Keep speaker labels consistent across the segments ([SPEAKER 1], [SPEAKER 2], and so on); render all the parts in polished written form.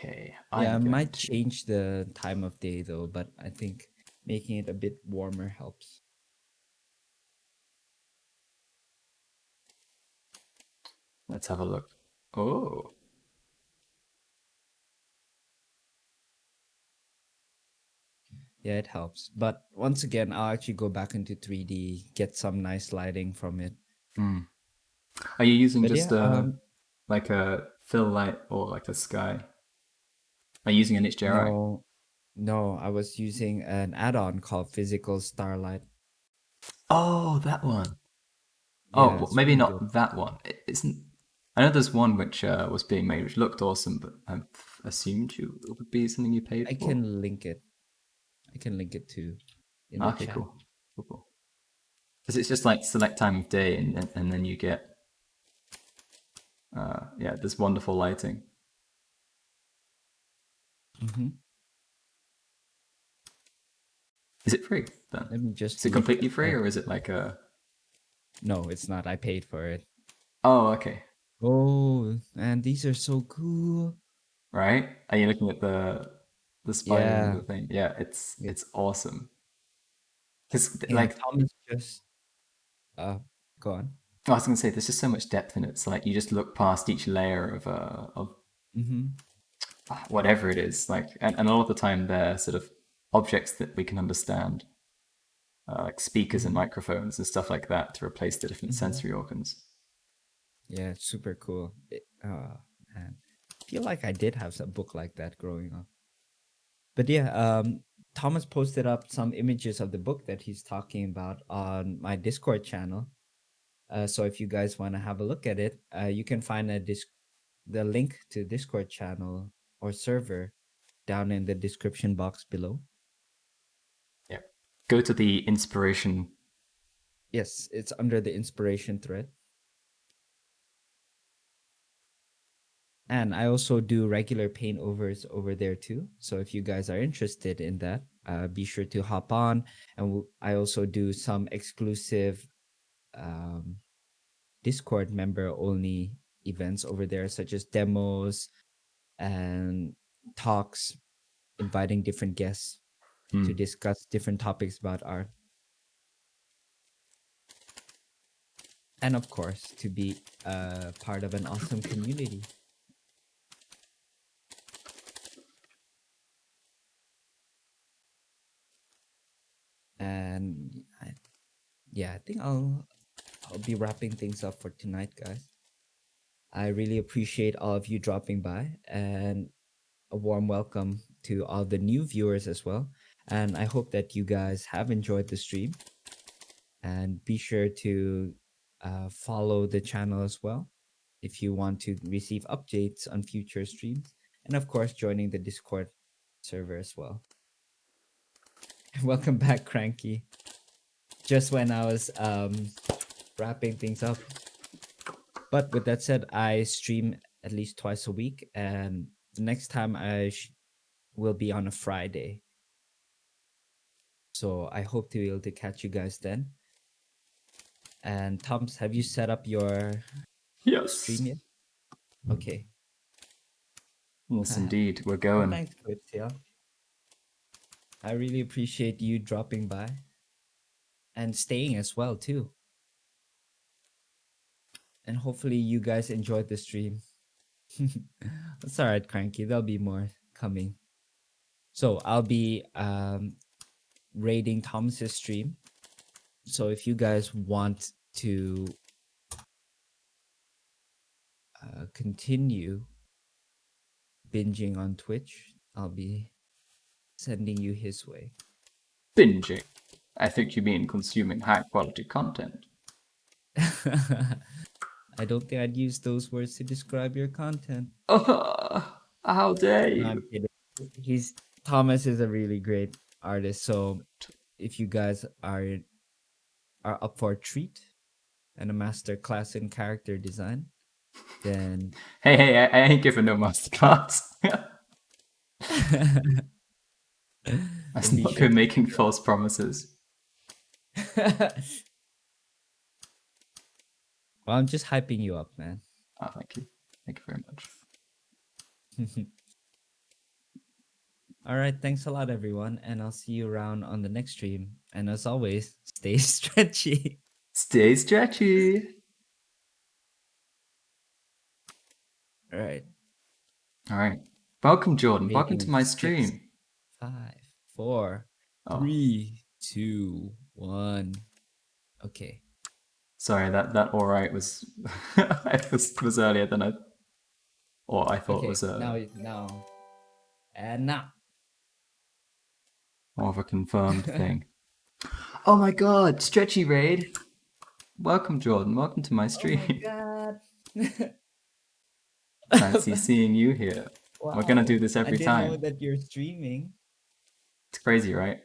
[SPEAKER 1] Okay,
[SPEAKER 2] Yeah, I
[SPEAKER 1] I'm going
[SPEAKER 2] might
[SPEAKER 1] to.
[SPEAKER 2] change the time of day though, but I think making it a bit warmer helps.
[SPEAKER 1] Let's have a look. Oh,
[SPEAKER 2] Yeah, it helps. But once again, I'll actually go back into 3D, get some nice lighting from it.
[SPEAKER 1] are you using
[SPEAKER 2] But
[SPEAKER 1] just
[SPEAKER 2] yeah,
[SPEAKER 1] like a fill light or like a sky? Are you using an HDRI?
[SPEAKER 2] no, no, I was using an add-on called Physical Starlight.
[SPEAKER 1] Oh, that one. Oh,
[SPEAKER 2] Yeah,
[SPEAKER 1] well,
[SPEAKER 2] it's
[SPEAKER 1] maybe
[SPEAKER 2] really good.
[SPEAKER 1] not that one. It isn't. I know there's one which was being made, which looked awesome, but I assumed it would be something you paid
[SPEAKER 2] I
[SPEAKER 1] for.
[SPEAKER 2] can link it. I can link it to in the
[SPEAKER 1] Okay,
[SPEAKER 2] chat.
[SPEAKER 1] cool. Cool, cool. Because it's just like select time of day, and then you get yeah, this wonderful lighting.
[SPEAKER 2] Mm-hmm.
[SPEAKER 1] Is it free then?
[SPEAKER 2] Let me
[SPEAKER 1] Is
[SPEAKER 2] just
[SPEAKER 1] it
[SPEAKER 2] look
[SPEAKER 1] completely free,
[SPEAKER 2] at.
[SPEAKER 1] or is it like a?
[SPEAKER 2] No, it's not. I paid for it.
[SPEAKER 1] Oh, okay.
[SPEAKER 2] Oh, and these are so cool.
[SPEAKER 1] Right? Are you looking at the spider and
[SPEAKER 2] Yeah.
[SPEAKER 1] the thing? Yeah,
[SPEAKER 2] Yeah.
[SPEAKER 1] it's awesome. Because
[SPEAKER 2] Yeah,
[SPEAKER 1] like
[SPEAKER 2] Thomas just uh go on.
[SPEAKER 1] I was gonna say, there's just so much depth in it. So like you just look past each layer of
[SPEAKER 2] Mm-hmm.
[SPEAKER 1] whatever it is. Like and a lot of the time they're sort of objects that we can understand, like speakers and
[SPEAKER 2] Mm-hmm.
[SPEAKER 1] microphones and stuff like that to replace the different
[SPEAKER 2] Mm-hmm.
[SPEAKER 1] sensory organs.
[SPEAKER 2] Yeah, it's super cool. Man. I feel like I did have a book like that growing up. But yeah, Thomas posted up some images of the book that he's talking about on my Discord channel. So if you guys want to have a look at it, you can find the link to Discord channel or server down in the description box below.
[SPEAKER 1] Yeah. Go to the inspiration.
[SPEAKER 2] Yes, it's under the inspiration thread. And I also do regular paint overs over there too. So if you guys are interested in that, be sure to hop on. And I also do some exclusive um, Discord member only events over there, such as demos and talks, inviting different guests to discuss different topics about art. And of course, to be part of an awesome community. And yeah, I think I'll be wrapping things up for tonight, guys. I really appreciate all of you dropping by, and a warm welcome to all the new viewers as well. And I hope that you guys have enjoyed the stream, and be sure to follow the channel as well if you want to receive updates on future streams, and of course joining the Discord server as well. Welcome back, Cranky. Just when I was wrapping things up. But with that said, I stream at least twice a week, and the next time will be on a Friday. So I hope to be able to catch you guys then. And Thomas, have you set up your
[SPEAKER 1] Yes.
[SPEAKER 2] stream yet? Okay.
[SPEAKER 1] Yes,
[SPEAKER 2] Ah,
[SPEAKER 1] indeed. We're
[SPEAKER 2] well,
[SPEAKER 1] going.
[SPEAKER 2] thanks, Quiptail. I really appreciate you dropping by and staying as well too. And hopefully you guys enjoyed the stream. That's all right, Cranky. There'll be more coming. So I'll be raiding Thomas's stream. So if you guys want to continue binging on Twitch, I'll be sending you his way.
[SPEAKER 1] Binging. I think you mean consuming high quality content.
[SPEAKER 2] I don't think I'd use those words to describe your content.
[SPEAKER 1] How dare
[SPEAKER 2] No, I'm
[SPEAKER 1] you?
[SPEAKER 2] kidding. Thomas is a really great artist. So if you guys are up for a treat and a master class in character design, then
[SPEAKER 1] Hey, I ain't giving no masterclass. Let's
[SPEAKER 2] then be
[SPEAKER 1] not
[SPEAKER 2] sure
[SPEAKER 1] go
[SPEAKER 2] to
[SPEAKER 1] making false promises.
[SPEAKER 2] Well, I'm just hyping you up, man.
[SPEAKER 1] Oh, thank you. Thank you very much.
[SPEAKER 2] All right, thanks a lot, everyone, and I'll see you around on the next stream. And as always, stay stretchy.
[SPEAKER 1] Stay stretchy.
[SPEAKER 2] All right,
[SPEAKER 1] All right. Welcome, Jordan. Welcome to
[SPEAKER 2] rating
[SPEAKER 1] my
[SPEAKER 2] 6,
[SPEAKER 1] stream.
[SPEAKER 2] 5, 4,
[SPEAKER 1] Oh,
[SPEAKER 2] 3, 2, 1. Okay.
[SPEAKER 1] sorry. That all right was was earlier than I thought
[SPEAKER 2] Okay.
[SPEAKER 1] was
[SPEAKER 2] Now, and now.
[SPEAKER 1] more of a confirmed thing. Oh my God, stretchy raid. Welcome, Jordan. Welcome to my
[SPEAKER 2] Oh my
[SPEAKER 1] stream.
[SPEAKER 2] god.
[SPEAKER 1] Fancy seeing you here. We're gonna do
[SPEAKER 2] Wow.
[SPEAKER 1] this
[SPEAKER 2] I
[SPEAKER 1] every
[SPEAKER 2] didn't know
[SPEAKER 1] time.
[SPEAKER 2] that you're streaming.
[SPEAKER 1] It's crazy, right?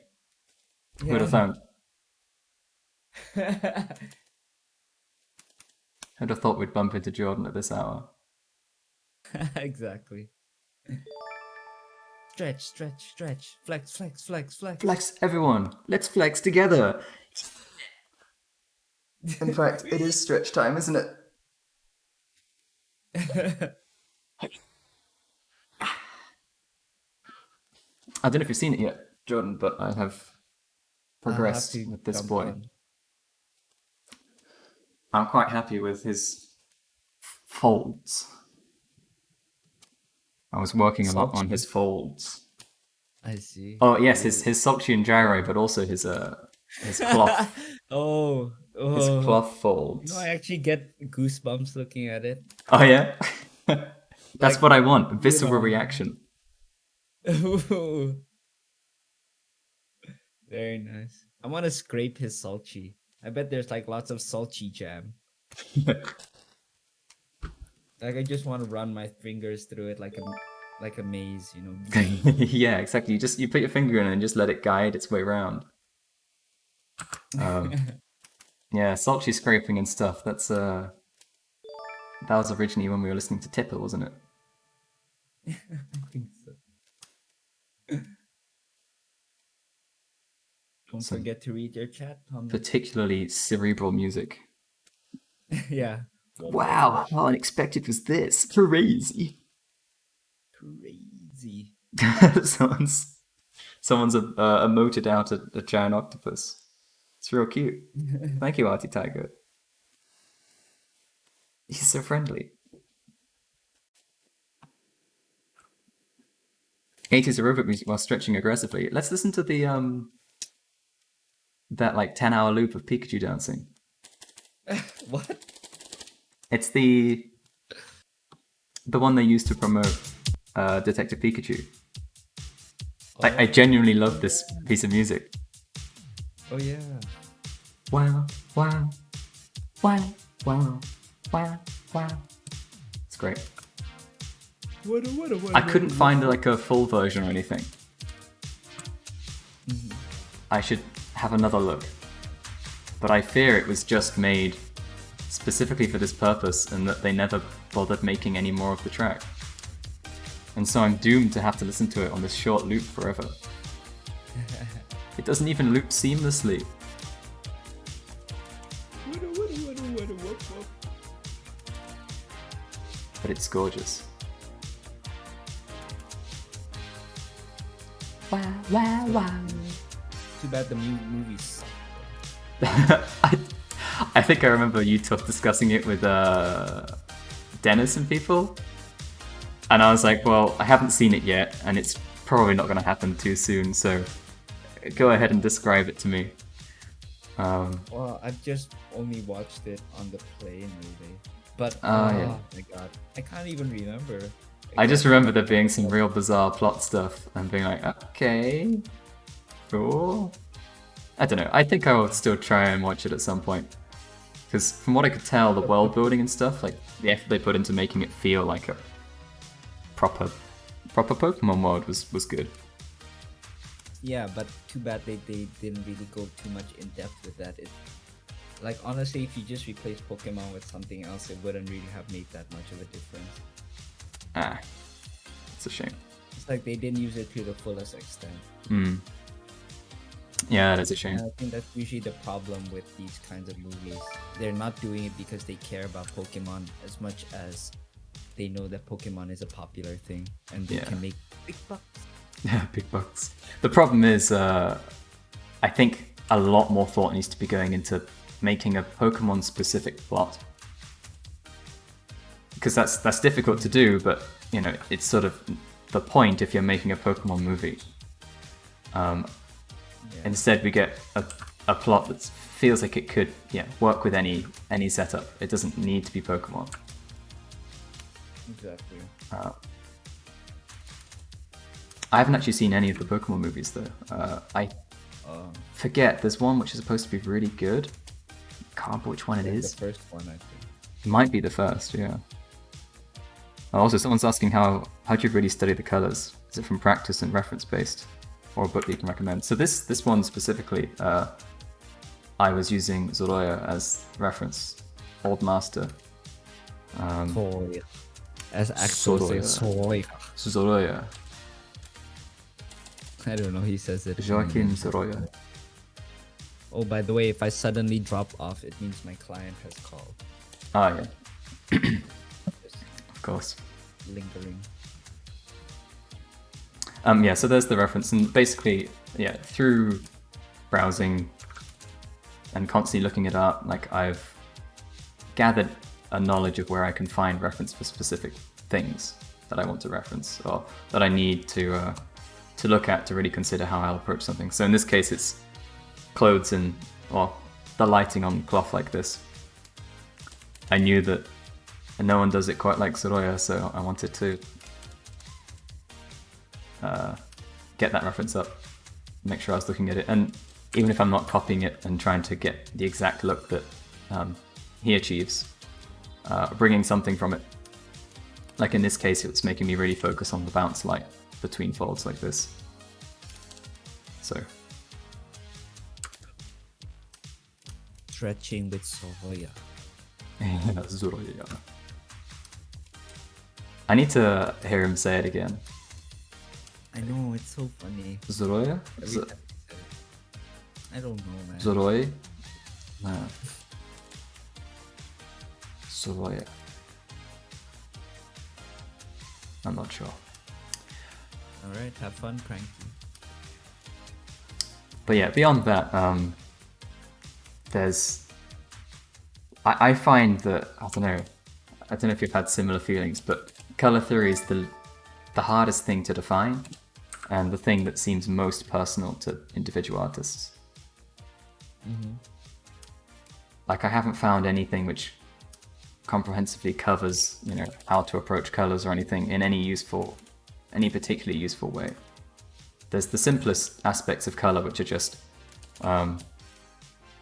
[SPEAKER 1] Who'd have
[SPEAKER 2] Yeah.
[SPEAKER 1] thought? Who'd have thought we'd bump into Jordan at this hour?
[SPEAKER 2] Exactly. Stretch, stretch, stretch. Flex, flex, flex, flex.
[SPEAKER 1] Flex, everyone. Let's flex together. In fact, it is stretch time, isn't it? I don't know if you've seen it yet, Jordan, but I have
[SPEAKER 2] I'll have
[SPEAKER 1] progressed
[SPEAKER 2] to
[SPEAKER 1] with this
[SPEAKER 2] jump
[SPEAKER 1] boy.
[SPEAKER 2] on.
[SPEAKER 1] I'm quite happy with his folds. I was working a lot on his folds.
[SPEAKER 2] I see.
[SPEAKER 1] Oh yes, his sulci and gyro, but also his cloth
[SPEAKER 2] Oh,
[SPEAKER 1] his
[SPEAKER 2] oh.
[SPEAKER 1] cloth
[SPEAKER 2] You
[SPEAKER 1] folds.
[SPEAKER 2] know, I actually get goosebumps looking at it.
[SPEAKER 1] Oh yeah, that's
[SPEAKER 2] Like,
[SPEAKER 1] what I want. Visceral
[SPEAKER 2] know.
[SPEAKER 1] reaction.
[SPEAKER 2] Very nice. I want to scrape his sulci. I bet there's like lots of sulci jam. Like I just want to run my fingers through it like a maze, you know.
[SPEAKER 1] Yeah, exactly. You put your finger in and just let it guide its way around. Yeah, sulci scraping and stuff. That was originally when we were listening to Tipper, wasn't it?
[SPEAKER 2] I think so. Don't
[SPEAKER 1] Some
[SPEAKER 2] forget to read your chat, Tom.
[SPEAKER 1] particularly cerebral music.
[SPEAKER 2] Yeah.
[SPEAKER 1] Wow, how unexpected was this? Crazy.
[SPEAKER 2] Crazy.
[SPEAKER 1] Someone's emoted out a giant octopus. It's real cute. Thank you, Artie Tiger. He's so friendly. 80s aerobic music while stretching aggressively. Let's listen to the that like 10-hour loop of Pikachu dancing.
[SPEAKER 2] What?
[SPEAKER 1] It's the one they used to promote Detective Pikachu. I genuinely love this piece of music.
[SPEAKER 2] Oh yeah.
[SPEAKER 1] Wow, wow, wow, wow, wow, wow. It's great. I couldn't find like a full version or anything. I should have another look. But I fear it was just made specifically for this purpose and that they never bothered making any more of the track. And so I'm doomed to have to listen to it on this short loop forever. It doesn't even loop seamlessly. But it's gorgeous. Wow, wow, wow.
[SPEAKER 2] Too bad the movies suck.
[SPEAKER 1] I think I remember you discussing it with Dennis and people. And I was like, well, I haven't seen it yet, and it's probably not going to happen too soon, so go ahead and describe it to me.
[SPEAKER 2] Well, I've just only watched it on the play movie. But,
[SPEAKER 1] yeah.
[SPEAKER 2] my god, I can't even remember.
[SPEAKER 1] I just remember there being some real bizarre plot stuff and being like, okay, cool. I don't know. I think I will still try and watch it at some point. Because from what I could tell, the world building and stuff, like the effort they put into making it feel like a proper Pokemon world was good.
[SPEAKER 2] Yeah, but too bad they didn't really go too much in depth with that. Like honestly, if you just replace Pokemon with something else, it wouldn't really have made that much of a difference.
[SPEAKER 1] Ah, it's a shame.
[SPEAKER 2] It's like they didn't use it to the fullest extent.
[SPEAKER 1] Yeah, that's a shame.
[SPEAKER 2] And I think that's usually the problem with these kinds of movies. They're not doing it because they care about Pokemon as much as they know that Pokemon is a popular thing and they can make big bucks.
[SPEAKER 1] Yeah, big bucks. The problem is, I think a lot more thought needs to be going into making a Pokemon-specific plot, because that's difficult to do. But you know, it's sort of the point if you're making a Pokemon movie. Instead, we get a plot that feels like it could work with any setup. It doesn't need to be Pokemon.
[SPEAKER 2] Exactly.
[SPEAKER 1] I haven't actually seen any of the Pokemon movies though. I forget. There's one which is supposed to be really good. Can't remember which one it is.
[SPEAKER 2] The first one, I think.
[SPEAKER 1] It might be the first, yeah. Also, someone's asking how do you really study the colors? Is it from practice and reference based, or a book that you can recommend? So this one specifically, I was using Zoroya as reference, Old Master.
[SPEAKER 2] Zoroya. As actual say Zoroya.
[SPEAKER 1] Zoroya.
[SPEAKER 2] I don't know. He says it.
[SPEAKER 1] Joaquin Zoroya.
[SPEAKER 2] Oh, by the way, if I suddenly drop off, it means my client has called.
[SPEAKER 1] Ah, yeah. Of course.
[SPEAKER 2] Lingering.
[SPEAKER 1] Yeah, so there's the reference, and basically, yeah, through browsing and constantly looking it up, like I've gathered a knowledge of where I can find reference for specific things that I want to reference, or that I need to look at to really consider how I'll approach something. So in this case, it's clothes or the lighting on cloth like this. I knew that no one does it quite like Soroya, so I wanted to get that reference up, make sure I was looking at it, and even if I'm not copying it and trying to get the exact look that he achieves, bringing something from it. Like in this case, it's making me really focus on the bounce light between folds like this. So.
[SPEAKER 2] Stretching with Zoroya.
[SPEAKER 1] Zoroya. I need to hear him say it again.
[SPEAKER 2] I know, it's so funny.
[SPEAKER 1] Zoroya?
[SPEAKER 2] Every time he says it. I don't know, man.
[SPEAKER 1] Zoroi? No. Zoroya. I'm not sure.
[SPEAKER 2] Alright, have fun, Cranky.
[SPEAKER 1] But yeah, beyond that, there's... I find that, I don't know if you've had similar feelings, but color theory is the hardest thing to define, and the thing that seems most personal to individual artists.
[SPEAKER 2] Mm-hmm.
[SPEAKER 1] Like, I haven't found anything which comprehensively covers, how to approach colors or anything in any particularly useful way. There's the simplest aspects of color, which are just,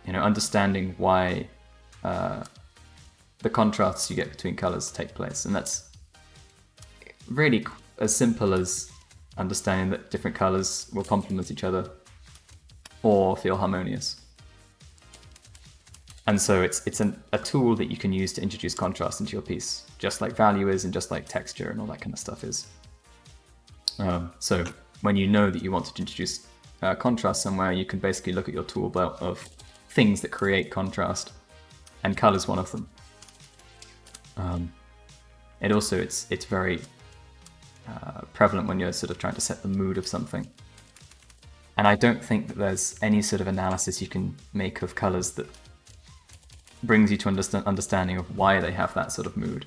[SPEAKER 1] understanding why the contrasts you get between colors take place, and that's really as simple as understanding that different colors will complement each other or feel harmonious. And so it's a tool that you can use to introduce contrast into your piece, just like value is and just like texture and all that kind of stuff is. So when you know that you want to introduce contrast somewhere, you can basically look at your tool belt of things that create contrast, and color's one of them. It's very prevalent when you're sort of trying to set the mood of something. And I don't think that there's any sort of analysis you can make of colors that brings you to understanding of why they have that sort of mood,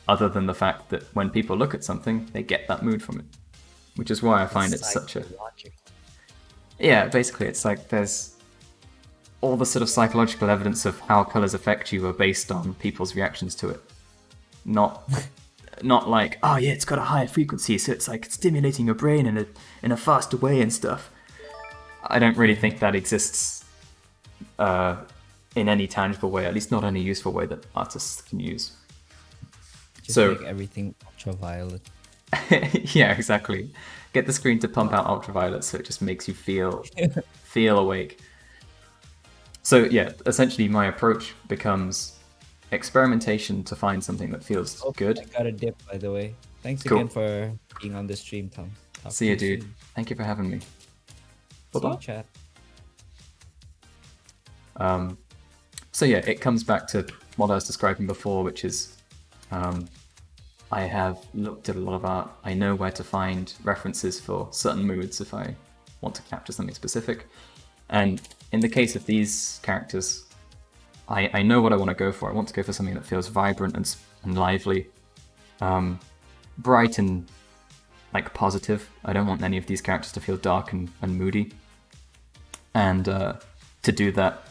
[SPEAKER 1] other than the fact that when people look at something, they get that mood from it. Which is why I find it such a... Yeah, basically it's like there's all the sort of psychological evidence of how colors affect you are based on people's reactions to it. Not like, oh yeah, it's got a higher frequency, so it's like stimulating your brain in a faster way and stuff. I don't really think that exists in any tangible way, at least not any useful way that artists can use.
[SPEAKER 2] Just make everything ultraviolet.
[SPEAKER 1] Yeah, exactly. Get the screen to pump out ultraviolet so it just makes you feel awake. So yeah, essentially my approach becomes experimentation to find something that feels good.
[SPEAKER 2] I got a dip, by the way. Thanks
[SPEAKER 1] Cool.
[SPEAKER 2] again for being on the stream, Tom.
[SPEAKER 1] See you, dude. Thank you for having me.
[SPEAKER 2] See you, chat.
[SPEAKER 1] So yeah, it comes back to what I was describing before, which is I have looked at a lot of art. I know where to find references for certain moods if I want to capture something specific. And in the case of these characters, I know what I want to go for. I want to go for something that feels vibrant and lively, bright and like positive. I don't want any of these characters to feel dark and moody. And to do that,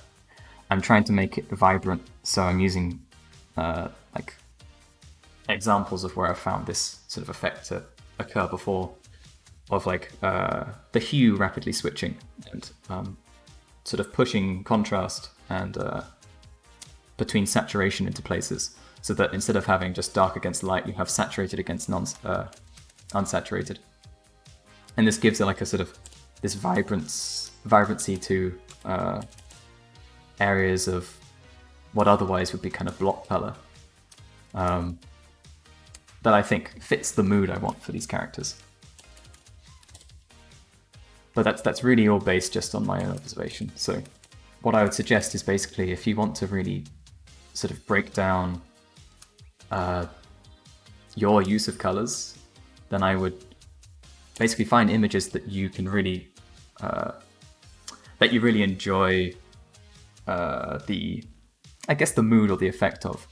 [SPEAKER 1] I'm trying to make it vibrant. So I'm using like examples of where I've found this sort of effect to occur before, of like the hue rapidly switching and sort of pushing contrast and between saturation into places, so that instead of having just dark against light, you have saturated against unsaturated. And this gives it like a sort of this vibrancy to areas of what otherwise would be kind of block color, that I think fits the mood I want for these characters. But that's really all based just on my own observation. So what I would suggest is basically, if you want to really sort of break down your use of colors, then I would basically find images that you can really that you really enjoy the mood or the effect of,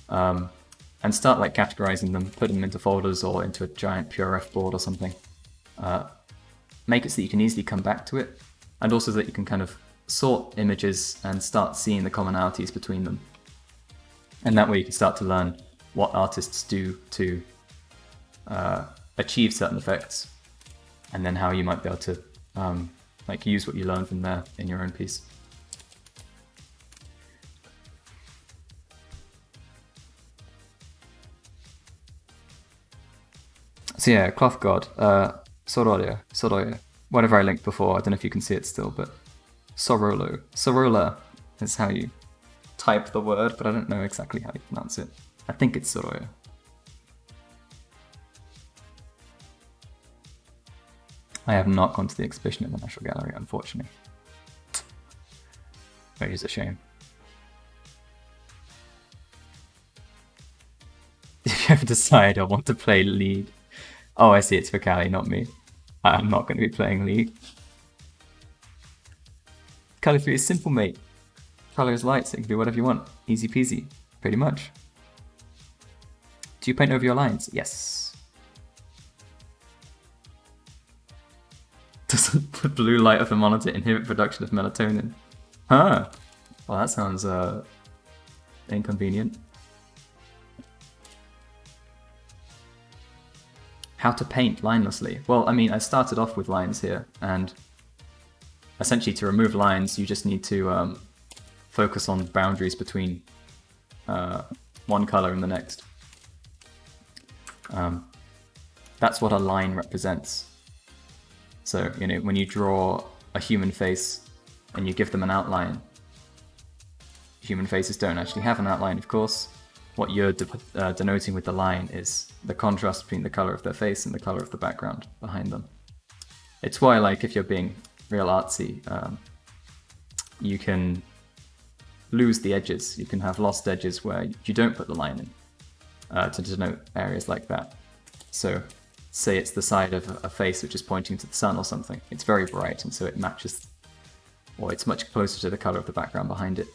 [SPEAKER 1] and start like categorizing them, putting them into folders or into a giant PureF board or something. Make it so that you can easily come back to it, and also that you can kind of sort images and start seeing the commonalities between them. And that way you can start to learn what artists do to achieve certain effects, and then how you might be able to like use what you learn from there in your own piece. So yeah, Cloth God, Soroya, whatever I linked before, I don't know if you can see it still, but Sorola is how you type the word, but I don't know exactly how you pronounce it. I think it's Soroya. I have not gone to the exhibition at the National Gallery, unfortunately. Which is a shame. If you ever decide I want to play lead... Oh, I see, it's for Callie, not me. I'm not going to be playing lead. Color 3 is simple, mate. Color is light, so you can do whatever you want. Easy peasy, pretty much. Do you paint over your lines? Yes. Does the blue light of the monitor inhibit production of melatonin? Huh. Well, that sounds inconvenient. How to paint linelessly? Well, I mean, I started off with lines here, and essentially to remove lines, you just need to focus on boundaries between one color and the next. That's what a line represents. So, you know, when you draw a human face and you give them an outline, human faces don't actually have an outline, of course. What you're denoting with the line is the contrast between the color of their face and the color of the background behind them. It's why, like, if you're being real artsy, you can lose the edges. You can have lost edges where you don't put the line in to denote areas like that. So, say it's the side of a face which is pointing to the sun or something. It's very bright, and so it matches, or it's much closer to the color of the background behind it.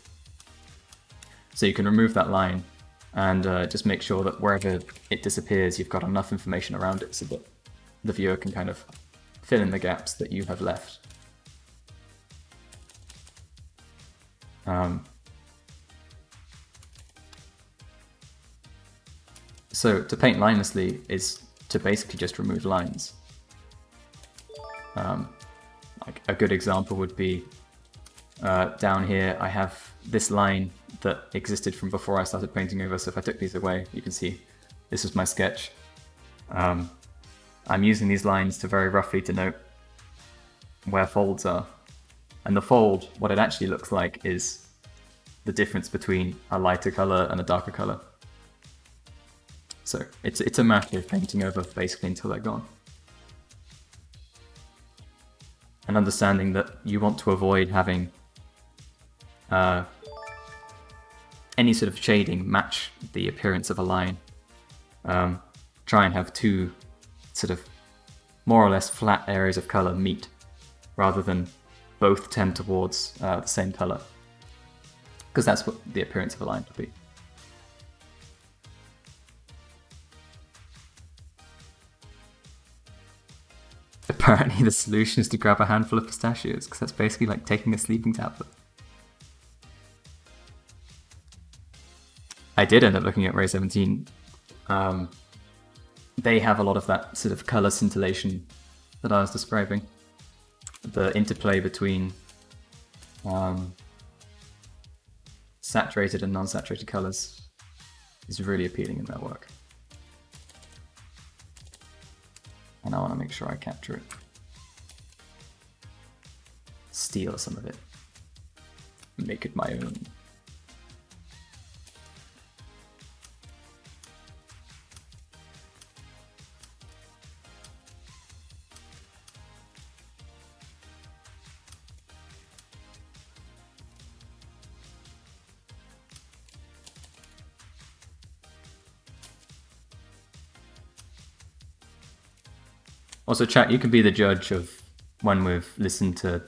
[SPEAKER 1] So you can remove that line and just make sure that wherever it disappears, you've got enough information around it so that the viewer can kind of fill in the gaps that you have left. So to paint linelessly is to basically just remove lines. Like a good example would be down here I have this line that existed from before I started painting over, so if I took these away, you can see this is my sketch. I'm using these lines to very roughly denote where folds are. And the fold, what it actually looks like is the difference between a lighter color and a darker color. So it's a matter of painting over basically until they're gone. And understanding that you want to avoid having any sort of shading match the appearance of a line. try and have two sort of more or less flat areas of color meet, rather than both tend towards the same color, because that's what the appearance of a line would be. Apparently the solution is to grab a handful of pistachios, because that's basically like taking a sleeping tablet. I did end up looking at Ray 17. They have a lot of that sort of color scintillation that I was describing. The interplay between saturated and non-saturated colors is really appealing in their work. And I want to make sure I capture it. Steal some of it. Make it my own. Also, chat, you can be the judge of when we've listened to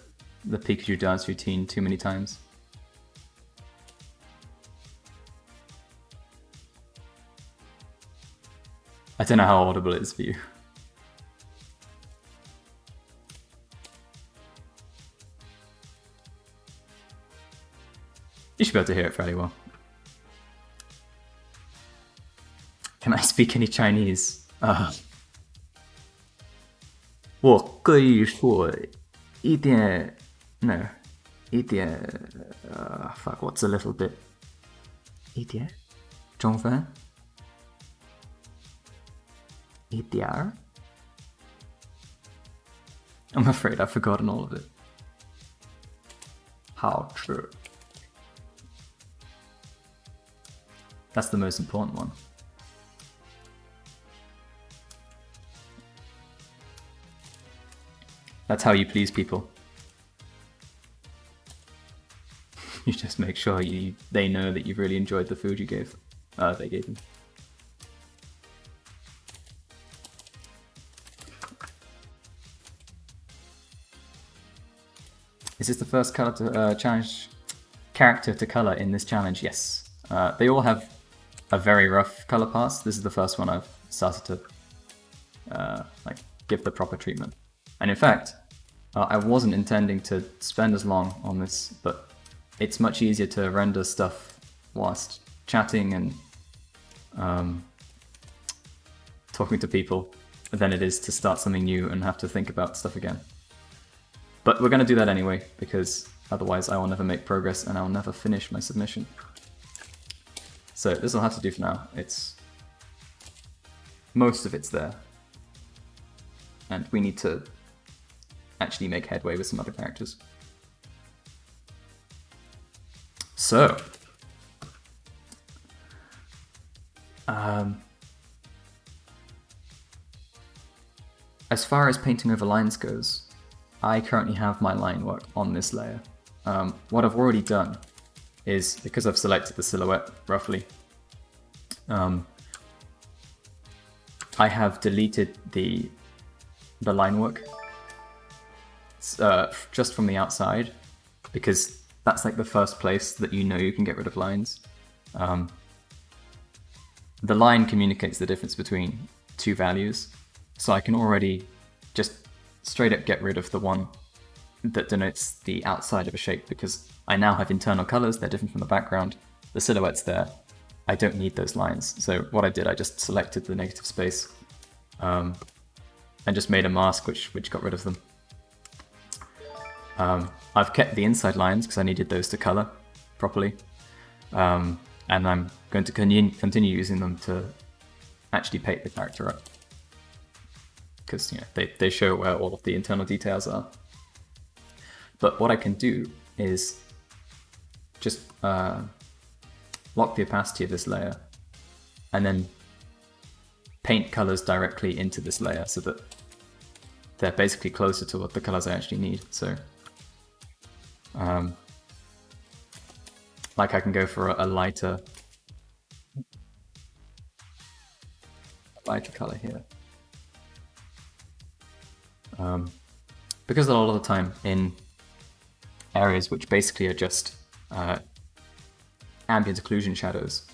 [SPEAKER 1] the Pikachu dance routine too many times. I don't know how audible it is for you. You should be able to hear it fairly well. Can I speak any Chinese? 我可以说一点 no 一点fuck what's a little bit 一点中文一点儿 I'm afraid I've forgotten all of it. 好吃 That's the most important one. That's how you please people. You just make sure they know that you've really enjoyed the food you gave. They gave them. Is this the first color to challenge character to color in this challenge? Yes. They all have a very rough color pass. This is the first one I've started to give the proper treatment. And in fact, I wasn't intending to spend as long on this, but it's much easier to render stuff whilst chatting and talking to people than it is to start something new and have to think about stuff again. But we're going to do that anyway, because otherwise I will never make progress and I'll never finish my submission. So this will have to do for now. Most of it's there. And we need to actually make headway with some other characters. So, as far as painting over lines goes, I currently have my line work on this layer. What I've already done is, because I've selected the silhouette roughly, I have deleted the line work just from the outside, because that's like the first place that you know you can get rid of lines. The line communicates the difference between two values, so I can already just straight up get rid of the one that denotes the outside of a shape, because I now have internal colors, they're different from the background, the silhouette's there, I don't need those lines. So what I did, I just selected the negative space and just made a mask which got rid of them. I've kept the inside lines because I needed those to color properly, and I'm going to continue using them to actually paint the character up, because they show where all of the internal details are. But what I can do is just lock the opacity of this layer and then paint colors directly into this layer so that they're basically closer to what the colors I actually need. So like I can go for a lighter lighter color here. Because a lot of the time in areas which basically are just ambient occlusion shadows,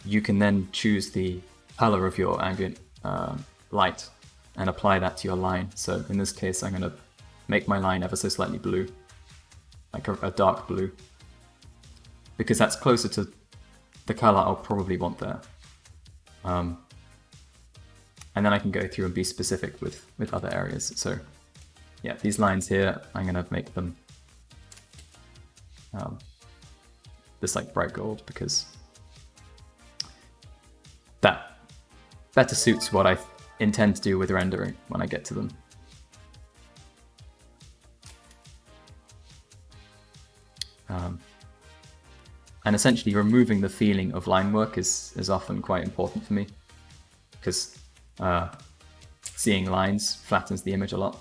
[SPEAKER 1] you can then choose the color of your ambient light and apply that to your line. So in this case, I'm going to make my line ever so slightly blue, like a dark blue, because that's closer to the color I'll probably want there. And then I can go through and be specific with other areas. So yeah, these lines here, I'm going to make them this like bright gold, because that better suits what I intend to do with rendering when I get to them. And essentially removing the feeling of line work is often quite important for me, because seeing lines flattens the image a lot.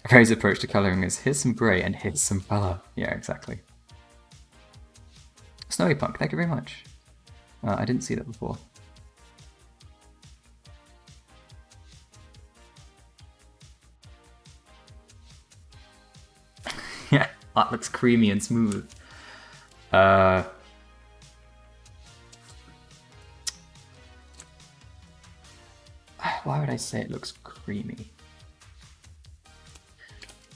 [SPEAKER 1] Gray's approach to coloring is here's some gray and here's some color. Yeah, exactly. Snowy Punk, thank you very much. I didn't see that before. Yeah, that looks creamy and smooth. Why would I say it looks creamy?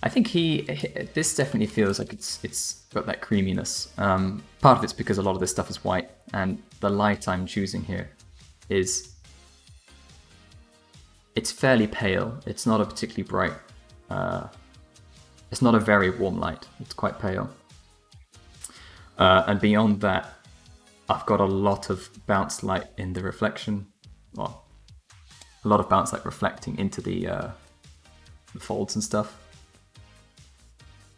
[SPEAKER 1] I think this definitely feels like it's got that creaminess. Part of it's because a lot of this stuff is white, and the light I'm choosing here it's fairly pale. It's not a particularly bright. It's not a very warm light. It's quite pale. And beyond that, I've got a lot of bounce light in the reflection. Well, a lot of bounce light reflecting into the folds and stuff.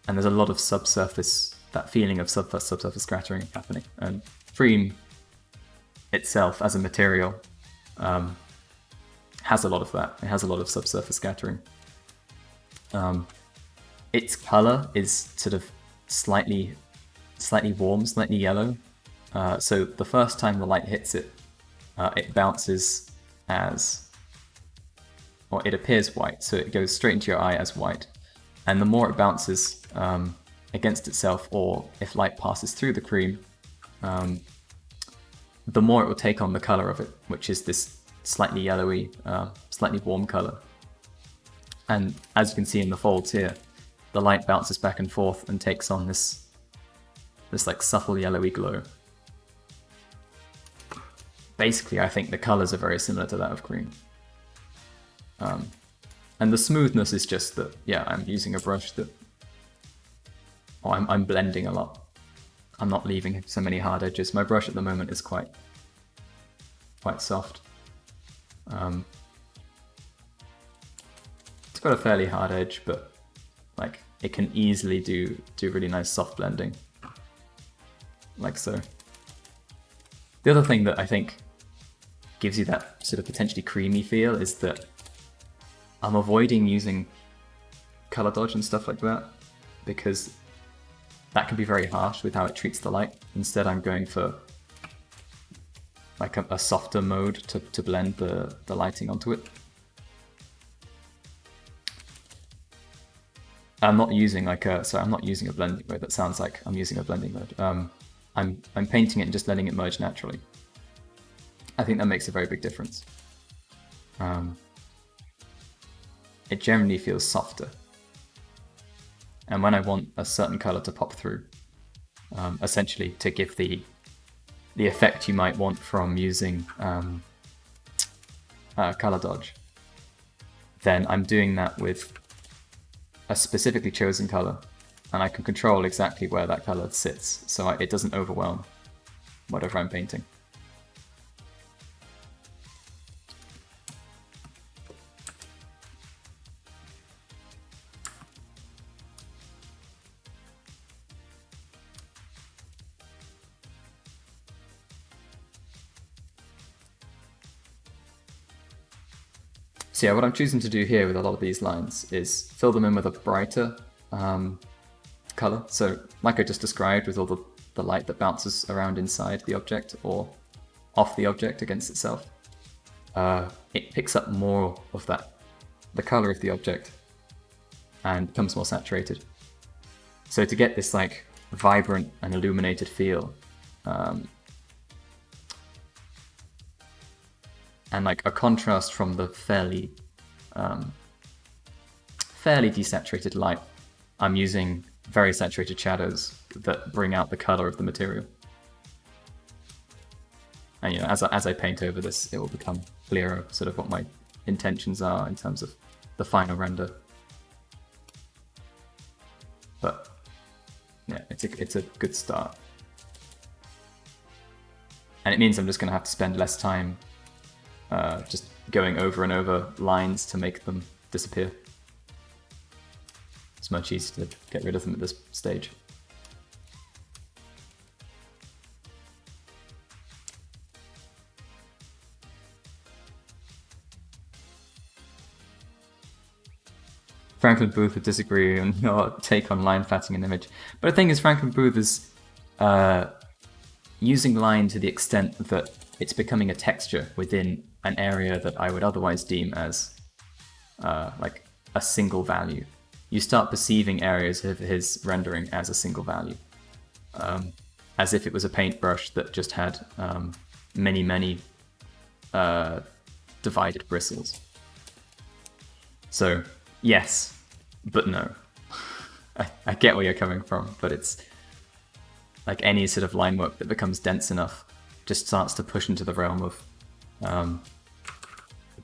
[SPEAKER 1] And there's a lot of subsurface, that feeling of subsurface scattering happening. And Freem itself as a material has a lot of that. It has a lot of subsurface scattering. Its color is sort of slightly warm, slightly yellow. So the first time the light hits it, it bounces as, or it appears white. So it goes straight into your eye as white. And the more it bounces against itself, or if light passes through the cream, the more it will take on the color of it, which is this slightly yellowy, slightly warm color. And as you can see in the folds here, the light bounces back and forth and takes on this like subtle yellowy glow. Basically, I think the colors are very similar to that of cream. And the smoothness is just that, yeah, I'm using a brush that, or I'm blending a lot. I'm not leaving so many hard edges. My brush at the moment is quite soft. It's got a fairly hard edge, but like it can easily do really nice soft blending, like so. The other thing that I think gives you that sort of potentially creamy feel is that I'm avoiding using color dodge and stuff like that, because that can be very harsh with how it treats the light. Instead, I'm going for like a softer mode to blend the lighting onto it. I'm not using I'm not using a blending mode. That sounds like I'm using a blending mode. I'm painting it and just letting it merge naturally. I think that makes a very big difference. It generally feels softer. And when I want a certain color to pop through, essentially to give the effect you might want from using color dodge, then I'm doing that with a specifically chosen color, and I can control exactly where that color sits, so it doesn't overwhelm whatever I'm painting. So yeah, what I'm choosing to do here with a lot of these lines is fill them in with a brighter color. So like I just described with all the light that bounces around inside the object or off the object against itself, it picks up more of that, the color of the object, and becomes more saturated. So to get this like vibrant and illuminated feel, and like a contrast from the fairly desaturated light, I'm using very saturated shadows that bring out the color of the material. And you know, as I paint over this, it will become clearer sort of what my intentions are in terms of the final render. But yeah, it's a good start. And it means I'm just going to have to spend less time just going over and over lines to make them disappear. It's much easier to get rid of them at this stage. Franklin Booth would disagree on your take on line flattening an image. But the thing is, Franklin Booth is using line to the extent that it's becoming a texture within an area that I would otherwise deem as like a single value. You start perceiving areas of his rendering as a single value, as if it was a paintbrush that just had many divided bristles. So yes, but no. I get where you're coming from, but it's like any sort of line work that becomes dense enough just starts to push into the realm of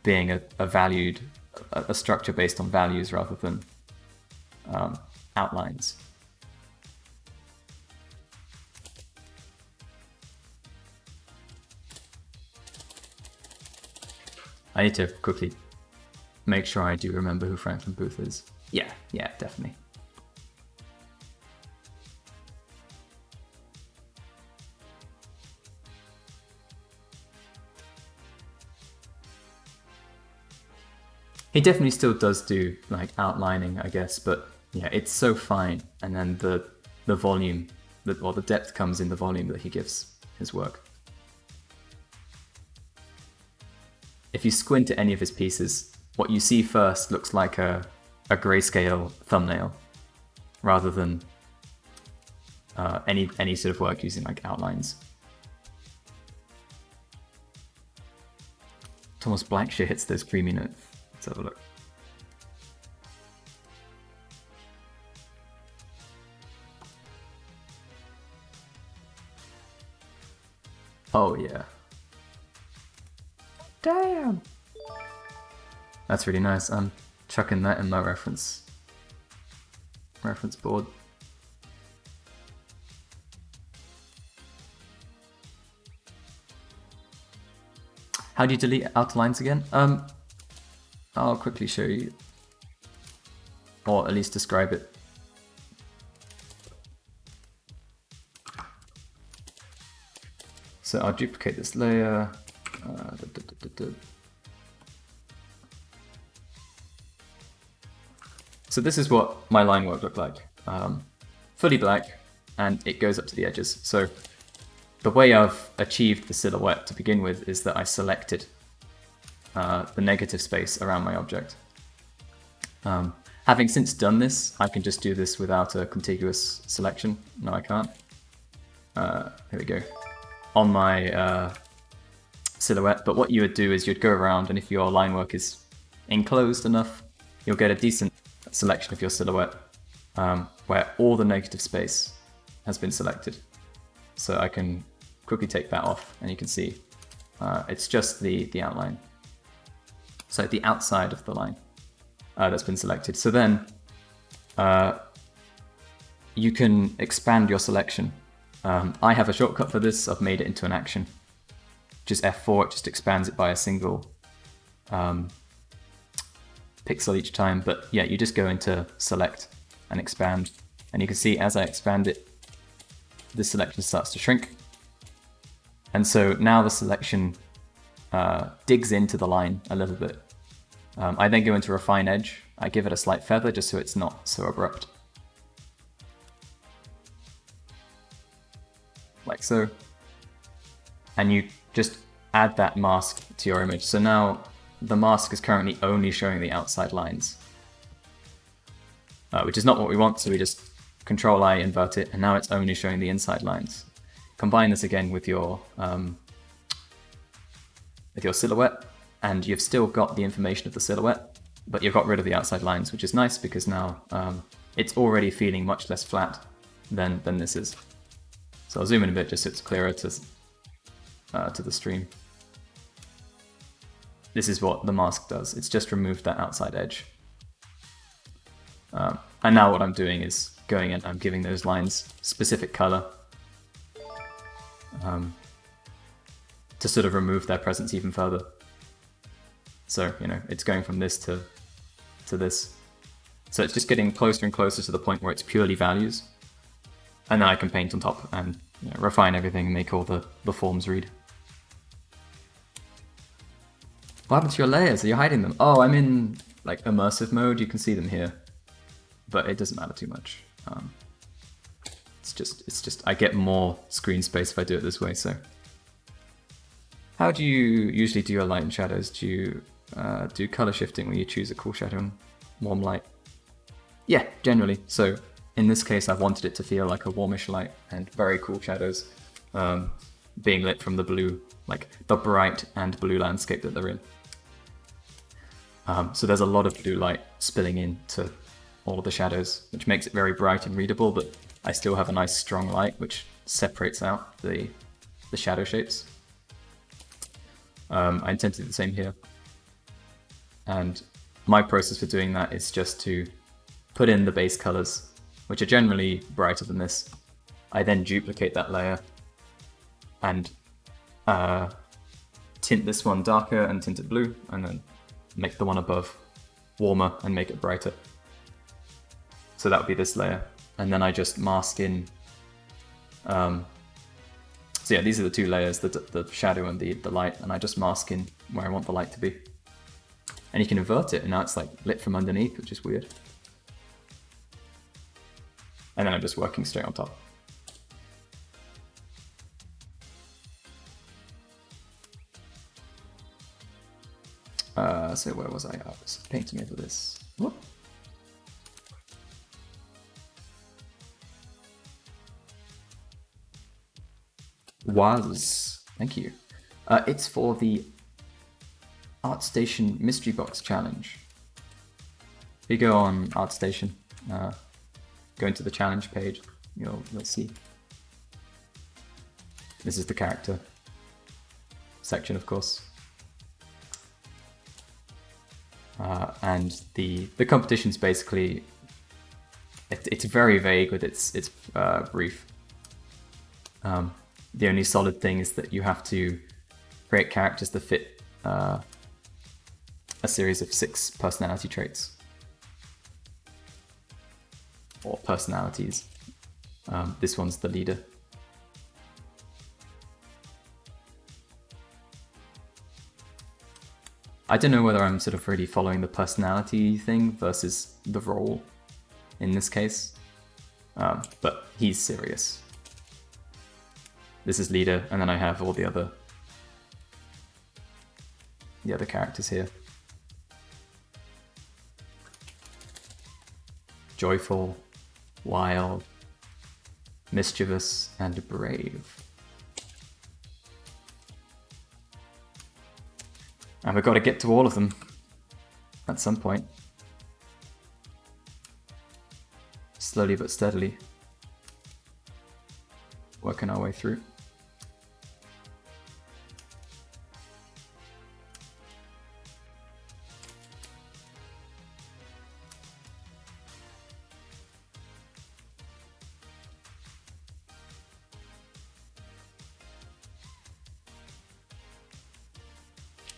[SPEAKER 1] being a structure based on values rather than outlines. I need to quickly make sure I do remember who Franklin Booth is. Yeah, definitely. He definitely still does do like outlining, I guess, but yeah, it's so fine, and then the volume, the depth comes in the volume that he gives his work. If you squint at any of his pieces, what you see first looks like a grayscale thumbnail, rather than any sort of work using like outlines. Thomas Blackshear hits those creamy notes. Let's have a look. Oh yeah. Damn! That's really nice. I'm chucking that in my reference board. How do you delete outlines again? I'll quickly show you, or at least describe it. So I'll duplicate this layer. So this is what my line work looked like. Fully black, and it goes up to the edges. So the way I've achieved the silhouette to begin with is that I selected the negative space around my object. Having since done this, I can just do this without a contiguous selection. No, I can't. Here we go. On my silhouette, but what you would do is you'd go around, and if your line work is enclosed enough, you'll get a decent selection of your silhouette where all the negative space has been selected. So I can quickly take that off, and you can see it's just the outline. So the outside of the line that's been selected. So then you can expand your selection. I have a shortcut for this. I've made it into an action. Just F4, it just expands it by a single pixel each time. But yeah, you just go into select and expand. And you can see as I expand it, the selection starts to shrink. And so now the selection digs into the line a little bit. I then go into refine edge. I give it a slight feather just so it's not so abrupt. like so. And you just add that mask to your image. So now the mask is currently only showing the outside lines, which is not what we want, so we just Control-I, invert it, and now it's only showing the inside lines. Combine this again with your silhouette, and you've still got the information of the silhouette, but you've got rid of the outside lines, which is nice because now it's already feeling much less flat than this is. So I'll zoom in a bit just so it's clearer to the stream. This is what the mask does. It's just removed that outside edge. And now what I'm doing is going in, I'm giving those lines specific color to sort of remove their presence even further. So, you know, it's going from this to this. So it's just getting closer and closer to the point where it's purely values. And then I can paint on top and, you know, refine everything and make all the forms read. What happened to your layers? Are you hiding them? Oh, I'm in like immersive mode. You can see them here, but it doesn't matter too much. It's just I get more screen space if I do it this way. So, how do you usually do your light and shadows? Do you do color shifting where you choose a cool shadow and warm light? Yeah, generally. So in this case, I wanted it to feel like a warmish light and very cool shadows being lit from the blue, like the bright and blue landscape that they're in. So there's a lot of blue light spilling into all of the shadows, which makes it very bright and readable, but I still have a nice strong light which separates out the shadow shapes. I intend to do the same here. And my process for doing that is just to put in the base colors, which are generally brighter than this. I then duplicate that layer and tint this one darker and tint it blue, and then make the one above warmer and make it brighter. So that would be this layer. And then I just mask in. So yeah, these are the two layers, the shadow and the light, and I just mask in where I want the light to be. And you can invert it, and now it's like lit from underneath, which is weird. And then I'm just working straight on top. So where was I? I was painting over this. Whoop. Thank you. It's for the ArtStation Mystery Box Challenge. If you go on ArtStation, go into the challenge page, you'll see. This is the character section, of course. And the competition's basically, it's very vague with its brief. The only solid thing is that you have to create characters that fit a series of 6 personality traits. Or personalities. This one's the leader. I don't know whether I'm sort of really following the personality thing versus the role in this case, but he's serious. This is leader, and then I have all the other characters here. Joyful, wild, mischievous, and brave. And we've got to get to all of them at some point. Slowly but steadily. Working our way through.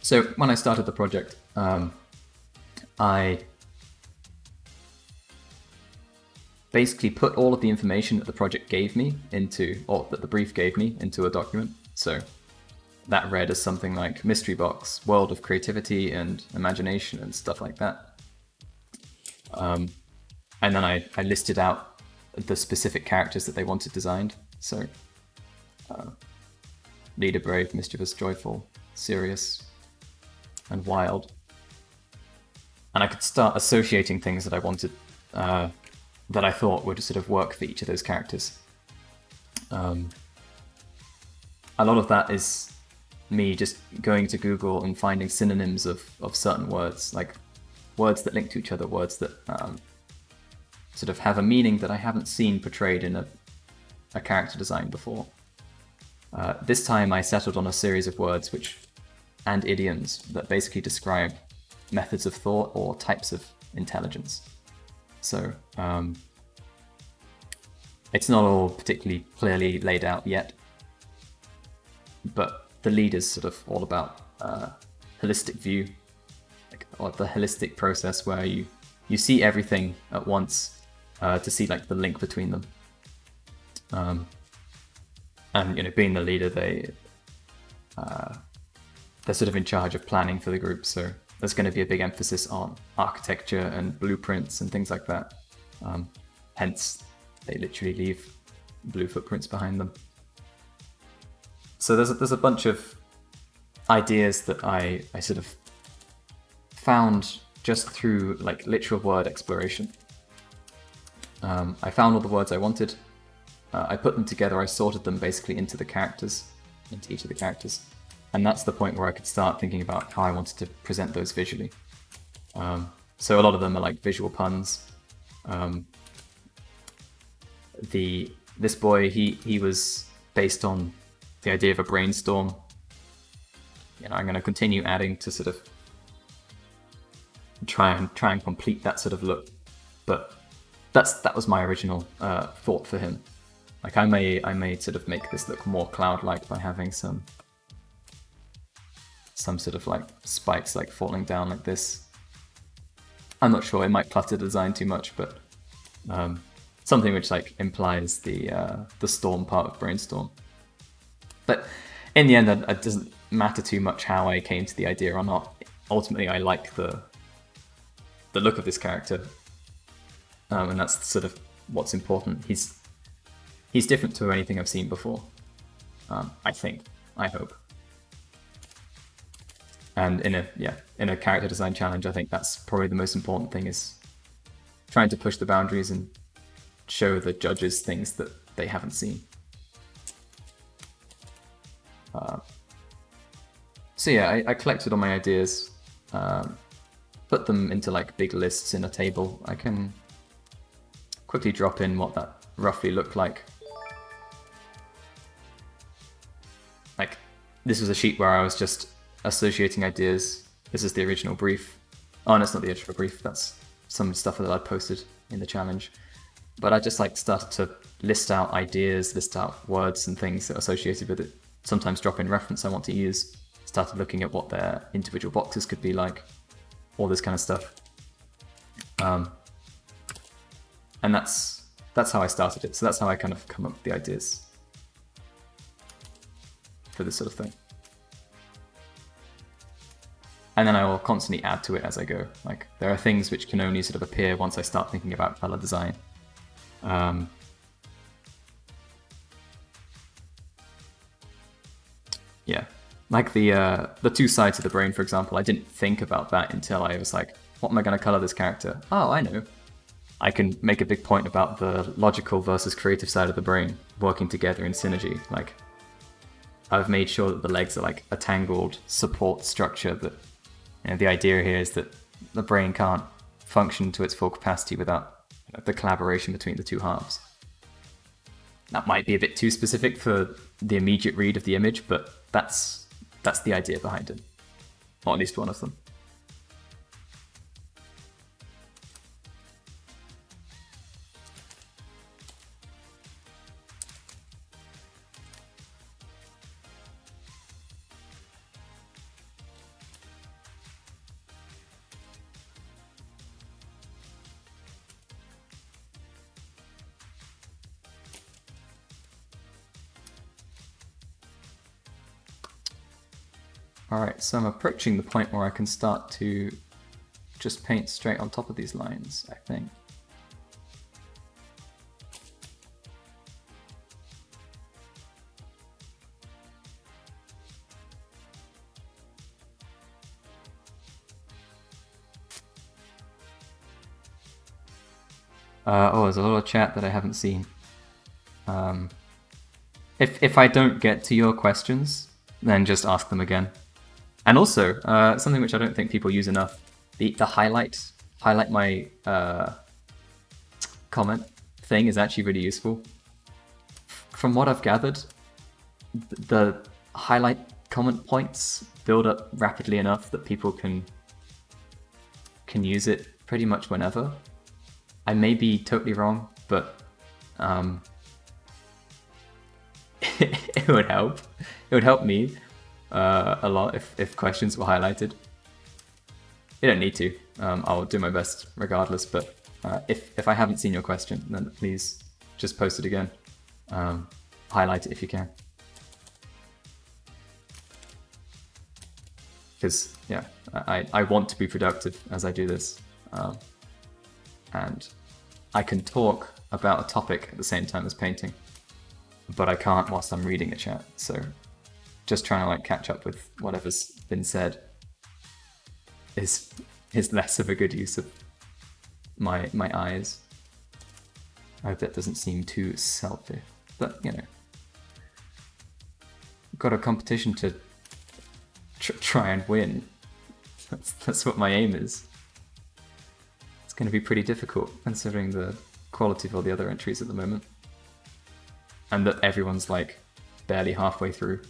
[SPEAKER 1] So when I started the project, I basically put all of the information that the project gave me into, or that the brief gave me, into a document. So that read as something like mystery box, world of creativity and imagination and stuff like that. And then I listed out the specific characters that they wanted designed. So Leader, brave, mischievous, joyful, serious, and wild. And I could start associating things that I wanted, that I thought would sort of work for each of those characters. A lot of that is me just going to Google and finding synonyms of certain words, like words that link to each other, words that sort of have a meaning that I haven't seen portrayed in a character design before. This time I settled on a series of words and idioms that basically describe methods of thought or types of intelligence. So it's not all particularly clearly laid out yet, but the lead is sort of all about holistic view, or the holistic process where you see everything at once to see like the link between them. And being the leader, they're sort of in charge of planning for the group, so there's going to be a big emphasis on architecture and blueprints and things like that. Hence, they literally leave blue footprints behind them. So there's a bunch of ideas that I sort of found just through like literal word exploration. I found all the words I wanted. I put them together. I sorted them basically into each of the characters. And that's the point where I could start thinking about how I wanted to present those visually. So a lot of them are like visual puns. This boy, he was based on the idea of a brainstorm. I'm going to continue adding to sort of try and complete that sort of look. But that was my original thought for him. Like I may sort of make this look more cloud-like by having some sort of like spikes like falling down like this. I'm not sure, it might clutter the design too much, but something which like implies the storm part of brainstorm. But in the end, it doesn't matter too much how I came to the idea or not. Ultimately, I like the look of this character, and that's sort of what's important. He's different to anything I've seen before. I hope. And in a character design challenge, I think that's probably the most important thing, is trying to push the boundaries and show the judges things that they haven't seen. So yeah, I collected all my ideas, put them into like big lists in a table. I can quickly drop in what that roughly looked like. Like, this was a sheet where I was just associating ideas. This is the original brief. Oh, and it's not the original brief, that's some stuff that I posted in the challenge. But I just like started to list out ideas, list out words and things that are associated with it. Sometimes drop in reference I want to use. Started looking at what their individual boxes could be like, all this kind of stuff. And that's how I started it. So that's how I kind of come up with the ideas for this sort of thing. And then I will constantly add to it as I go. Like, there are things which can only sort of appear once I start thinking about color design. Yeah, like the two sides of the brain, for example, I didn't think about that until I was like, what am I going to color this character? Oh, I know. I can make a big point about the logical versus creative side of the brain working together in synergy. Like, I've made sure that the legs are like a tangled support structure, that the idea here is that the brain can't function to its full capacity without the collaboration between the two halves. That might be a bit too specific for the immediate read of the image, but that's the idea behind it, or at least one of them. Alright, so I'm approaching the point where I can start to just paint straight on top of these lines, I think. Oh, there's a lot of chat that I haven't seen. If I don't get to your questions, then just ask them again. And also, something which I don't think people use enough, the highlight my comment thing is actually really useful. From what I've gathered, the highlight comment points build up rapidly enough that people can use it pretty much whenever. I may be totally wrong, but it would help. It would help me a lot if questions were highlighted. You don't need to. I'll do my best regardless, but if I haven't seen your question, then please just post it again. Highlight it if you can. Because, yeah, I want to be productive as I do this. And I can talk about a topic at the same time as painting, but I can't whilst I'm reading a chat. So just trying to like catch up with whatever's been said is less of a good use of my eyes. I hope that doesn't seem too selfish, but you know, got a competition to try and win. That's what my aim is. It's going to be pretty difficult considering the quality of all the other entries at the moment, and that everyone's like barely halfway through.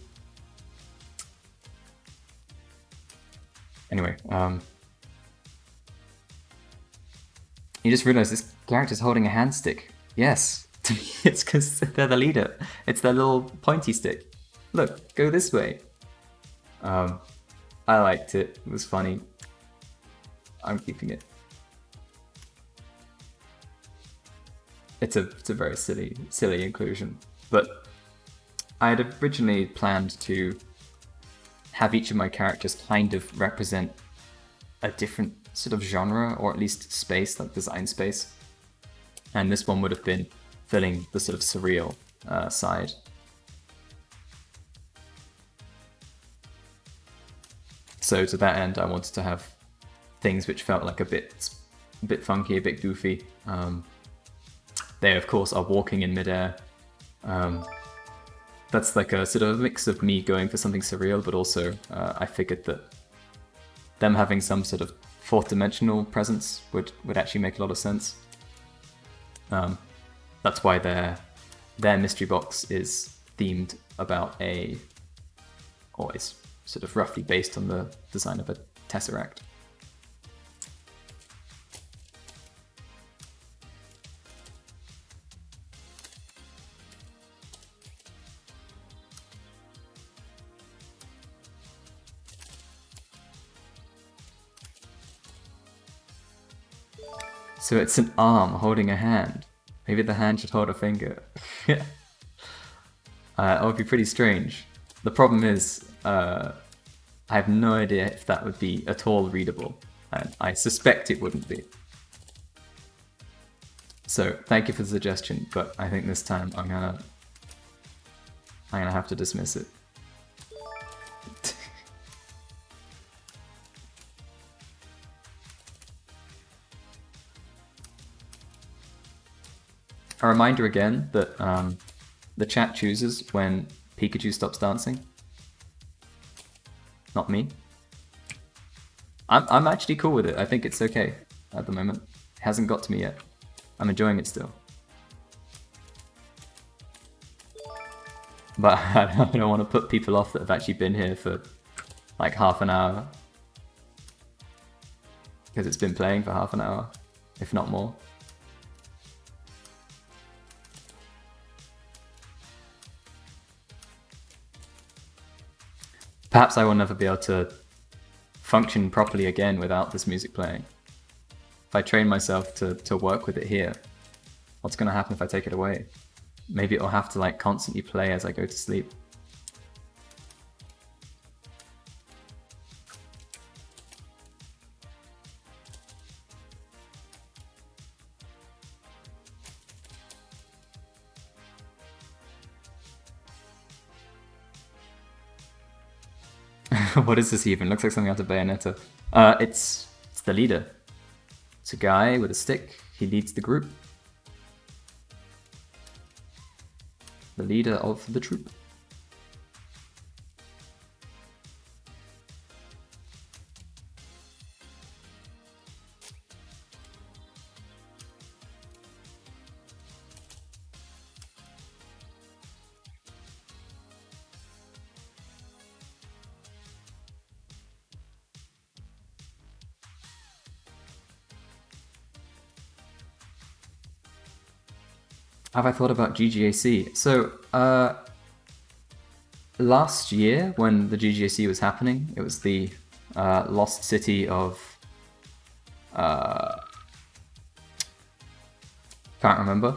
[SPEAKER 1] Anyway, you just realize this character's holding a hand stick. Yes, it's because they're the leader. It's their little pointy stick. Look, go this way. I liked it. It was funny. I'm keeping it. It's a very silly inclusion, but I had originally planned to have each of my characters kind of represent a different sort of genre, or at least space, like design space. And this one would have been filling the sort of surreal side. So to that end, I wanted to have things which felt like a bit funky, a bit goofy. They, of course, are walking in midair. That's like a sort of mix of me going for something surreal, but also I figured that them having some sort of fourth dimensional presence would actually make a lot of sense. That's why their mystery box is themed about or is sort of roughly based on the design of a tesseract. So it's an arm holding a hand. Maybe the hand should hold a finger. That would be pretty strange. The problem is, I have no idea if that would be at all readable, and I suspect it wouldn't be. So thank you for the suggestion, but I think this time I'm gonna have to dismiss it. A reminder again that the chat chooses when Pikachu stops dancing. Not me. I'm actually cool with it. I think it's okay at the moment. It hasn't got to me yet. I'm enjoying it still. But I don't want to put people off that have actually been here for like half an hour. Because it's been playing for half an hour, if not more. Perhaps I will never be able to function properly again without this music playing. If I train myself to work with it here, what's going to happen if I take it away? Maybe it'll have to like constantly play as I go to sleep. What is this even? Looks like something out of Bayonetta. It's the leader. It's a guy with a stick. He leads the group. the leader of the troop. Have I thought about GGAC? So, last year when the GGAC was happening, it was the lost city of... can't remember,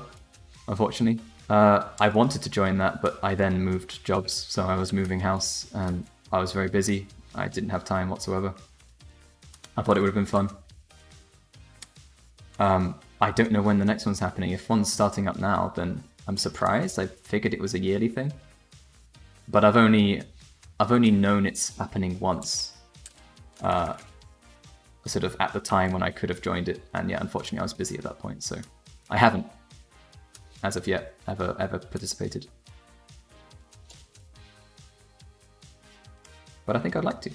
[SPEAKER 1] unfortunately. I wanted to join that, but I then moved jobs, so I was moving house, and I was very busy. I didn't have time whatsoever. I thought it would have been fun. I don't know when the next one's happening. If one's starting up now, then I'm surprised. I figured it was a yearly thing. But I've only known it's happening once. Sort of at the time when I could have joined it. And yeah, unfortunately I was busy at that point, so I haven't, as of yet, ever participated. But I think I'd like to.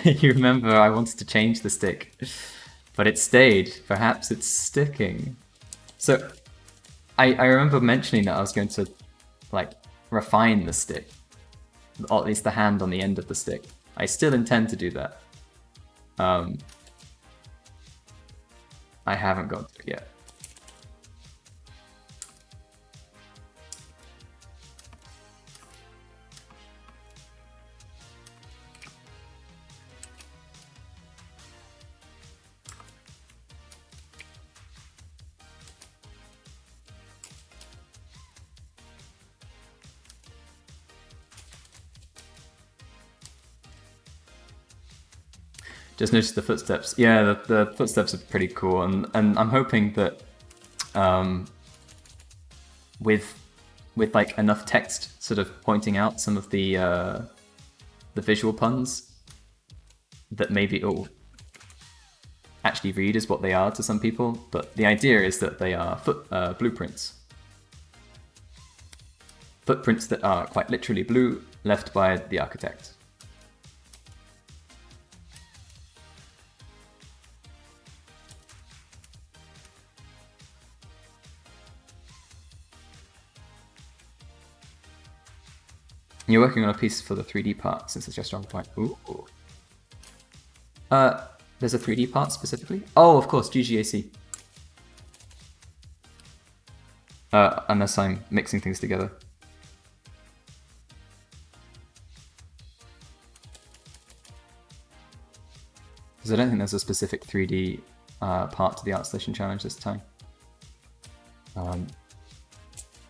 [SPEAKER 1] You remember I wanted to change the stick, but it stayed. Perhaps it's sticking. So I remember mentioning that I was going to like refine the stick, or at least the hand on the end of the stick. I still intend to do that. I haven't got to it yet. Just noticed the footsteps. Yeah, the footsteps are pretty cool, and I'm hoping that with like enough text sort of pointing out some of the visual puns, that maybe it'll actually read as what they are to some people. But the idea is that they are blueprints. Footprints that are quite literally blue, left by the architect. You're working on a piece for the 3D part, since it's your strong point. Ooh. There's a 3D part specifically? Oh, of course, GGAC. Unless I'm mixing things together. Because I don't think there's a specific 3D part to the ArtStation challenge this time.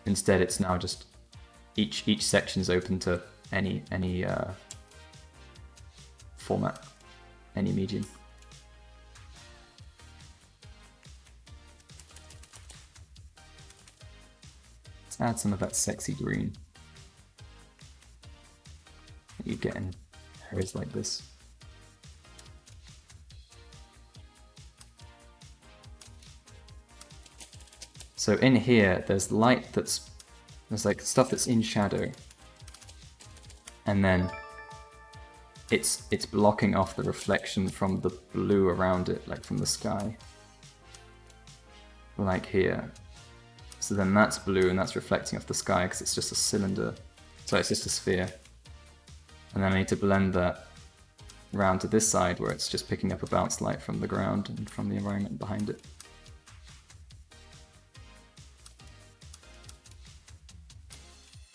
[SPEAKER 1] Instead, it's now just each section is open to any format, any medium. Let's add some of that sexy green that you get in areas like this. So in here, there's light there's like stuff that's in shadow, and then it's blocking off the reflection from the blue around it, like from the sky, like here. So then that's blue and that's reflecting off the sky because it's just a cylinder, so it's just a sphere. And then I need to blend that round to this side where it's just picking up a bounce light from the ground and from the environment behind it.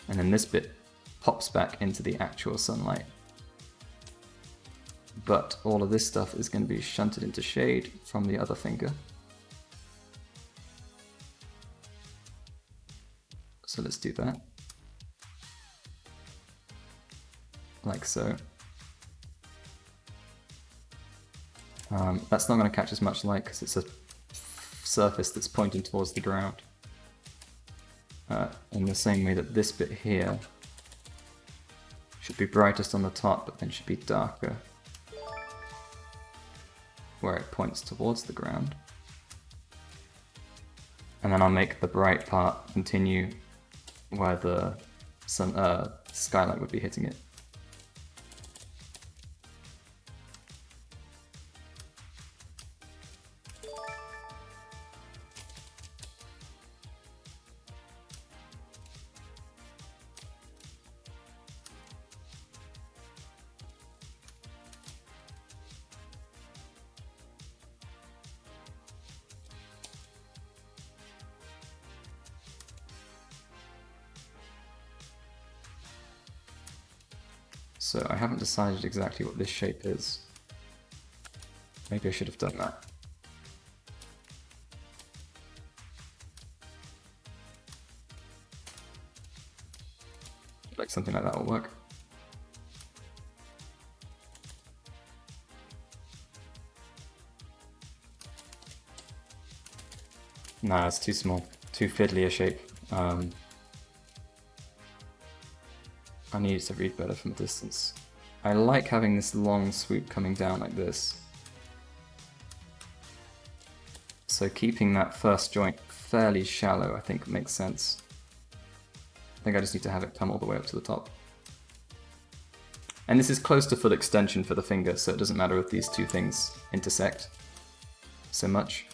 [SPEAKER 1] And then this bit pops back into the actual sunlight. But all of this stuff is going to be shunted into shade from the other finger. So let's do that. Like so. That's not going to catch as much light because it's a surface that's pointing towards the ground. In the same way that this bit here should be brightest on the top, but then should be darker where it points towards the ground. And then I'll make the bright part continue where the skylight would be hitting it. So I haven't decided exactly what this shape is. Maybe I should have done that. Like something like that will work. Nah, it's too small. Too fiddly a shape. I need it to read better from a distance. I like having this long swoop coming down like this. So keeping that first joint fairly shallow, I think makes sense. I think I just need to have it come all the way up to the top. And this is close to full extension for the finger, so it doesn't matter if these two things intersect so much.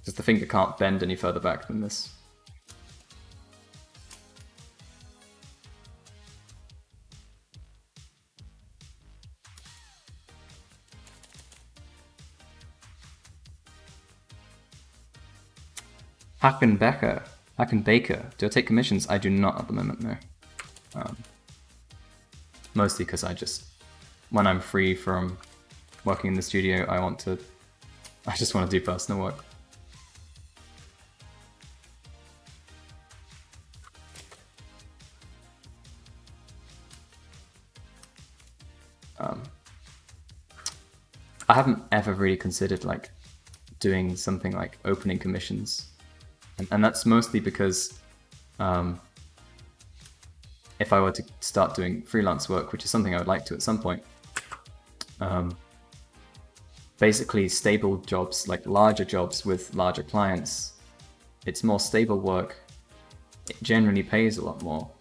[SPEAKER 1] Because the finger can't bend any further back than this. Baker. Do I take commissions? I do not at the moment, no. Mostly because when I'm free from working in the studio, I just want to do personal work. I haven't ever really considered like doing something like opening commissions. And that's mostly because if I were to start doing freelance work, which is something I would like to at some point, basically stable jobs, like larger jobs with larger clients, it's more stable work. It generally pays a lot more.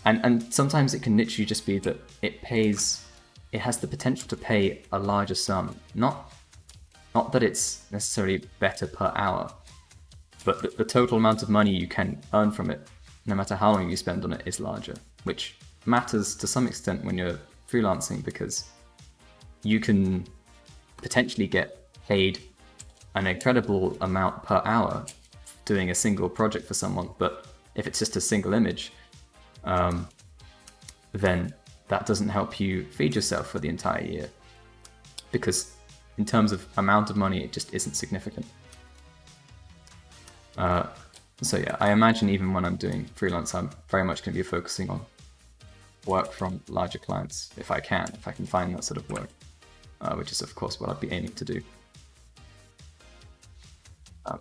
[SPEAKER 1] And sometimes it can literally just be that it has the potential to pay a larger sum. Not that it's necessarily better per hour, but the total amount of money you can earn from it, no matter how long you spend on it, is larger, which matters to some extent when you're freelancing, because you can potentially get paid an incredible amount per hour doing a single project for someone, but if it's just a single image, then that doesn't help you feed yourself for the entire year, because in terms of amount of money, it just isn't significant. So yeah, I imagine even when I'm doing freelance, I'm very much going to be focusing on work from larger clients, if I can find that sort of work, which is of course what I'd be aiming to do.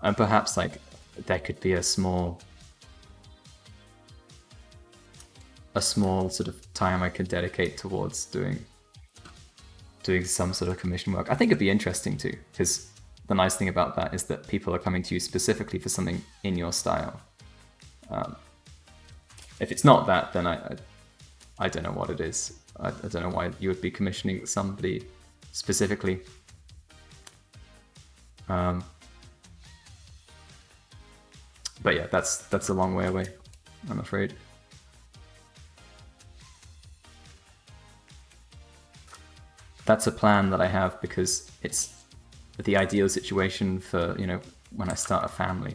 [SPEAKER 1] And perhaps like there could be a small sort of time I could dedicate towards doing some sort of commission work. I think it'd be interesting too, because the nice thing about that is that people are coming to you specifically for something in your style. If it's not that, then I don't know what it is. I don't know why you would be commissioning somebody specifically. But yeah, that's a long way away, I'm afraid. That's a plan that I have because it's the ideal situation for, when I start a family.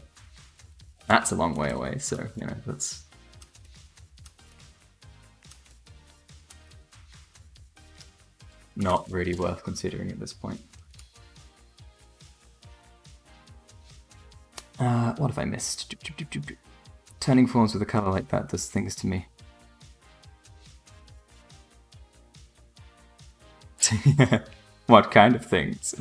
[SPEAKER 1] That's a long way away, so, that's... not really worth considering at this point. What have I missed? Turning forms with a color like that does things to me. What kind of things?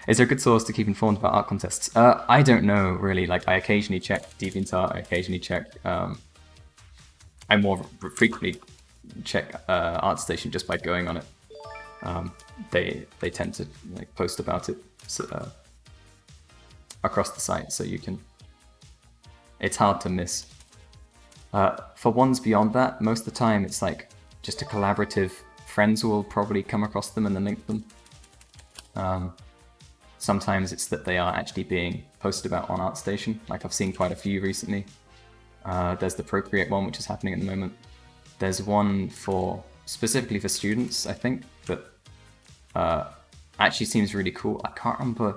[SPEAKER 1] Is there a good source to keep informed about art contests? I don't know, really. Like, I occasionally check DeviantArt, I occasionally check I more frequently check ArtStation just by going on it. They tend to like post about it across the site, so you can. It's hard to miss. For ones beyond that, most of the time it's like just a collaborative. Friends will probably come across them and then link them. Sometimes it's that they are actually being posted about on ArtStation. Like I've seen quite a few recently. There's the Procreate one, which is happening at the moment. There's one specifically for students, I think, that actually seems really cool. I can't remember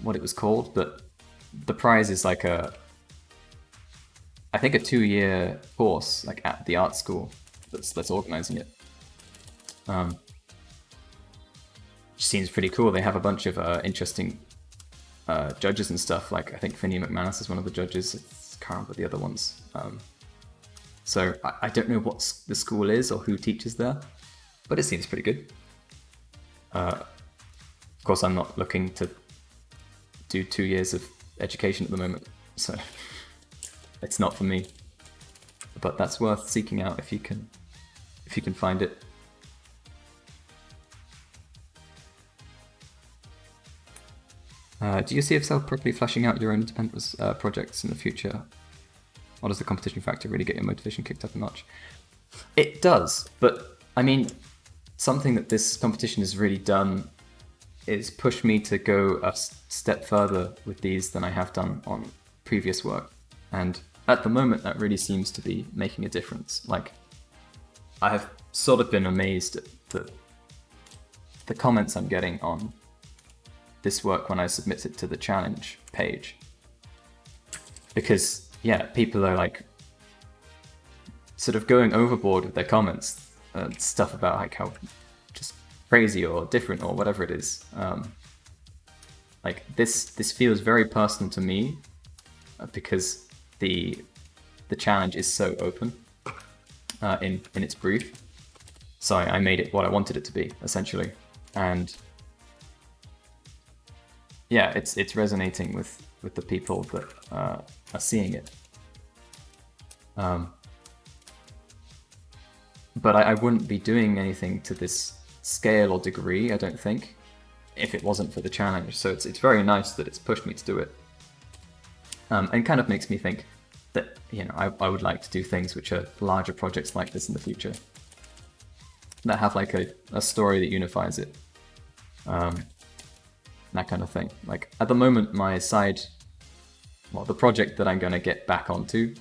[SPEAKER 1] what it was called, but the prize is like I think a 2-year course, like at the art school that's organizing it. Which seems pretty cool. They have a bunch of interesting judges and stuff. Like I think Finney McManus is one of the judges. I can't remember the other ones. So I don't know what the school is or who teaches there, but it seems pretty good. Of course, I'm not looking to do 2 years of education at the moment, so it's not for me. But that's worth seeking out if you can find it. Do you see yourself properly fleshing out your own independent projects in the future? Or does the competition factor really get your motivation kicked up a notch? It does, but I mean, something that this competition has really done is push me to go a step further with these than I have done on previous work. And at the moment, that really seems to be making a difference. Like, I have sort of been amazed at the comments I'm getting on this work when I submit it to the challenge page. Because, yeah, people are like sort of going overboard with their comments and stuff about like how just crazy or different or whatever it is. Like this feels very personal to me because the challenge is so open in its brief. So I made it what I wanted it to be, essentially. And yeah, it's resonating with the people that are seeing it. But I wouldn't be doing anything to this scale or degree, I don't think, if it wasn't for the challenge. So it's very nice that it's pushed me to do it. And kind of makes me think that, you know, I would like to do things which are larger projects like this in the future. That have like a story that unifies it. That kind of thing. Like at the moment, the project that I'm going to get back onto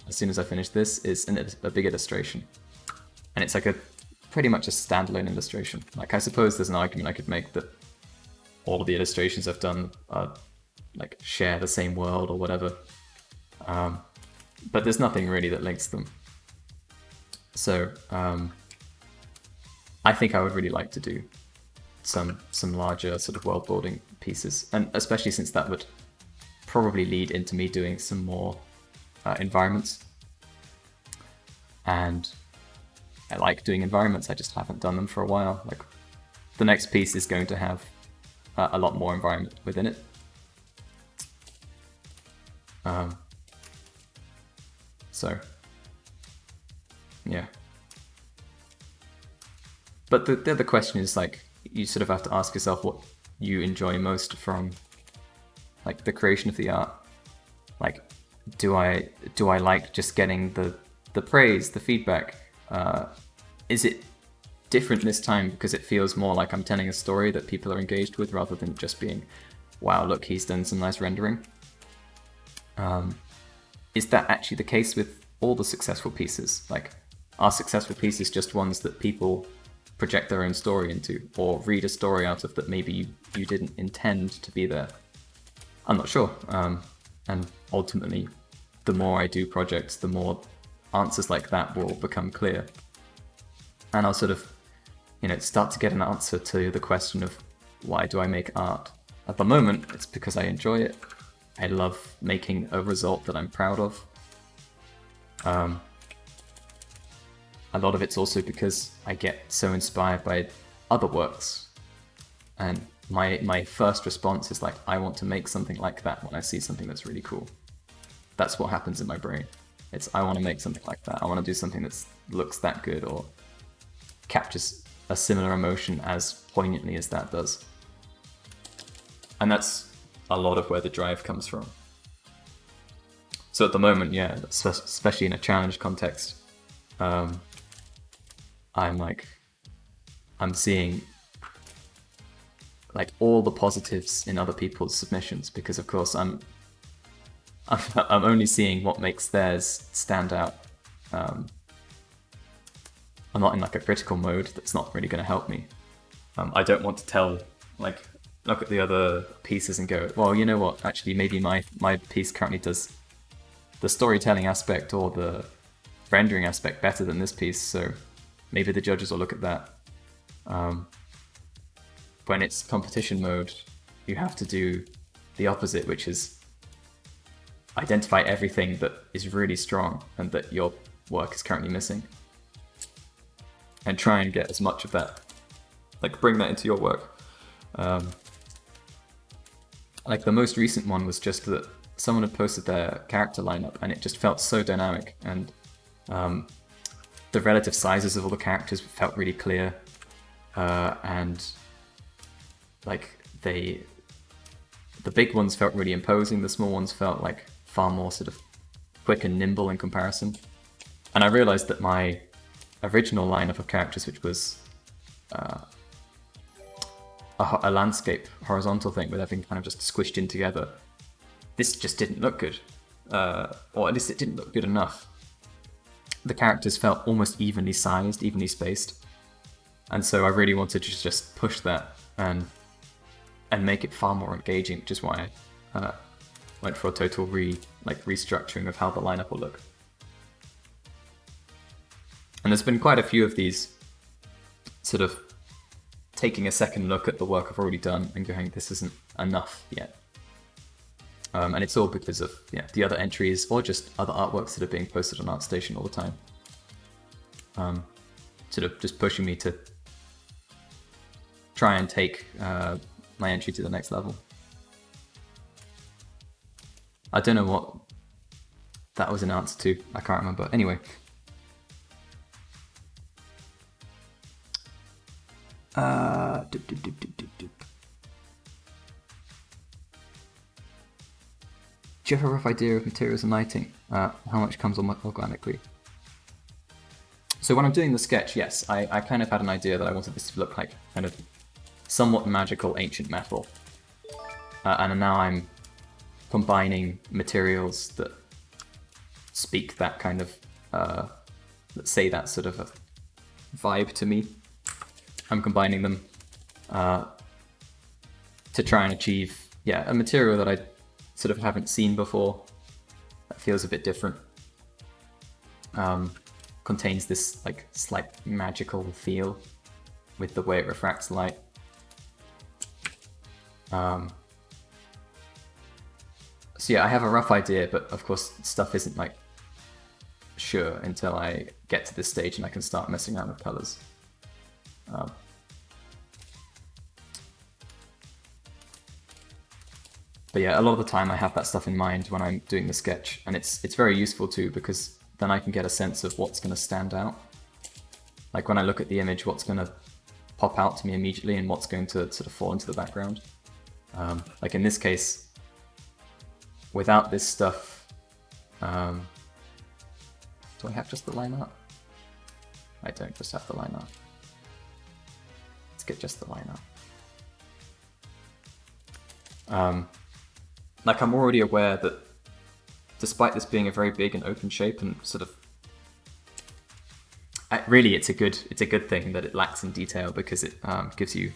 [SPEAKER 1] as soon as I finish this is a big illustration. And it's like pretty much a standalone illustration. Like I suppose there's an argument I could make that all of the illustrations I've done like share the same world or whatever. But there's nothing really that links them. So I think I would really like to do some larger sort of world building pieces, and especially since that would probably lead into me doing some more environments. And I like doing environments, I just haven't done them for a while. Like the next piece is going to have a lot more environment within it. So yeah. But the other question is like, you sort of have to ask yourself what you enjoy most from like the creation of the art. Like, do I like just getting the praise, the feedback? Is it different this time because it feels more like I'm telling a story that people are engaged with rather than just being, wow, look, he's done some nice rendering? Is that actually the case with all the successful pieces? Like, are successful pieces just ones that people project their own story into, or read a story out of that maybe you didn't intend to be there? I'm not sure. And ultimately, the more I do projects, the more answers like that will become clear. And I'll sort of, start to get an answer to the question of why do I make art? At the moment, it's because I enjoy it. I love making a result that I'm proud of. A lot of it's also because I get so inspired by other works. And my first response is like, I want to make something like that when I see something that's really cool. That's what happens in my brain. I want to make something like that. I want to do something that looks that good or captures a similar emotion as poignantly as that does. And that's a lot of where the drive comes from. So at the moment, yeah, especially in a challenge context, I'm seeing like all the positives in other people's submissions, because of course I'm only seeing what makes theirs stand out. I'm not in like a critical mode. That's not really going to help me. I don't want to look at the other pieces and go, well, you know what? Actually, maybe my piece currently does the storytelling aspect or the rendering aspect better than this piece. So maybe the judges will look at that. When it's competition mode, you have to do the opposite, which is identify everything that is really strong and that your work is currently missing, and try and get as much of that, like bring that into your work. Like the most recent one was just that someone had posted their character lineup and it just felt so dynamic, and the relative sizes of all the characters felt really clear, and like the big ones felt really imposing, the small ones felt like far more sort of quick and nimble in comparison. And I realized that my original lineup of characters, which was a landscape horizontal thing with everything kind of just squished in together, this just didn't look good, or at least it didn't look good enough. The characters felt almost evenly sized, evenly spaced, and so I really wanted to just push that and make it far more engaging, which is why I went for a total restructuring of how the lineup will look. And there's been quite a few of these sort of taking a second look at the work I've already done and going, this isn't enough yet. And it's all because of the other entries or just other artworks that are being posted on ArtStation all the time. Sort of just pushing me to try and take my entry to the next level. I don't know what that was an answer to. I can't remember. Anyway. Do you have a rough idea of materials and lighting? How much comes on organically? So when I'm doing the sketch, yes, I kind of had an idea that I wanted this to look like kind of somewhat magical ancient metal. And now I'm combining materials that speak that kind of, that say that sort of a vibe to me. I'm combining them to try and achieve, a material that I sort of haven't seen before, that feels a bit different. Contains this like slight magical feel with the way it refracts light. So yeah, I have a rough idea, but of course stuff isn't like sure until I get to this stage and I can start messing around with colors. But yeah, a lot of the time I have that stuff in mind when I'm doing the sketch, and it's very useful too, because then I can get a sense of what's going to stand out. Like when I look at the image, what's going to pop out to me immediately and what's going to sort of fall into the background. Like in this case, without this stuff, do I have just the line art? I don't just have the line art. Let's get just the line art. Like I'm already aware that despite this being a very big and open shape and sort of, really it's a good thing that it lacks in detail, because it gives you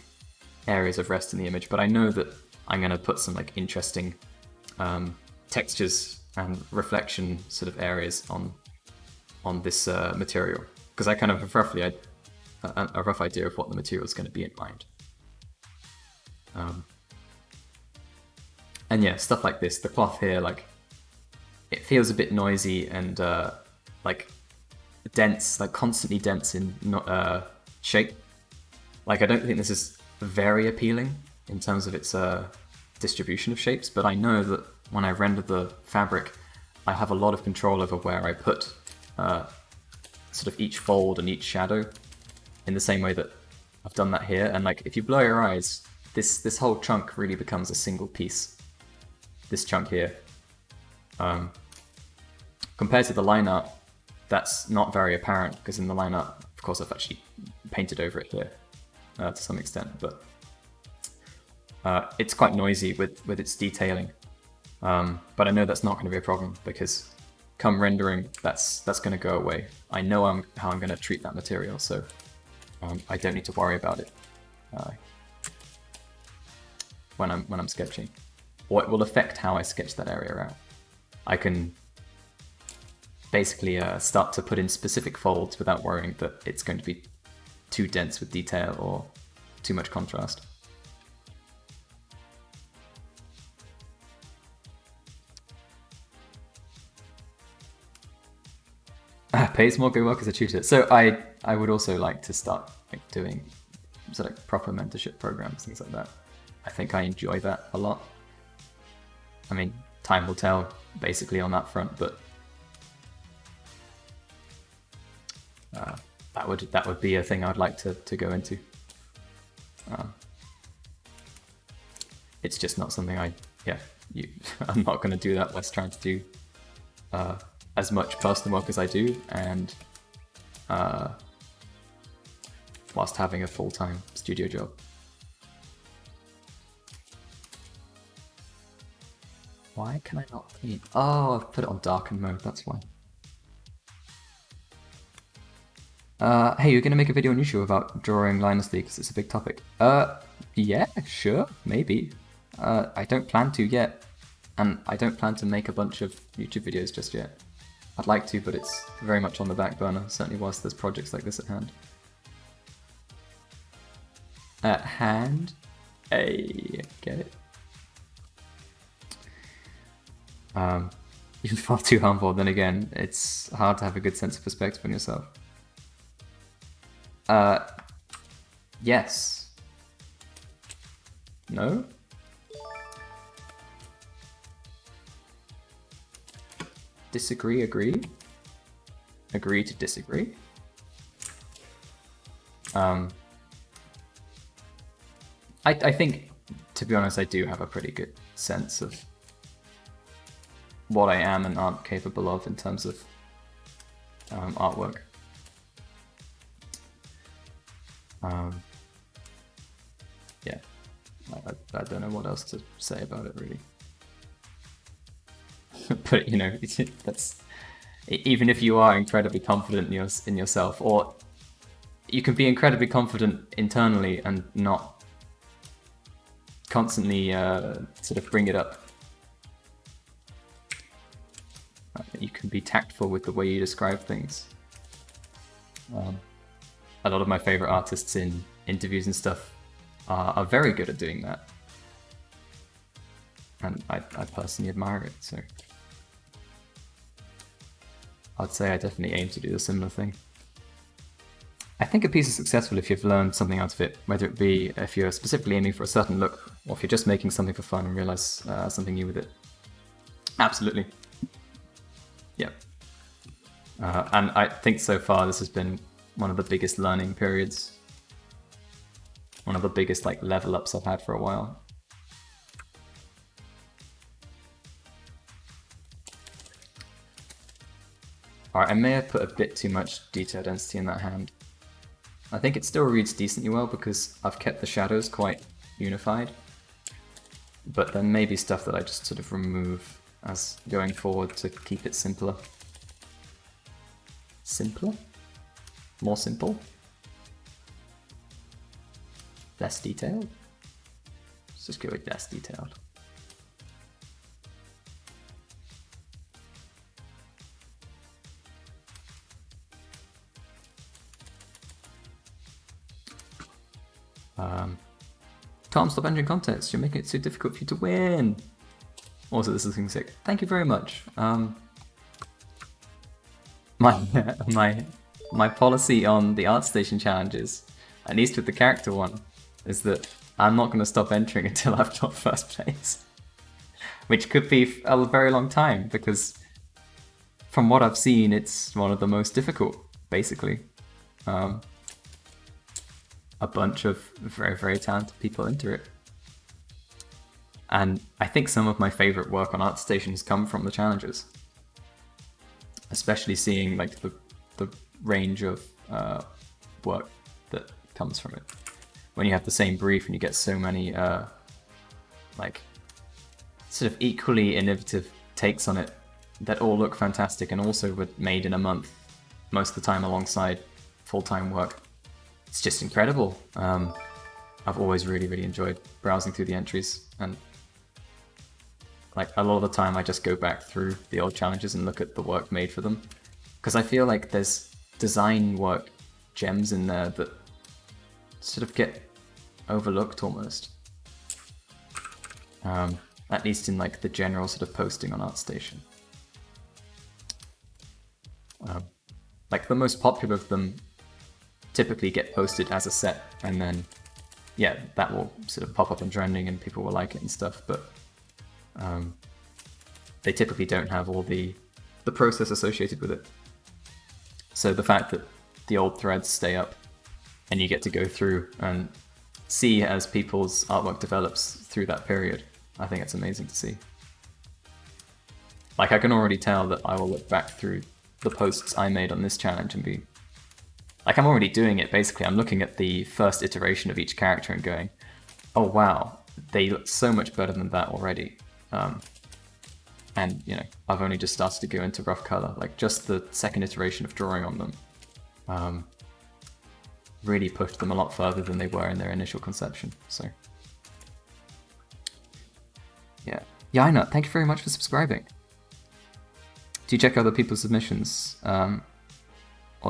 [SPEAKER 1] areas of rest in the image. But I know that I'm going to put some like interesting textures and reflection sort of areas on this material, because I kind of have roughly a rough idea of what the material is going to be in mind. And yeah, stuff like this, the cloth here, like it feels a bit noisy and like dense, like constantly dense in shape. Like I don't think this is very appealing in terms of its distribution of shapes, but I know that when I render the fabric, I have a lot of control over where I put sort of each fold and each shadow, in the same way that I've done that here. And like, if you blow your eyes, this whole chunk really becomes a single piece. This chunk here. Compared to the line art, that's not very apparent, because in the line art, of course, I've actually painted over it here to some extent, but it's quite noisy with its detailing. But I know that's not going to be a problem, because come rendering, that's going to go away. I know how I'm going to treat that material, so I don't need to worry about it when I'm sketching. Or it will affect how I sketch that area out. I can basically start to put in specific folds without worrying that it's going to be too dense with detail or too much contrast. Pays more, good work as a tutor. So I would also like to start like doing sort of proper mentorship programs, things like that. I think I enjoy that a lot. I mean, time will tell basically on that front, but that would be a thing I'd like to go into. It's just not something I'm not going to do that whilst trying to do as much personal work as I do, and whilst having a full-time studio job. Why can I not paint? Oh, I've put it on darken mode, that's why. Hey, you're gonna make a video on YouTube about drawing Linus Lee because it's a big topic. Yeah, sure, maybe. I don't plan to yet, and I don't plan to make a bunch of YouTube videos just yet. I'd like to, but it's very much on the back burner, certainly whilst there's projects like this at hand. At hand? Hey, get it? You're far too humble, then again, it's hard to have a good sense of perspective on yourself. Yes. No? Disagree, agree? Agree to disagree? I think, to be honest, I do have a pretty good sense of what I am and aren't capable of in terms of artwork. Yeah, I don't know what else to say about it really. But you know, that's, even if you are incredibly confident in yourself, or you can be incredibly confident internally and not constantly sort of bring it up. You can be tactful with the way you describe things. A lot of my favorite artists in interviews and stuff are very good at doing that, and I personally admire it. So I'd say I definitely aim to do a similar thing. I think a piece is successful if you've learned something out of it, whether it be if you're specifically aiming for a certain look, or if you're just making something for fun and realize something new with it. Absolutely. Yeah. And I think so far this has been one of the biggest learning periods. One of the biggest like level ups I've had for a while. Alright, I may have put a bit too much detail density in that hand. I think it still reads decently well because I've kept the shadows quite unified. But there may be stuff that I just sort of remove as going forward to keep it simpler. Simpler? More simple? Less detailed? Let's just go with less detailed. Tom, stop entering contests. You're making it so difficult for you to win. Also, this is looking sick. Thank you very much. My policy on the ArtStation challenges, at least with the character one, is that I'm not going to stop entering until I've got first place. Which could be a very long time, because from what I've seen, it's one of the most difficult, basically. A bunch of very, very talented people enter it. And I think some of my favorite work on ArtStation has come from the challenges. Especially seeing like the range of work that comes from it. When you have the same brief and you get so many like sort of equally innovative takes on it that all look fantastic and also were made in a month, most of the time alongside full-time work. It's just incredible. I've always really, really enjoyed browsing through the entries, and like a lot of the time I just go back through the old challenges and look at the work made for them, because I feel like there's design work gems in there that sort of get overlooked almost. At least in like the general sort of posting on ArtStation. Like the most popular of them typically get posted as a set, and then yeah, that will sort of pop up in trending and people will like it and stuff, but they typically don't have all the process associated with it. So the fact that the old threads stay up and you get to go through and see as people's artwork develops through that period, I think it's amazing to see. Like I can already tell that I will look back through the posts I made on this challenge and be like, I'm already doing it basically. I'm looking at the first iteration of each character and going, oh wow, they look so much better than that already. And you know, I've only just started to go into rough color. Like just the second iteration of drawing on them really pushed them a lot further than they were in their initial conception. So yeah, Yaina, thank you very much for subscribing. Do you check other people's submissions, or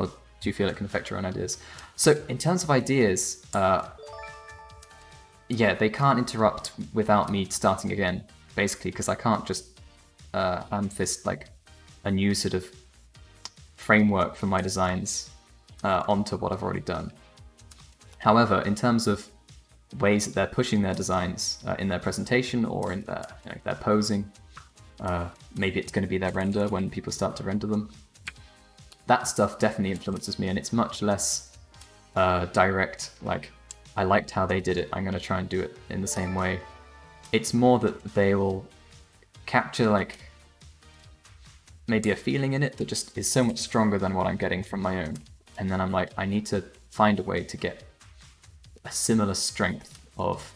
[SPEAKER 1] do you feel it can affect your own ideas? So in terms of ideas, yeah, they can't interrupt without me starting again, basically, because I can't just amethyst like a new sort of framework for my designs onto what I've already done. However, in terms of ways that they're pushing their designs in their presentation or in their, you know, their posing, maybe it's going to be their render when people start to render them. That stuff definitely influences me, and it's much less direct, like, I liked how they did it, I'm going to try and do it in the same way. It's more that they will capture, like, maybe a feeling in it that just is so much stronger than what I'm getting from my own. And then I'm like, I need to find a way to get a similar strength of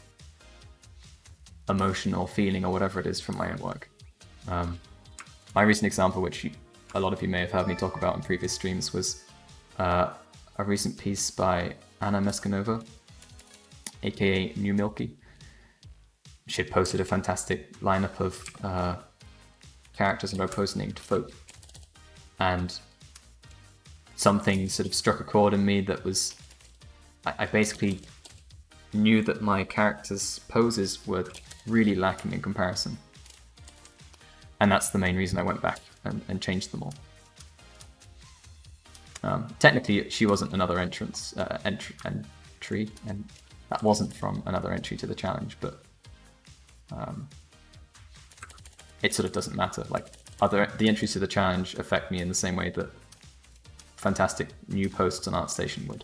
[SPEAKER 1] emotion or feeling or whatever it is from my own work. My recent example, which a lot of you may have heard me talk about in previous streams, was a recent piece by Anna Mescanova, aka New Milky. She had posted a fantastic lineup of characters in her post named Folk, and something sort of struck a chord in me that was, I basically knew that my characters' poses were really lacking in comparison. And that's the main reason I went back and changed them all. Technically, she wasn't another entry, and that wasn't from another entry to the challenge, but it sort of doesn't matter. Like, the entries to the challenge affect me in the same way that fantastic new posts on ArtStation would.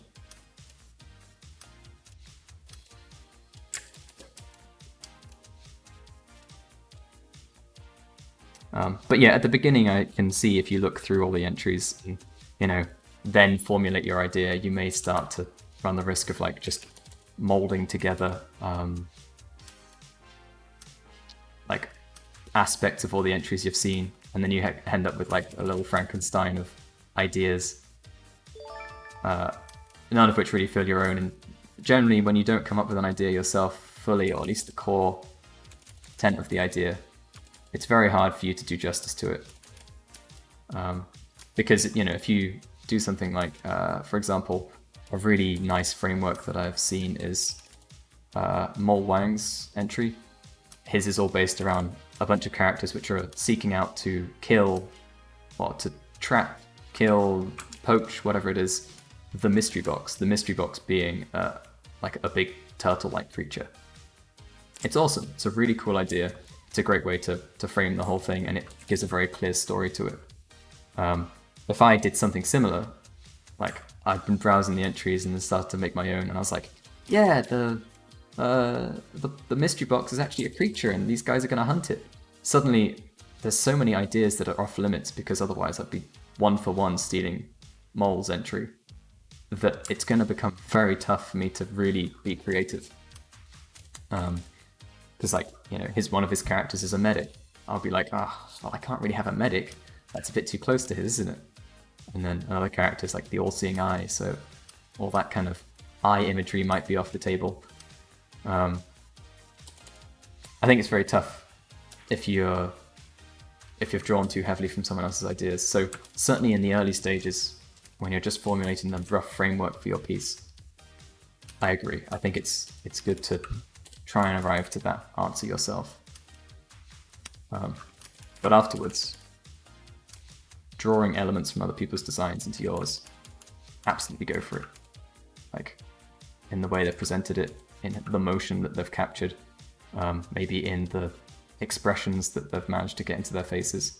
[SPEAKER 1] But yeah, at the beginning, I can see if you look through all the entries, and, you know, then formulate your idea, you may start to run the risk of like just molding together like aspects of all the entries you've seen, and then you end up with like a little Frankenstein of ideas, none of which really feel your own. And generally, when you don't come up with an idea yourself fully, or at least the core intent of the idea, it's very hard for you to do justice to it. Because, you know, if you do something like, for example, a really nice framework that I've seen is Mol Wang's entry. His is all based around a bunch of characters which are seeking out to kill, or to trap, kill, poach, whatever it is, the mystery box. The mystery box being like a big turtle-like creature. It's awesome. It's a really cool idea. It's a great way to frame the whole thing, and it gives a very clear story to it. If I did something similar, like I'd been browsing the entries and then started to make my own, and I was like, yeah, the mystery box is actually a creature, and these guys are gonna hunt it. Suddenly, there's so many ideas that are off limits because otherwise I'd be one for one stealing Mole's entry, that it's gonna become very tough for me to really be creative. Because like, you know, one of his characters is a medic. I'll be like, well, I can't really have a medic. That's a bit too close to his, isn't it? And then another character is like the all-seeing eye, so all that kind of eye imagery might be off the table. I think it's very tough if you're drawn too heavily from someone else's ideas. So certainly in the early stages, when you're just formulating the rough framework for your piece, I agree. I think it's good to try and arrive to that answer yourself. But afterwards, drawing elements from other people's designs into yours, absolutely go for it. Like, in the way they've presented it, in the motion that they've captured, maybe in the expressions that they've managed to get into their faces.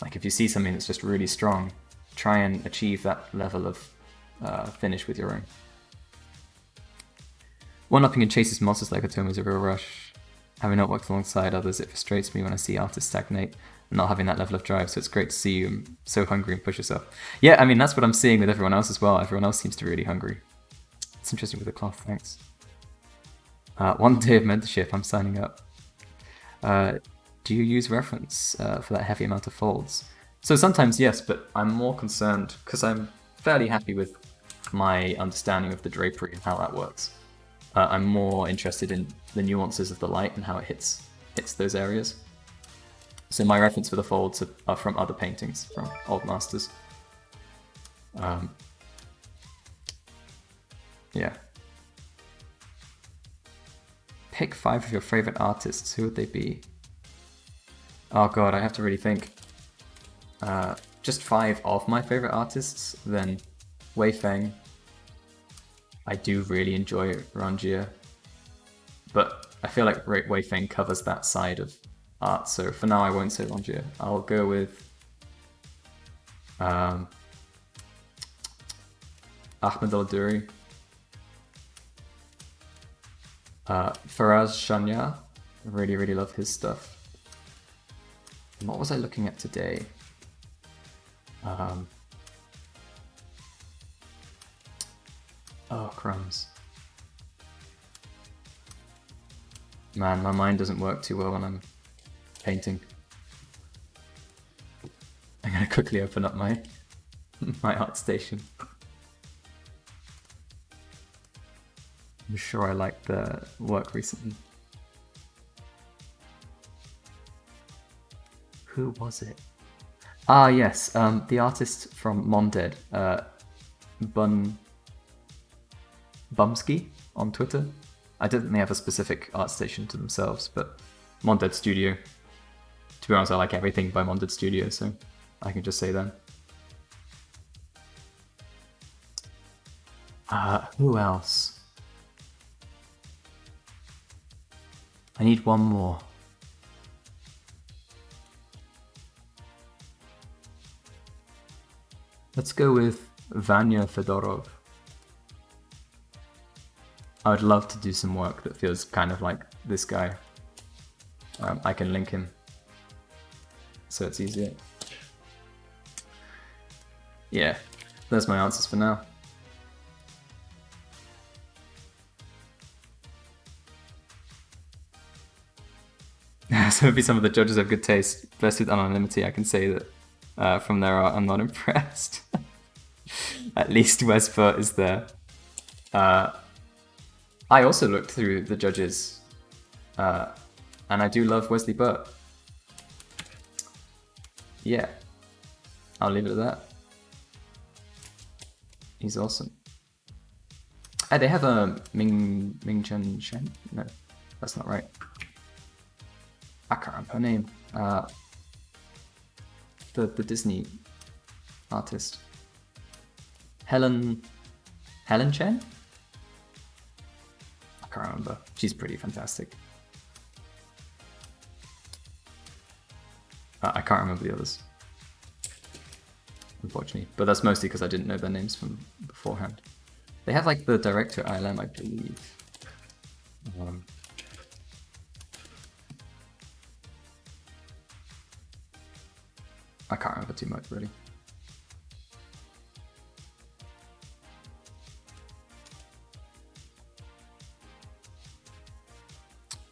[SPEAKER 1] Like, if you see something that's just really strong, try and achieve that level of finish with your own. One-upping and Chase's monsters like Atoma is a real rush. Having not worked alongside others, it frustrates me when I see artists stagnate and not having that level of drive, so it's great to see you so hungry and push yourself. Yeah, I mean, that's what I'm seeing with everyone else as well. Everyone else seems to be really hungry. It's interesting with the cloth, thanks. 1 day of mentorship, I'm signing up. Do you use reference for that heavy amount of folds? So sometimes yes, but I'm more concerned because I'm fairly happy with my understanding of the drapery and how that works. I'm more interested in the nuances of the light and how it hits those areas. So my reference for the folds are from other paintings, from old masters. Yeah. Pick 5 of your favorite artists. Who would they be? Oh god, I have to really think. Just 5 of my favorite artists, then Wei Feng. I do really enjoy Ranjia, but I feel like Wei Feng covers that side of art, so for now I won't say Ranjia. I'll go with Ahmed Al-Duri, Faraz Shanya. Really, really love his stuff. And what was I looking at today? Oh, crumbs. Man, my mind doesn't work too well when I'm painting. I'm gonna quickly open up my art station. I'm sure I liked the work recently. Who was it? Ah, yes, the artist from Monded, Bumsky on Twitter. I don't think they have a specific art station to themselves, but Monded Studio. To be honest, I like everything by Monded Studio, so I can just say that. Who else? I need one more. Let's go with Vanya Fedorov. I would love to do some work that feels kind of like this guy. I can link him, so it's easier. Yeah, there's my answers for now. So maybe some of the judges have good taste. Blessed with anonymity, I can say that from their art I'm not impressed. At least Wesper is there. I also looked through the judges, and I do love Wesley Burt. Yeah, I'll leave it at that. He's awesome. They have a Ming Chen Shen? No, that's not right. I can't remember her name. The Disney artist. Helen Chen? I can't remember. She's pretty fantastic. I can't remember the others. unfortunately. But that's mostly because I didn't know their names from beforehand. They have like the director ILM, I believe. I can't remember too much, really.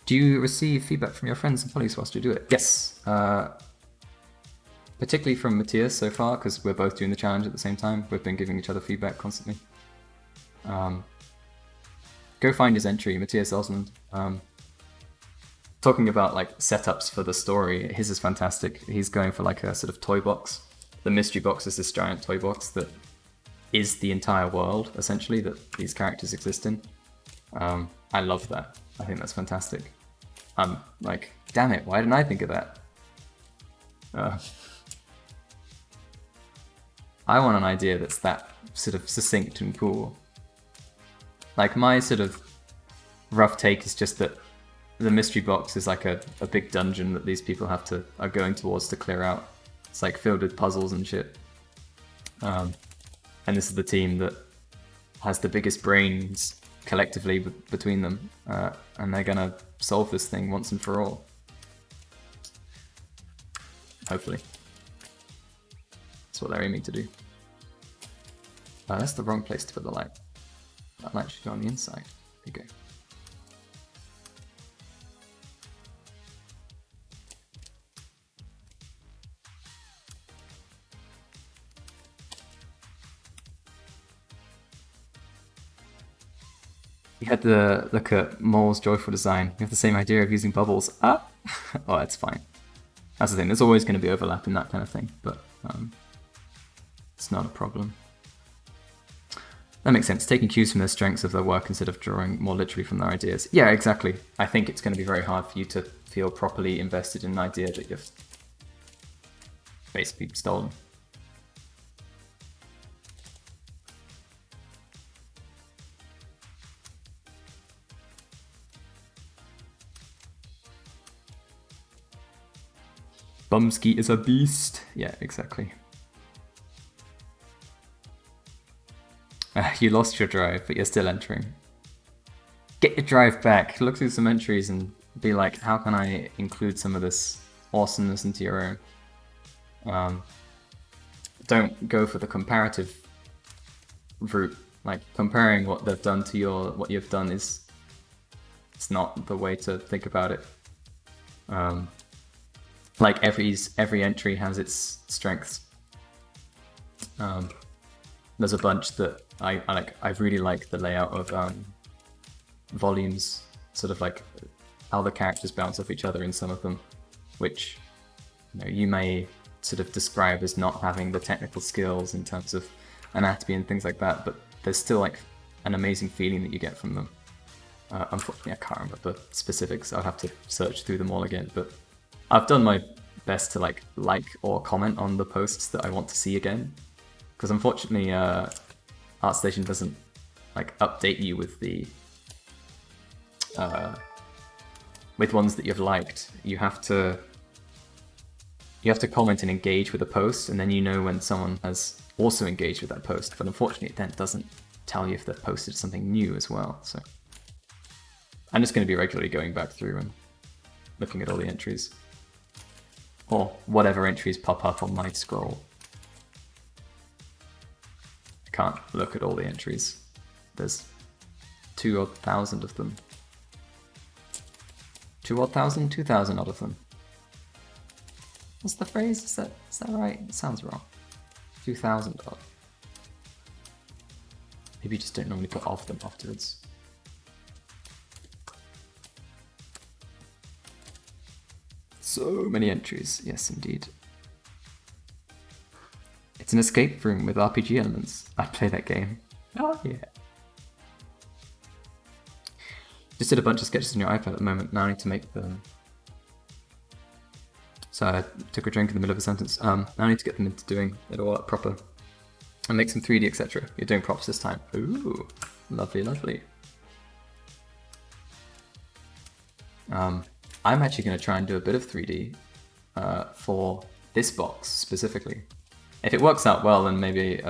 [SPEAKER 1] Do you receive feedback from your friends and colleagues whilst you do it? Yes. Particularly from Matthias so far, because we're both doing the challenge at the same time. We've been giving each other feedback constantly. Go find his entry, Matthias Osmond. Talking about like setups for the story, his is fantastic. He's going for like a sort of toy box. The mystery box is this giant toy box that is the entire world, essentially, that these characters exist in. I love that. I think that's fantastic. I'm like, damn it, why didn't I think of that? I want an idea that's that sort of succinct and cool. Like, my sort of rough take is just that the mystery box is like a big dungeon that these people are going towards to clear out. It's like filled with puzzles and shit. And this is the team that has the biggest brains collectively between them, and they're gonna solve this thing once and for all. Hopefully. That's what they're aiming to do. That's the wrong place to put the light. That light should go on the inside. There you go. You had to look at Mole's joyful design. You have the same idea of using bubbles. Ah! Oh, that's fine. That's the thing. There's always going to be overlap in that kind of thing, but it's not a problem. That makes sense. Taking cues from the strengths of their work instead of drawing more literally from their ideas. Yeah, exactly. I think it's going to be very hard for you to feel properly invested in an idea that you've basically stolen. Bumsky is a beast. Yeah, exactly. You lost your drive, but you're still entering. Get your drive back. Look through some entries and be like, how can I include some of this awesomeness into your own? Don't go for the comparative route. Like, comparing what they've done to what you've done it's not the way to think about it. Like every entry has its strengths. There's a bunch that I like. I really like the layout of volumes, sort of like how the characters bounce off each other in some of them, which you may sort of describe as not having the technical skills in terms of anatomy and things like that, but there's still like an amazing feeling that you get from them. Unfortunately, I can't remember the specifics. I'll have to search through them all again, but I've done my best to like or comment on the posts that I want to see again, because unfortunately ArtStation doesn't like update you with the with ones that you've liked. You have to comment and engage with a post, and then you know when someone has also engaged with that post, but unfortunately it then doesn't tell you if they've posted something new as well. So I'm just going to be regularly going back through and looking at all the entries, or whatever entries pop up on my scroll. I can't look at all the entries. There's 2,000 of them. 2,000? 2,000 odd of them. What's the phrase? Is that right? It sounds wrong. 2,000 odd. Maybe you just don't normally put of them afterwards. So many entries, yes indeed. It's an escape room with RPG elements. I play that game. Oh yeah. Just did a bunch of sketches on your iPad at the moment. Now I need to make them. So I took a drink in the middle of a sentence. Now I need to get them into doing it all up proper. And make some 3D, etc. You're doing props this time. Ooh, lovely, lovely. I'm actually going to try and do a bit of 3D for this box specifically. If it works out well, then maybe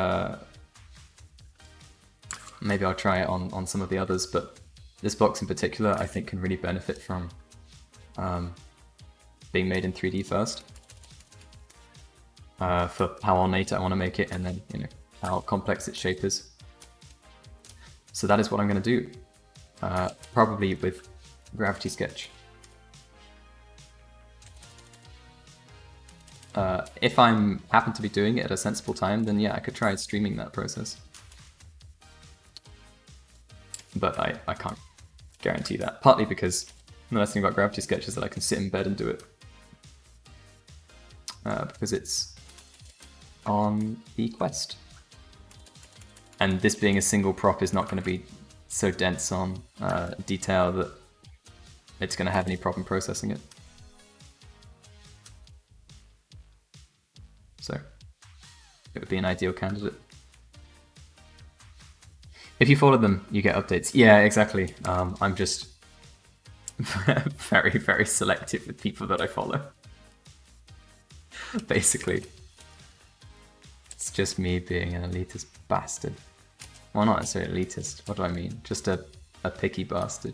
[SPEAKER 1] maybe I'll try it on some of the others. But this box in particular, I think, can really benefit from being made in 3D first. For how ornate I want to make it, and then how complex its shape is. So that is what I'm going to do, probably with Gravity Sketch. If I'm happen to be doing it at a sensible time, then yeah, I could try streaming that process. But I can't guarantee that. Partly because the nice thing about Gravity Sketch is that I can sit in bed and do it. Because it's on the Quest. And this being a single prop is not going to be so dense on detail that it's going to have any problem processing it. So it would be an ideal candidate. If you follow them, you get updates. Yeah, exactly. I'm just very, very selective with people that I follow. Basically. It's just me being an elitist bastard. Well, not necessarily elitist. What do I mean? Just a picky bastard.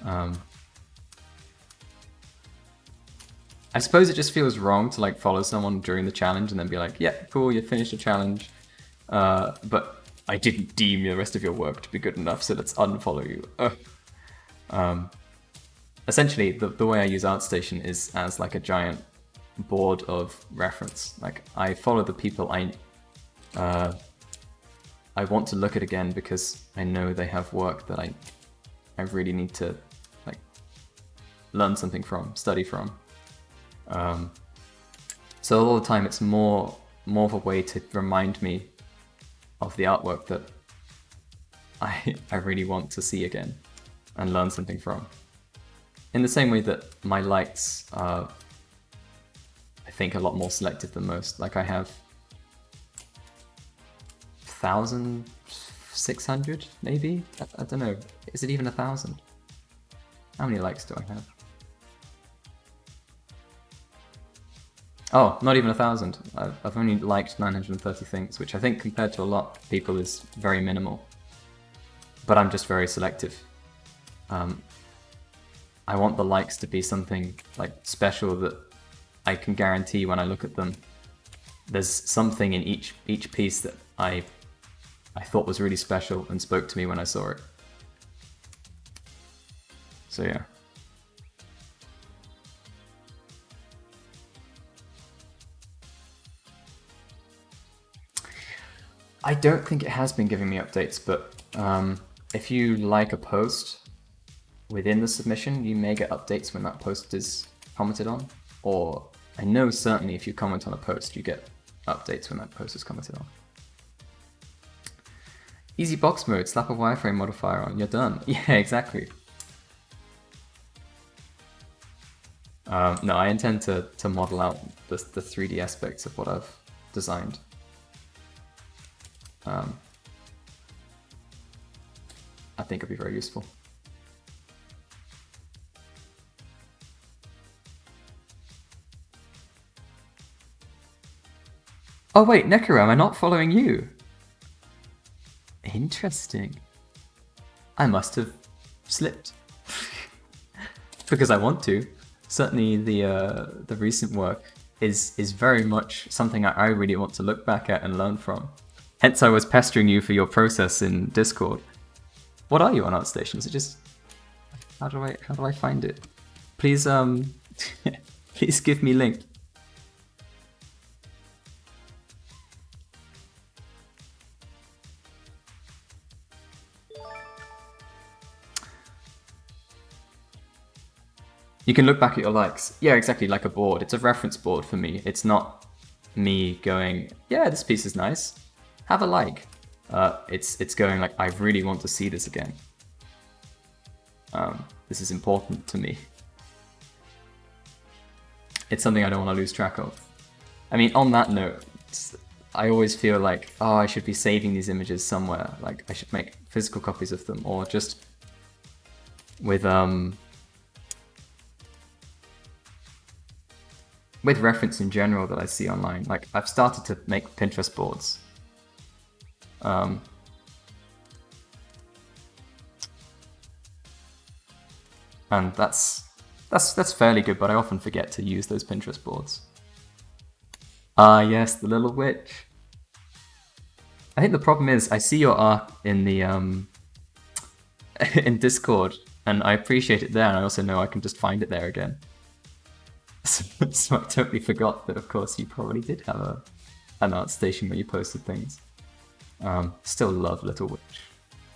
[SPEAKER 1] I suppose it just feels wrong to like follow someone during the challenge and then be like, yeah, cool, you finished the challenge, but I didn't deem the rest of your work to be good enough, so let's unfollow you. Essentially, the way I use ArtStation is as like a giant board of reference. Like I follow the people I want to look at again because I know they have work that I really need to like learn something from, study from. So all the time it's more of a way to remind me of the artwork that I really want to see again and learn something from. In the same way that my likes are, I think, a lot more selective than most. Like I have 1,600 maybe? I don't know. Is it even 1,000? How many likes do I have? Oh, not even 1,000. I've only liked 930 things, which I think compared to a lot of people is very minimal. But I'm just very selective. I want the likes to be something like special that I can guarantee when I look at them. There's something in each piece that I thought was really special and spoke to me when I saw it. So yeah. I don't think it has been giving me updates, but if you like a post within the submission, you may get updates when that post is commented on. Or I know certainly if you comment on a post, you get updates when that post is commented on. Easy box mode, slap a wireframe modifier on, you're done. Yeah, exactly. No, I intend to model out the 3D aspects of what I've designed. I think it'd be very useful. Oh wait, Nekiro, am I not following you? Interesting. I must have slipped. Because I want to. Certainly the recent work is very much something I really want to look back at and learn from. Hence I was pestering you for your process in Discord. What are you on ArtStation? Is it just... How do I find it? Please please give me link. You can look back at your likes. Yeah, exactly, like a board. It's a reference board for me. It's not me going, yeah, this piece is nice. Have a like. It's going like, I really want to see this again. This is important to me. It's something I don't want to lose track of. I mean, on that note, I always feel like, oh, I should be saving these images somewhere. Like, I should make physical copies of them, or just with with reference in general that I see online. Like, I've started to make Pinterest boards. And that's fairly good, but I often forget to use those Pinterest boards. Ah, yes, the little witch. I think the problem is I see your art in the in Discord, and I appreciate it there, and I also know I can just find it there again. So I totally forgot that, of course, you probably did have an art station where you posted things. Still love Little Witch.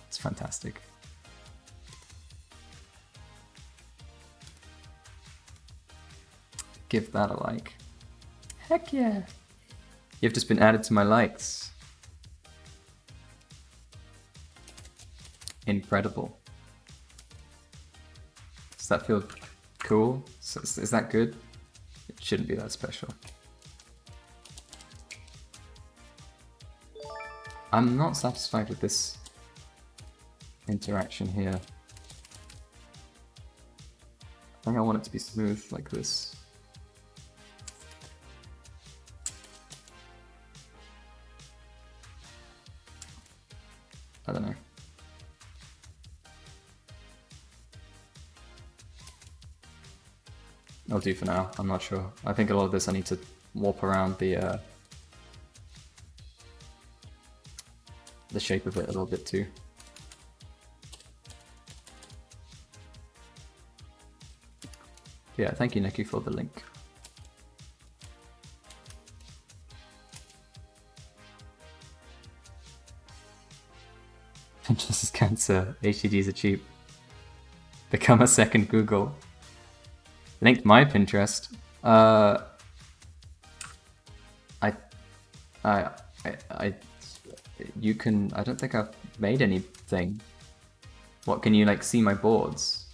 [SPEAKER 1] It's fantastic. Give that a like. Heck yeah! You've just been added to my likes. Incredible. Does that feel cool? Is that good? It shouldn't be that special. I'm not satisfied with this interaction here. I think I want it to be smooth like this. I don't know. I'll do for now, I'm not sure. I think a lot of this I need to warp around the shape of it a little bit too. Yeah, thank you, Nikki, for the link. Pinterest is cancer, HDDs are cheap. Become a second Google. Linked my Pinterest. You can. I don't think I've made anything. What, can you like see my boards?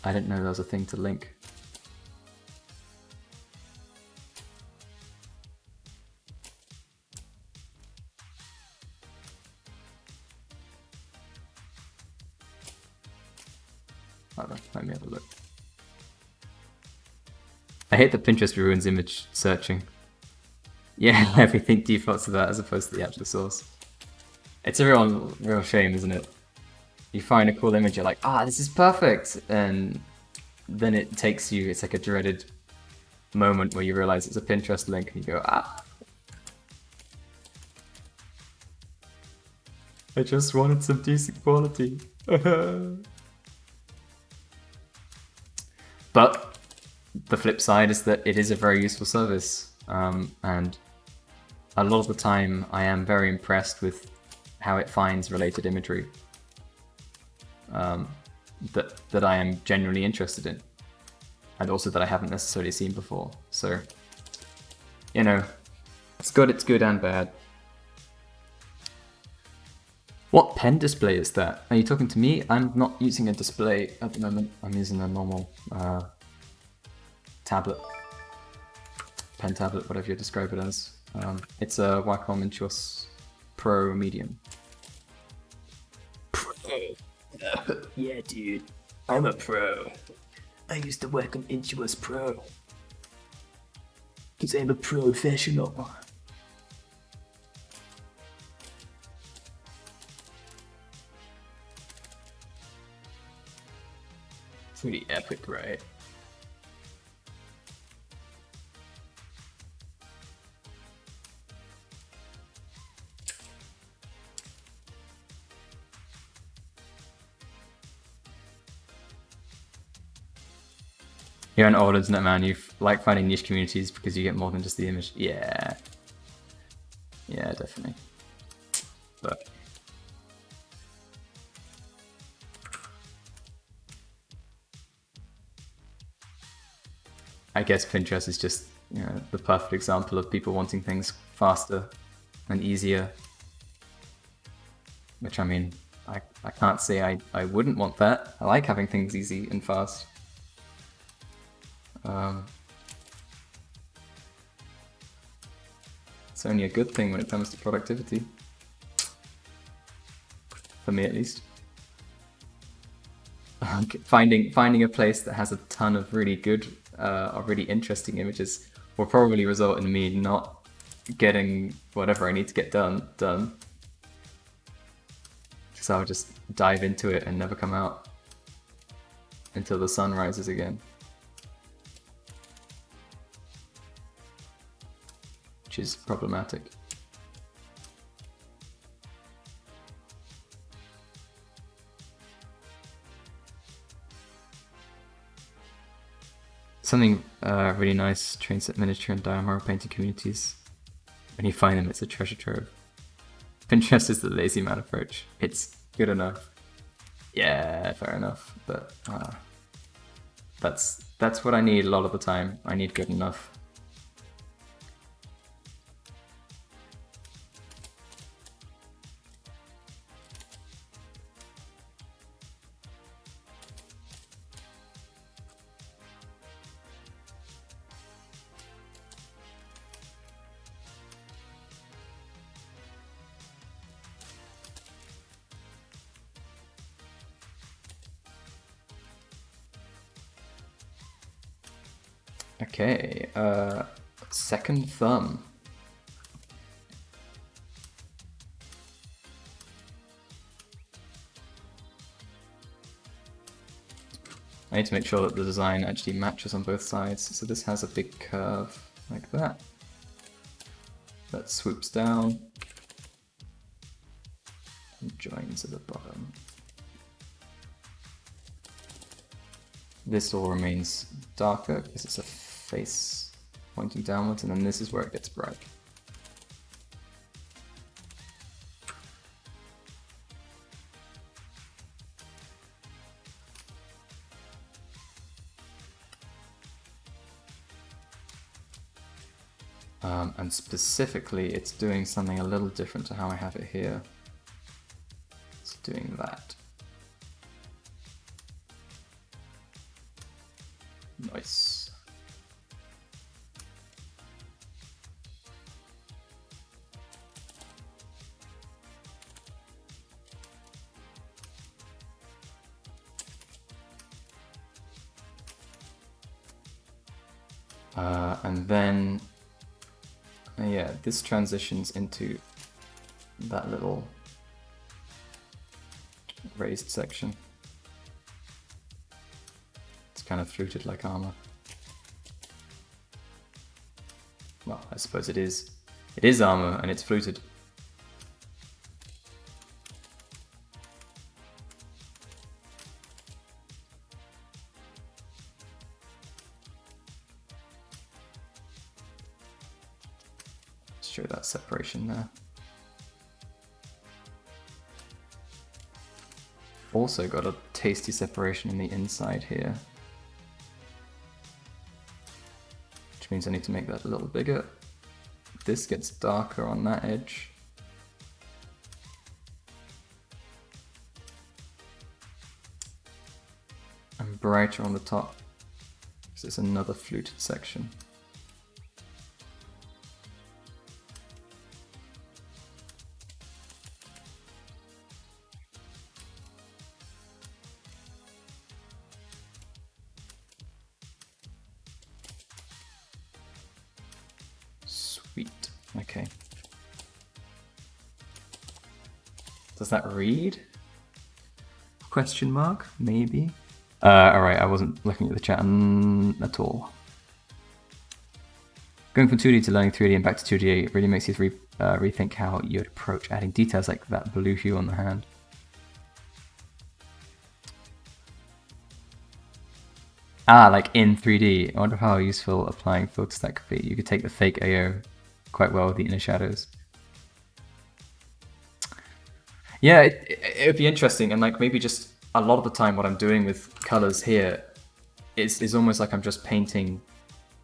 [SPEAKER 1] I didn't know there was a thing to link. Hold on, let me have a look. I hate that Pinterest ruins image searching. Yeah, everything defaults to that as opposed to the actual source. It's a real shame, isn't it? You find a cool image, you're like, ah, this is perfect! And then it takes you, it's like a dreaded moment where you realize it's a Pinterest link and you go, ah. I just wanted some decent quality. But the flip side is that it is a very useful service, and a lot of the time I am very impressed with how it finds related imagery that I am genuinely interested in, and also that I haven't necessarily seen before. So, you know, it's good and bad. What pen display is that? Are you talking to me? I'm not using a display at the moment. I'm using a normal tablet. Pen tablet, whatever you describe it as. It's a Wacom Intuos Pro Medium.
[SPEAKER 3] Pro. Yeah, dude. I'm a pro. I used to work on Intuos Pro. Because I'm a professional. Pretty epic, right?
[SPEAKER 1] You're an old internet man, you like finding niche communities because you get more than just the image. Yeah. Yeah, definitely. But I guess Pinterest is just, you know, the perfect example of people wanting things faster and easier. Which, I mean, I can't say I wouldn't want that. I like having things easy and fast. It's only a good thing when it comes to productivity. for me at least. Finding a place that has a ton of really good or really interesting images will probably result in me not getting whatever I need to get done. So I'll just dive into it and never come out until the sun rises again. Which is problematic. Something really nice, train set miniature and diorama painting communities. When you find them, it's a treasure trove. Pinterest is the lazy man approach. It's good enough. Yeah, fair enough. But that's what I need a lot of the time. I need good enough. Okay, second thumb. I need to make sure that the design actually matches on both sides. So this has a big curve like that. That swoops down and joins at the bottom. This all remains darker because it's a face pointing downwards, and then this is where it gets bright. And specifically, it's doing something a little different to how I have it here. It's doing that. Nice. And then, yeah, this transitions into that little raised section. It's kind of fluted like armor. Well, I suppose it is. It is armor and it's fluted. Show that separation there. Also got a tasty separation in the inside here. Which means I need to make that a little bigger. This gets darker on that edge. And brighter on the top, because it's another fluted section. Sweet. Okay. Does that read? Question mark? Maybe. Alright, I wasn't looking at the chat at all. Going from 2D to learning 3D and back to 2D really makes you rethink how you'd approach adding details like that blue hue on the hand. Ah, like in 3D. I wonder how useful applying filters that could be. You could take the fake AO quite well with the inner shadows. Yeah, it would be interesting, and like maybe just a lot of the time what I'm doing with colors here is almost like I'm just painting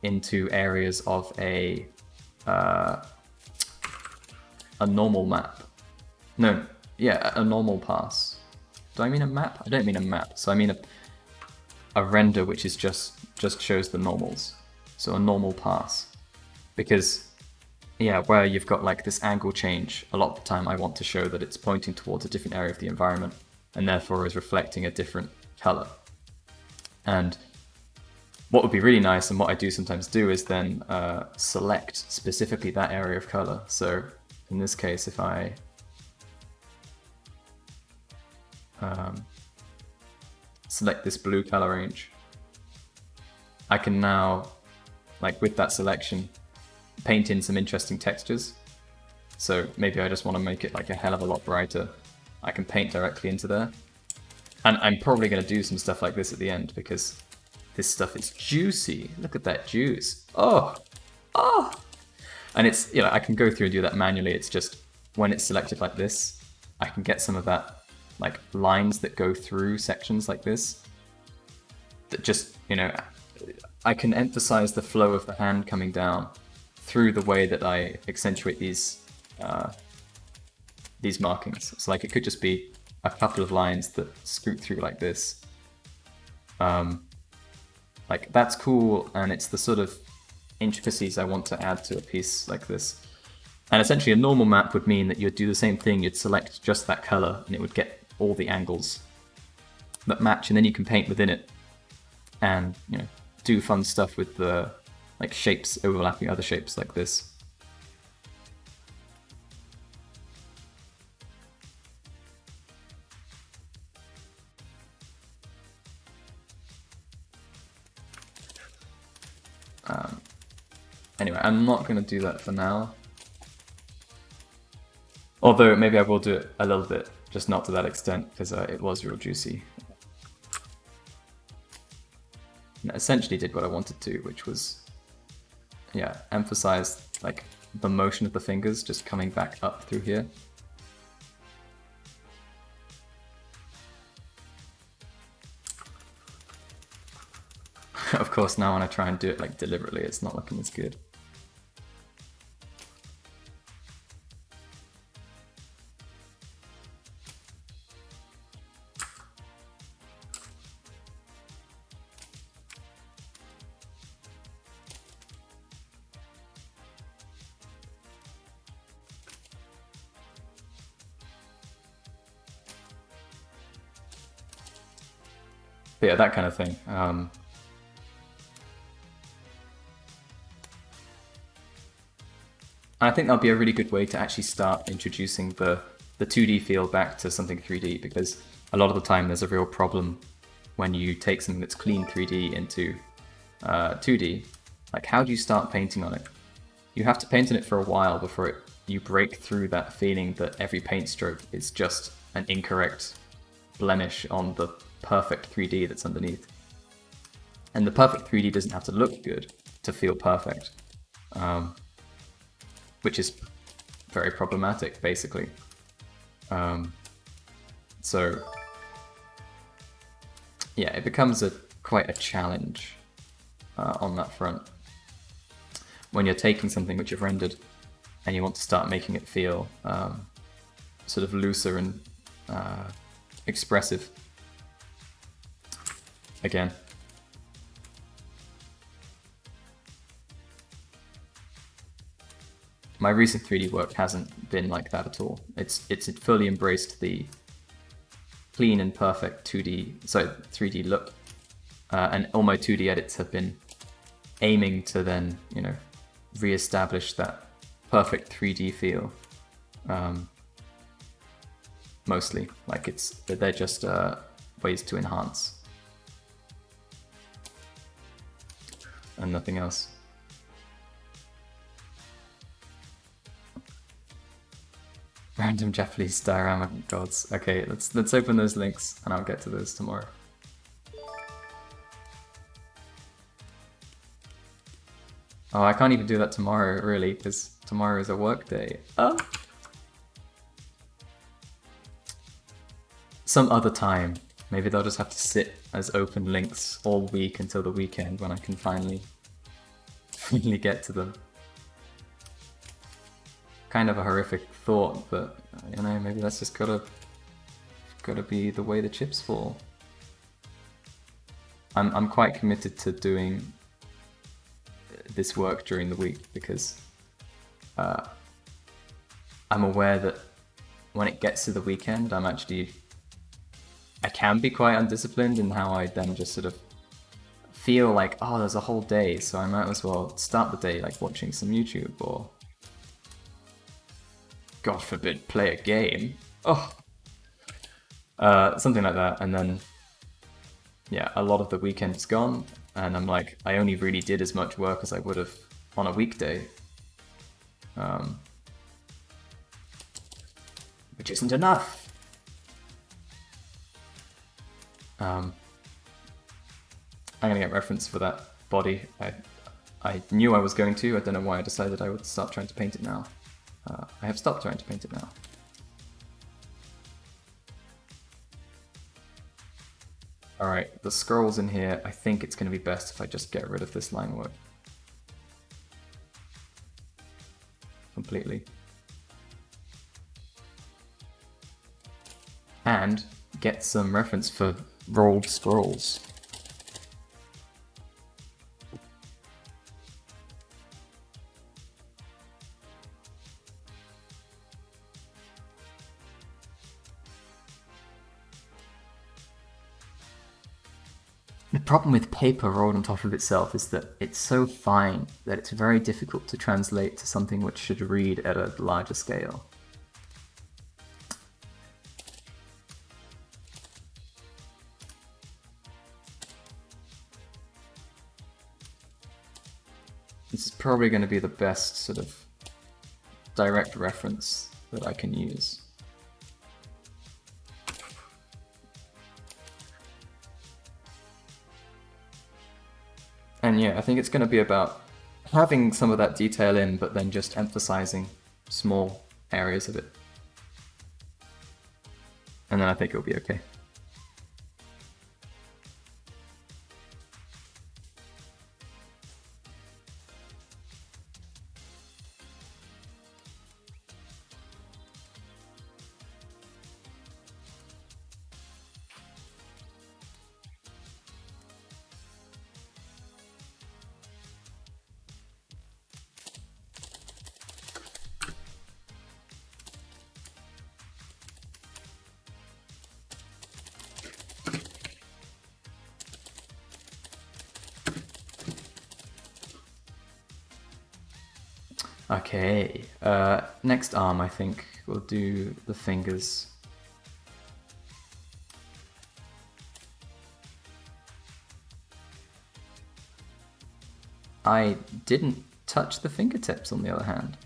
[SPEAKER 1] into areas of a normal map. No, yeah, a normal pass. Do I mean a map? I don't mean a map. So I mean a render which is just shows the normals. So a normal pass, because yeah, where you've got like this angle change, a lot of the time I want to show that it's pointing towards a different area of the environment and therefore is reflecting a different color. And what would be really nice, and what I do sometimes do, is then select specifically that area of color. So in this case, if I select this blue color range, I can now, like with that selection, paint in some interesting textures. So maybe I just want to make it like a hell of a lot brighter. I can paint directly into there. And I'm probably going to do some stuff like this at the end because this stuff is juicy. Look at that juice. Oh, oh. And it's, you know, I can go through and do that manually. It's just when it's selected like this, I can get some of that like lines that go through sections like this. That just, you know, I can emphasize the flow of the hand coming down through the way that I accentuate these markings. So like it could just be a couple of lines that scoot through like this. Like that's cool, and it's the sort of intricacies I want to add to a piece like this. And essentially a normal map would mean that you'd do the same thing, you'd select just that color and it would get all the angles that match, and then you can paint within it and, you know, do fun stuff with the like shapes overlapping other shapes like this. Anyway, I'm not going to do that for now. Although maybe I will do it a little bit, just not to that extent, because it was real juicy. And it essentially did what I wanted to, which was, yeah, emphasize like the motion of the fingers just coming back up through here. Of course, now when I try and do it like deliberately, it's not looking as good. But yeah, that kind of thing. I think that'll be a really good way to actually start introducing the 2D feel back to something 3D, because a lot of the time there's a real problem when you take something that's clean 3D into 2D. Like, how do you start painting on it? You have to paint on it for a while before you break through that feeling that every paint stroke is just an incorrect blemish on the perfect 3D that's underneath. And the perfect 3D doesn't have to look good to feel perfect, which is very problematic, basically. So yeah, it becomes quite a challenge on that front. When you're taking something which you've rendered and you want to start making it feel sort of looser and expressive. Again. My recent 3D work hasn't been like that at all. It's fully embraced the clean and perfect 3D look, and all my 2D edits have been aiming to then, you know, re-establish that perfect 3D feel. Mostly, like they're just ways to enhance, and nothing else. Random Japanese diorama gods. Okay, let's open those links and I'll get to those tomorrow. Oh, I can't even do that tomorrow, really, because tomorrow is a work day. Oh. Some other time. Maybe they'll just have to sit as open links all week until the weekend when I can finally get to them. Kind of a horrific thought, but you know, maybe that's just gotta be the way the chips fall. I'm quite committed to doing this work during the week because I'm aware that when it gets to the weekend, I can be quite undisciplined in how I then just sort of feel like, oh, there's a whole day, so I might as well start the day like watching some YouTube or, God forbid, play a game. Oh, something like that. And then, yeah, a lot of the weekend's gone, and I'm like, I only really did as much work as I would have on a weekday. Which isn't enough. I'm gonna get reference for that body. I knew I was going to. I don't know why I decided I would start trying to paint it now. I have stopped trying to paint it now. Alright, the scrolls in here, I think it's going to be best if I just get rid of this line work. Completely. And get some reference for rolled scrolls. The problem with paper rolled on top of itself is that it's so fine that it's very difficult to translate to something which should read at a larger scale. This is probably going to be the best sort of direct reference that I can use. And yeah, I think it's going to be about having some of that detail in, but then just emphasizing small areas of it. And then I think it'll be okay. Okay, next arm I think we'll do the fingers. I didn't touch the fingertips on the other hand.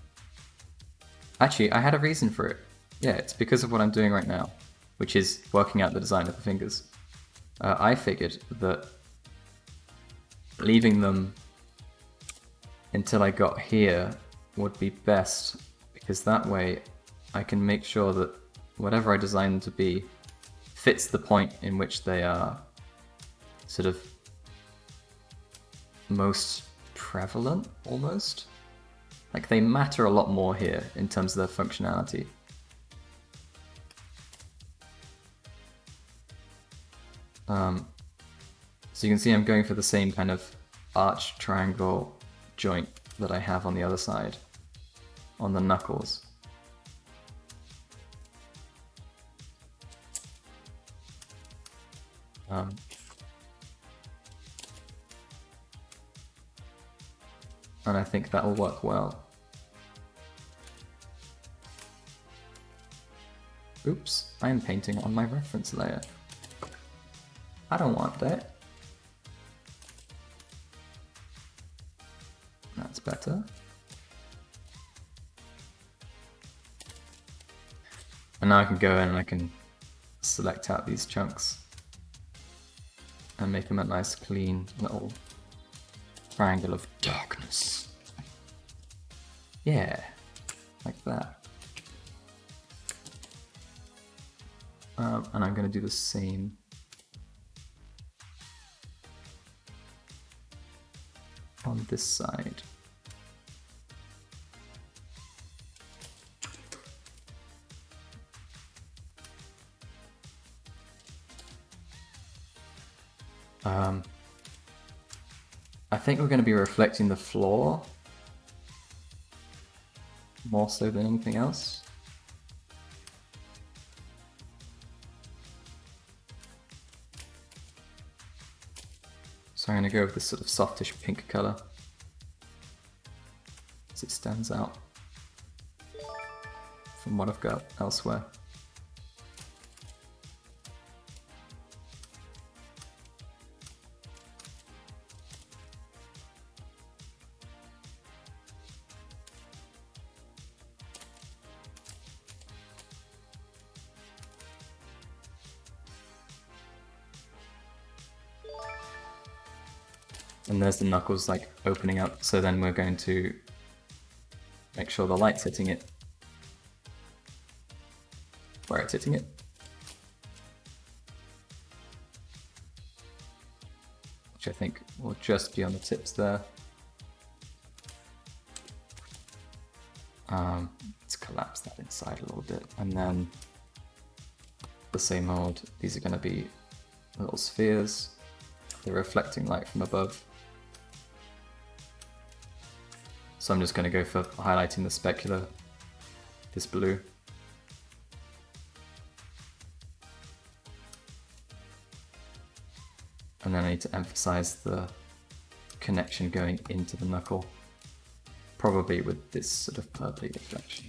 [SPEAKER 1] Actually, I had a reason for it. Yeah, it's because of what I'm doing right now, which is working out the design of the fingers. I figured that leaving them until I got here would be best, because that way I can make sure that whatever I design them to be fits the point in which they are sort of most prevalent, almost. Like, they matter a lot more here in terms of their functionality. So you can see I'm going for the same kind of arch triangle joint that I have on the other side, on the knuckles. And I think that will work well. Oops, I am painting on my reference layer. I don't want that. That's better. And now I can go in and I can select out these chunks and make them a nice clean little triangle of darkness. Yeah, like that. And I'm going to do the same on this side. I think we're going to be reflecting the floor. more so than anything else. So I'm going to go with this sort of softish pink colour, as it stands out from what I've got elsewhere. And there's the knuckles like opening up, so then we're going to make sure the light's hitting it where it's hitting it. Which I think will just be on the tips there. Let's collapse that inside a little bit, and then the same old, these are going to be little spheres. They're reflecting light from above. So I'm just going to go for highlighting the specular, this blue. And then I need to emphasize the connection going into the knuckle, probably with this sort of purpley reflection.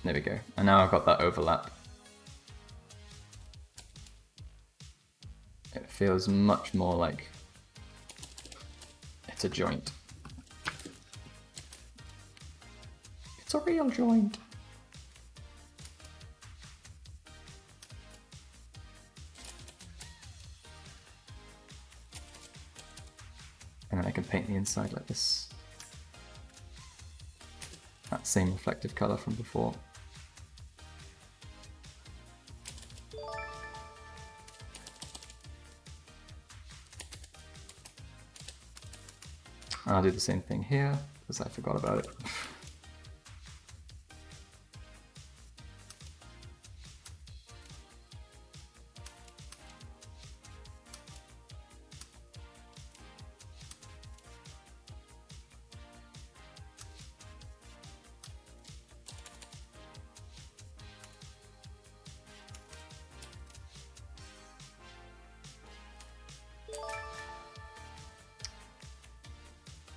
[SPEAKER 1] There we go. And now I've got that overlap. It feels much more like it's a joint. It's a real joint. And then I can paint the inside like this. That same reflective color from before. I'll do the same thing here, because I forgot about it.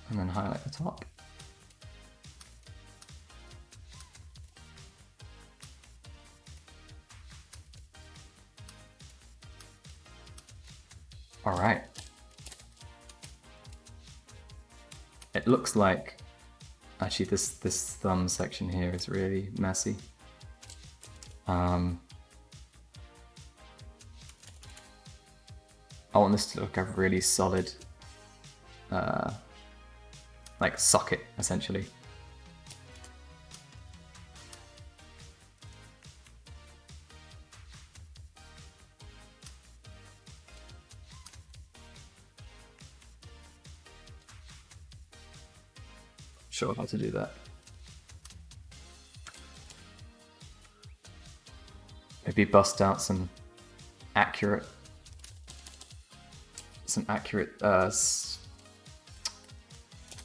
[SPEAKER 1] And then highlight the top. All right. It looks like, actually this thumb section here is really messy. I want this to look like a really solid like socket, essentially. Sure how to do that. Maybe bust out some accurate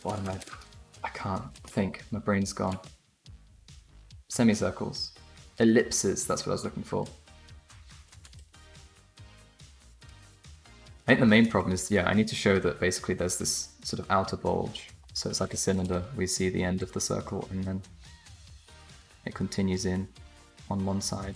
[SPEAKER 1] what am I can't think, my brain's gone. Semicircles. Ellipses, that's what I was looking for. I think the main problem is, yeah, I need to show that basically there's this sort of outer bulge. So it's like a cylinder, we see the end of the circle and then it continues in on one side.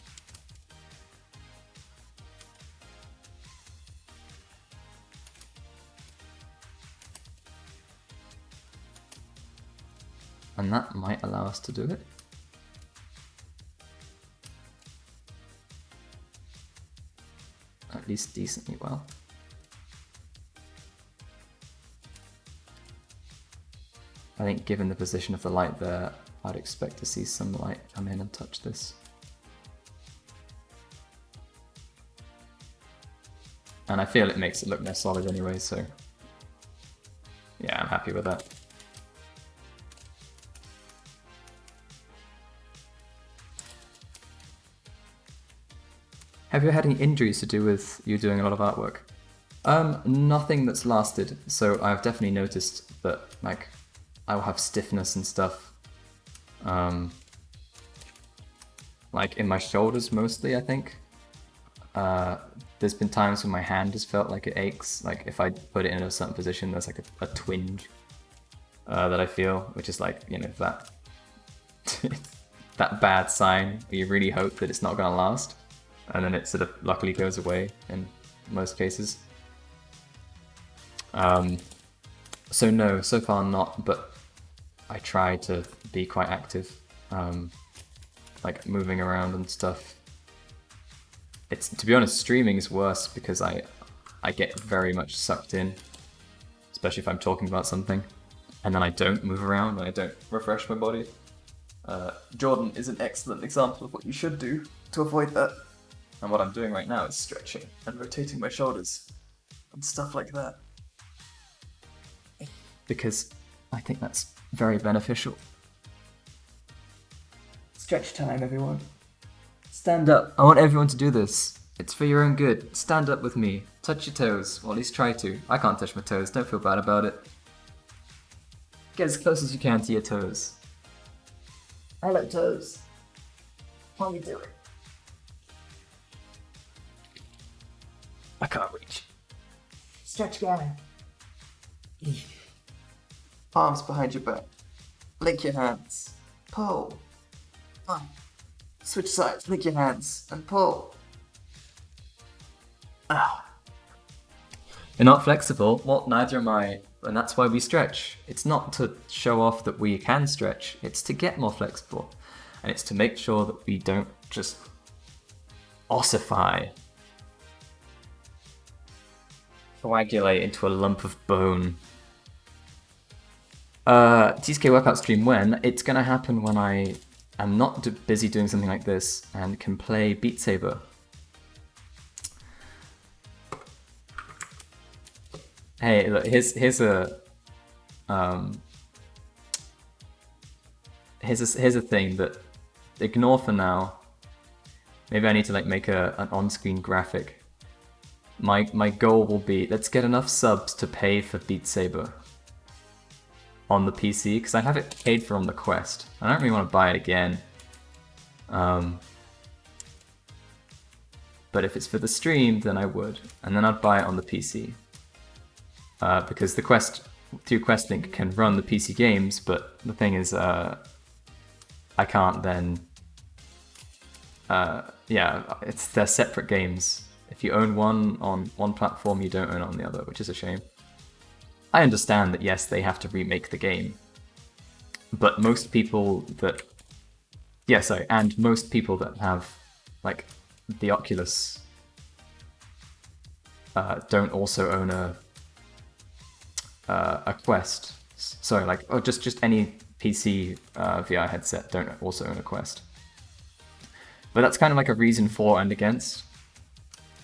[SPEAKER 1] And that might allow us to do it. At least decently well. I think given the position of the light there, I'd expect to see some light come in and touch this. And I feel it makes it look more solid anyway, so yeah, I'm happy with that. Have you had any injuries to do with you doing a lot of artwork? Nothing that's lasted. So I've definitely noticed that, like, I will have stiffness and stuff. Like in my shoulders mostly, I think. There's been times when my hand has felt like it aches. Like if I put it in a certain position, there's like a twinge that I feel, which is like, you know, that that bad sign where you really hope that it's not going to last, and then it sort of luckily goes away in most cases. So no, so far not, but I try to be quite active, like moving around and stuff. It's, to be honest, streaming is worse because I get very much sucked in, especially if I'm talking about something, and then I don't move around and I don't refresh my body. Jordan is an excellent example of what you should do to avoid that. And what I'm doing right now is stretching and rotating my shoulders and stuff like that. Because I think that's very beneficial. Stretch time, everyone. Stand up. I want everyone to do this. It's for your own good. Stand up with me. Touch your toes. Well, at least try to. I can't touch my toes. Don't feel bad about it. Get as close as you can to your toes. I like toes. Let me do it. I can't reach. Stretch guy. Arms behind your back. Link your hands. Pull. On. Switch sides. Link your hands and pull. Ah. You're not flexible. Well, neither am I. And that's why we stretch. It's not to show off that we can stretch. It's to get more flexible. And it's to make sure that we don't just ossify. Coagulate into a lump of bone. TSK workout stream when? It's gonna happen when I am not busy doing something like this and can play Beat Saber. Hey, look, here's a thing that ignore for now. Maybe I need to like make an on-screen graphic. My goal will be, let's get enough subs to pay for Beat Saber on the PC, because I have it paid for on the Quest. I don't really want to buy it again. But if it's for the stream, then I would, and then I'd buy it on the PC. Because the Quest, through Questlink, can run the PC games, but the thing is, I can't then... yeah, they're separate games. If you own one on one platform, you don't own it on the other, which is a shame. I understand that, yes, they have to remake the game. But most people that... Yeah, sorry, and most people that have, like, the Oculus don't also own a Quest. Sorry, like, or just any PC VR headset don't also own a Quest. But that's kind of like a reason for and against.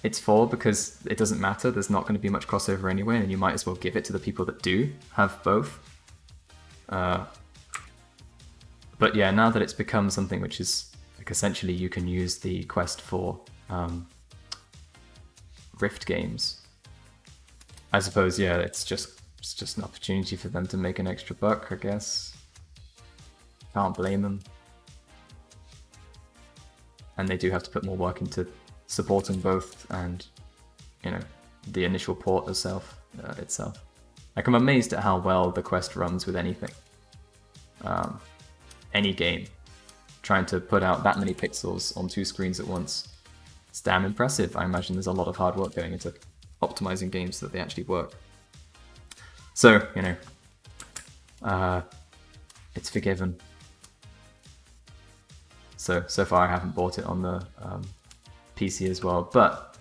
[SPEAKER 1] It's for because it doesn't matter, there's not going to be much crossover anyway, and you might as well give it to the people that do have both. But yeah, now that it's become something which is, like, essentially you can use the Quest for Rift games. I suppose, yeah, it's just an opportunity for them to make an extra buck, I guess. Can't blame them. And they do have to put more work into supporting both, and, you know, the initial port itself. Like, I'm amazed at how well the Quest runs with anything. Any game. Trying to put out that many pixels on 2 screens at once. It's damn impressive. I imagine there's a lot of hard work going into optimizing games so that they actually work. So, you know, it's forgiven. So far I haven't bought it on the PC as well, but,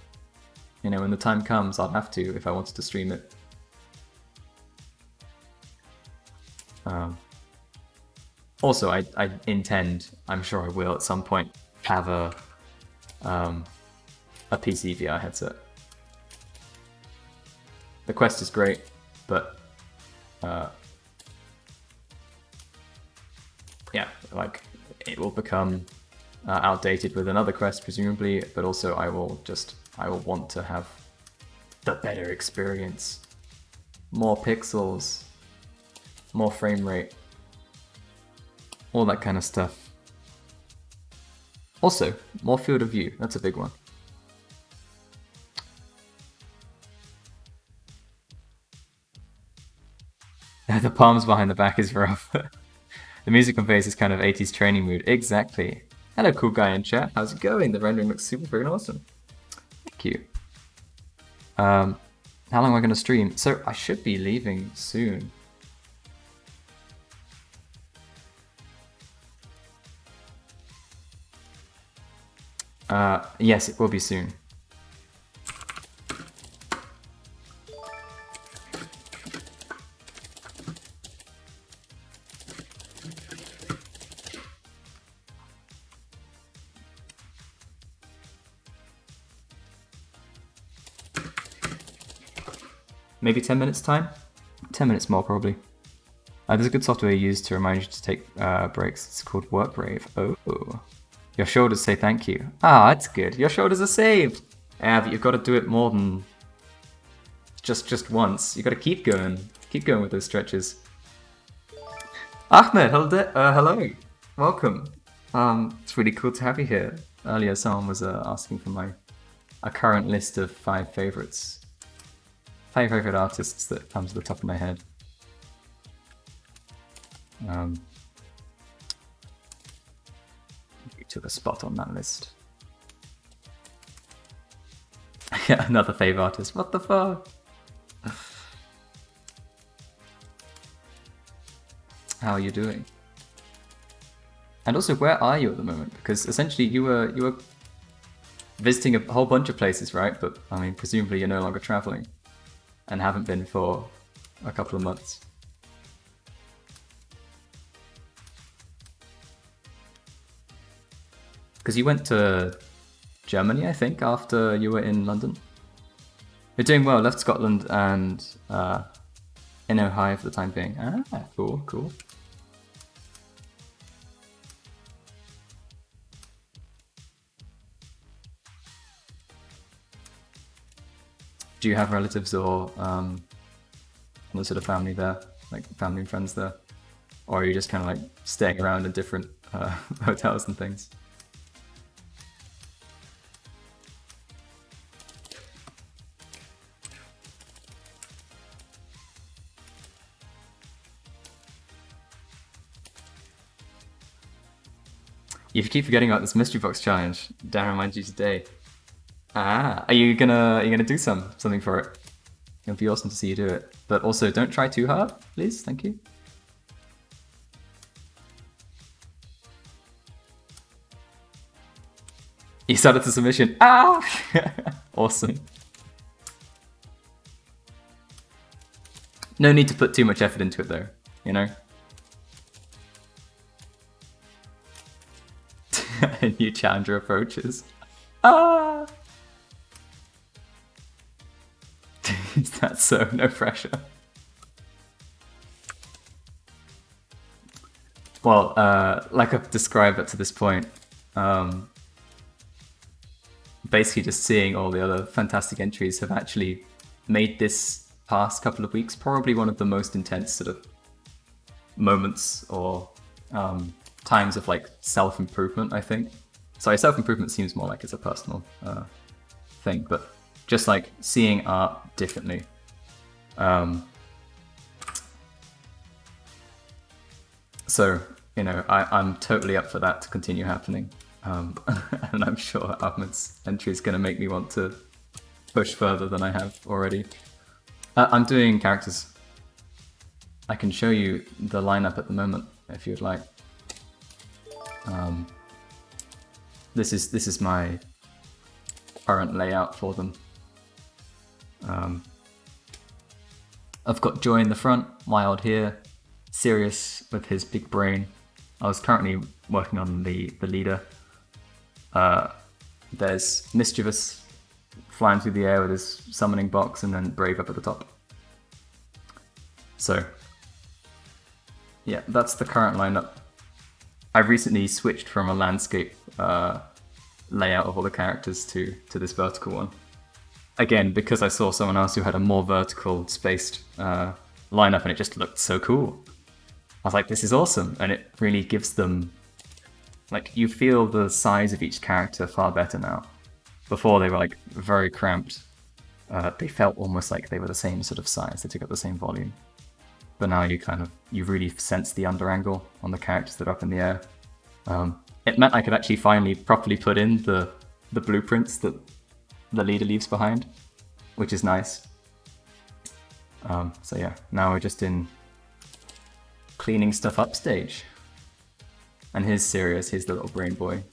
[SPEAKER 1] you know, when the time comes, I'll have to if I wanted to stream it. Also, I intend, I'm sure I will at some point, have a PC VR headset. The Quest is great, but yeah, like, it will become outdated with another quest, presumably, but also I will want to have the better experience. More pixels, more frame rate, all that kind of stuff. Also, more field of view, that's a big one. The palms behind the back is rough. The music on face is kind of 80s training mood. Exactly. Hello, cool guy in chat. How's it going? The rendering looks super freaking awesome. Thank you. How long am I going to stream? So I should be leaving soon. Yes, it will be soon. Maybe 10 minutes time? 10 minutes more, probably. There's a good software used to remind you to take breaks. It's called WorkRave. Oh. Your shoulders say thank you. Ah, that's good. Your shoulders are saved! Yeah, but you've got to do it more than just once. You've got to keep going. Keep going with those stretches. Ahmed, hello. Welcome. It's really cool to have you here. Earlier, someone was asking for a current list of 5 favorites. 5 favorite artists that comes to the top of my head. You took a spot on that list. Yeah, another fave artist. What the fuck? How are you doing? And also, where are you at the moment? Because essentially, you were visiting a whole bunch of places, right? But I mean, presumably, you're no longer traveling. And haven't been for a couple of months. Because you went to Germany, I think, after you were in London. You're doing well, left Scotland and in Ohio for the time being. Ah, cool. Do you have relatives or what sort of family there, like family and friends there, or are you just kind of like staying around in different hotels and things? If you keep forgetting about this mystery box challenge, Dan reminds you today. Ah, are you gonna do something for it? It'd be awesome to see you do it. But also, don't try too hard, please. Thank you. You started the submission. Ah! Awesome. No need to put too much effort into it, though. You know. A new challenger approaches. Ah! Is that so? No pressure. Well, like I've described up to this point, basically just seeing all the other fantastic entries have actually made this past couple of weeks probably one of the most intense sort of moments or times of like self-improvement, I think. Sorry, self-improvement seems more like it's a personal thing, but just like seeing art differently. So, you know, I'm totally up for that to continue happening. And I'm sure Ahmed's entry is going to make me want to push further than I have already. I'm doing characters. I can show you the lineup at the moment if you'd like. This is my current layout for them. I've got Joy in the front, Wild here, Sirius with his big brain. I was currently working on the leader. There's Mischievous flying through the air with his summoning box, and then Brave up at the top. So, yeah, that's the current lineup. I recently switched from a landscape layout of all the characters to this vertical one. Again, because I saw someone else who had a more vertical spaced lineup, and it just looked so cool. I was like, this is awesome, and it really gives them, like, you feel the size of each character far better now. Before they were like very cramped. They felt almost like they were the same sort of size. They took up the same volume. But now you really sense the under angle on the characters that are up in the air. It meant I could actually finally properly put in the blueprints that the leader leaves behind, which is nice. So yeah, now we're just in cleaning stuff up stage. And here's Sirius, here's the little brain boy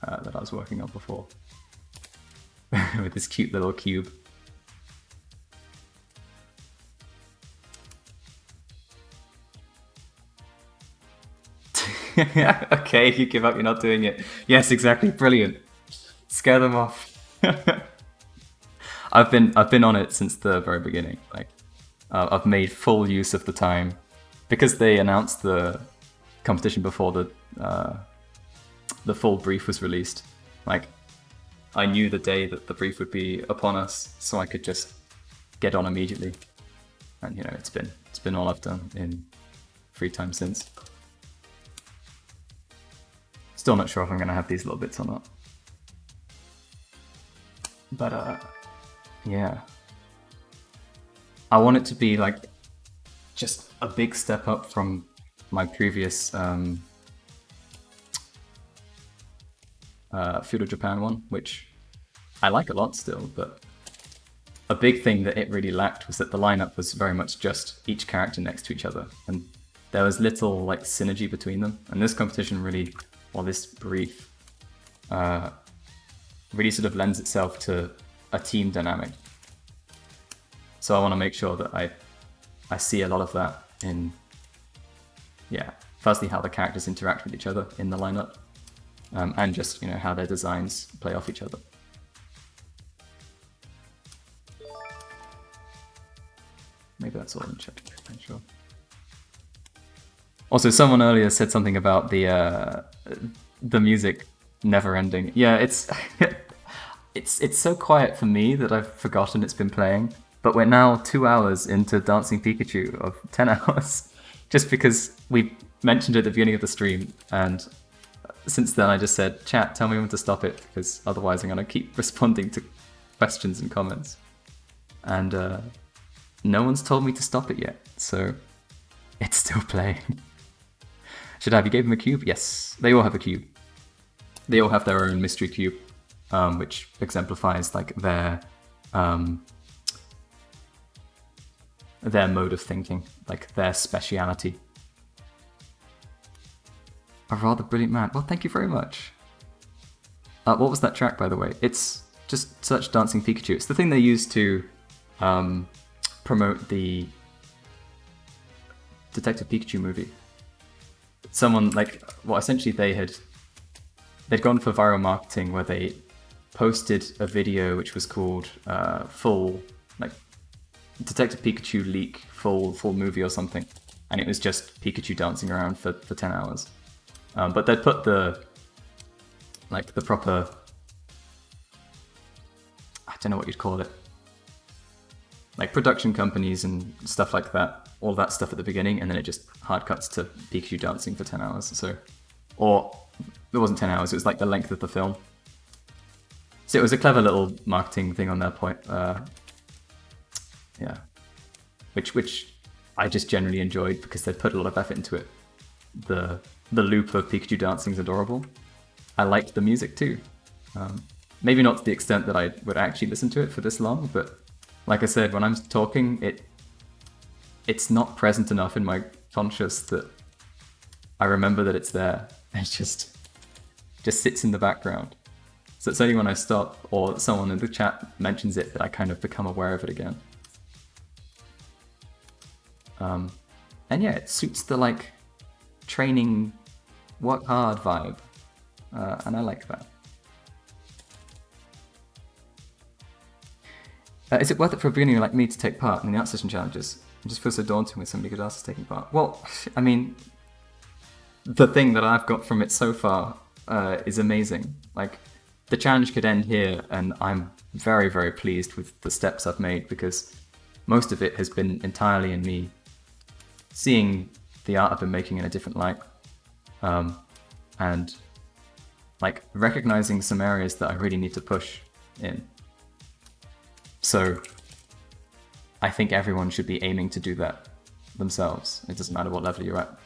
[SPEAKER 1] that I was working on before. With this cute little cube. Okay, you give up, you're not doing it. Yes, exactly, brilliant. Scare them off. I've been on it since the very beginning. Like, I've made full use of the time because they announced the competition before the full brief was released. Like, I knew the day that the brief would be upon us, so I could just get on immediately. And you know, it's been all I've done in free time since. Still not sure if I'm gonna have these little bits or not. But yeah. I want it to be like just a big step up from my previous Feudal Japan one, which I like a lot still, but a big thing that it really lacked was that the lineup was very much just each character next to each other, and there was little like synergy between them. And this competition really, or this brief, really sort of lends itself to a team dynamic. So I want to make sure that I see a lot of that in, yeah, firstly how the characters interact with each other in the lineup, and just, you know, how their designs play off each other. Maybe that's all in chat, I'm sure. Also, someone earlier said something about the music never ending. Yeah, it's it's so quiet for me that I've forgotten it's been playing. But we're now 2 hours into Dancing Pikachu of 10 hours, just because we mentioned it at the beginning of the stream, and since then I just said, chat, tell me when to stop it, because otherwise I'm going to keep responding to questions and comments. And no one's told me to stop it yet, so it's still playing. Should I have you gave them a cube? Yes, they all have a cube. They all have their own mystery cube, which exemplifies like their mode of thinking, like their speciality. A rather brilliant man. Well, thank you very much. What was that track, by the way? It's just search Dancing Pikachu. It's the thing they used to promote the Detective Pikachu movie. Someone like, well, essentially they'd gone for viral marketing where they posted a video which was called full, like, Detective Pikachu leak full movie or something, and it was just Pikachu dancing around for 10 hours. But they'd put the proper, I don't know what you'd call it, like production companies and stuff like that, all that stuff at the beginning, and then it just hard cuts to Pikachu dancing for 10 hours. So, or it wasn't 10 hours, it was like the length of the film. So it was a clever little marketing thing on their point. Yeah, which I just generally enjoyed because they put a lot of effort into it. The loop of Pikachu dancing is adorable. I liked the music too. Maybe not to the extent that I would actually listen to it for this long, but like I said, when I'm talking, it's not present enough in my conscious that I remember that it's there. It just sits in the background. So it's only when I stop or someone in the chat mentions it that I kind of become aware of it again. And yeah, it suits the like training, work hard vibe, and I like that. Is it worth it for a beginner like me to take part in the art session challenges? It just feels so daunting when somebody good else is taking part. Well, I mean, the thing that I've got from it so far is amazing. Like, the challenge could end here, and I'm very, very pleased with the steps I've made, because most of it has been entirely in me seeing the art I've been making in a different light, and like recognizing some areas that I really need to push in. So I think everyone should be aiming to do that themselves. It doesn't matter what level you're at.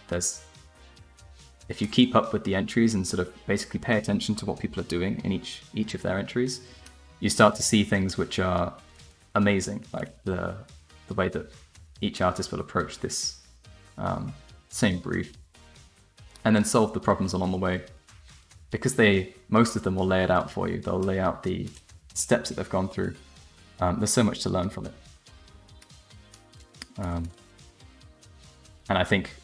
[SPEAKER 1] If you keep up with the entries and sort of basically pay attention to what people are doing in each of their entries, you start to see things which are amazing, like the way that each artist will approach this same brief, and then solve the problems along the way. Because most of them will lay it out for you. They'll lay out the steps that they've gone through. There's so much to learn from it. And I think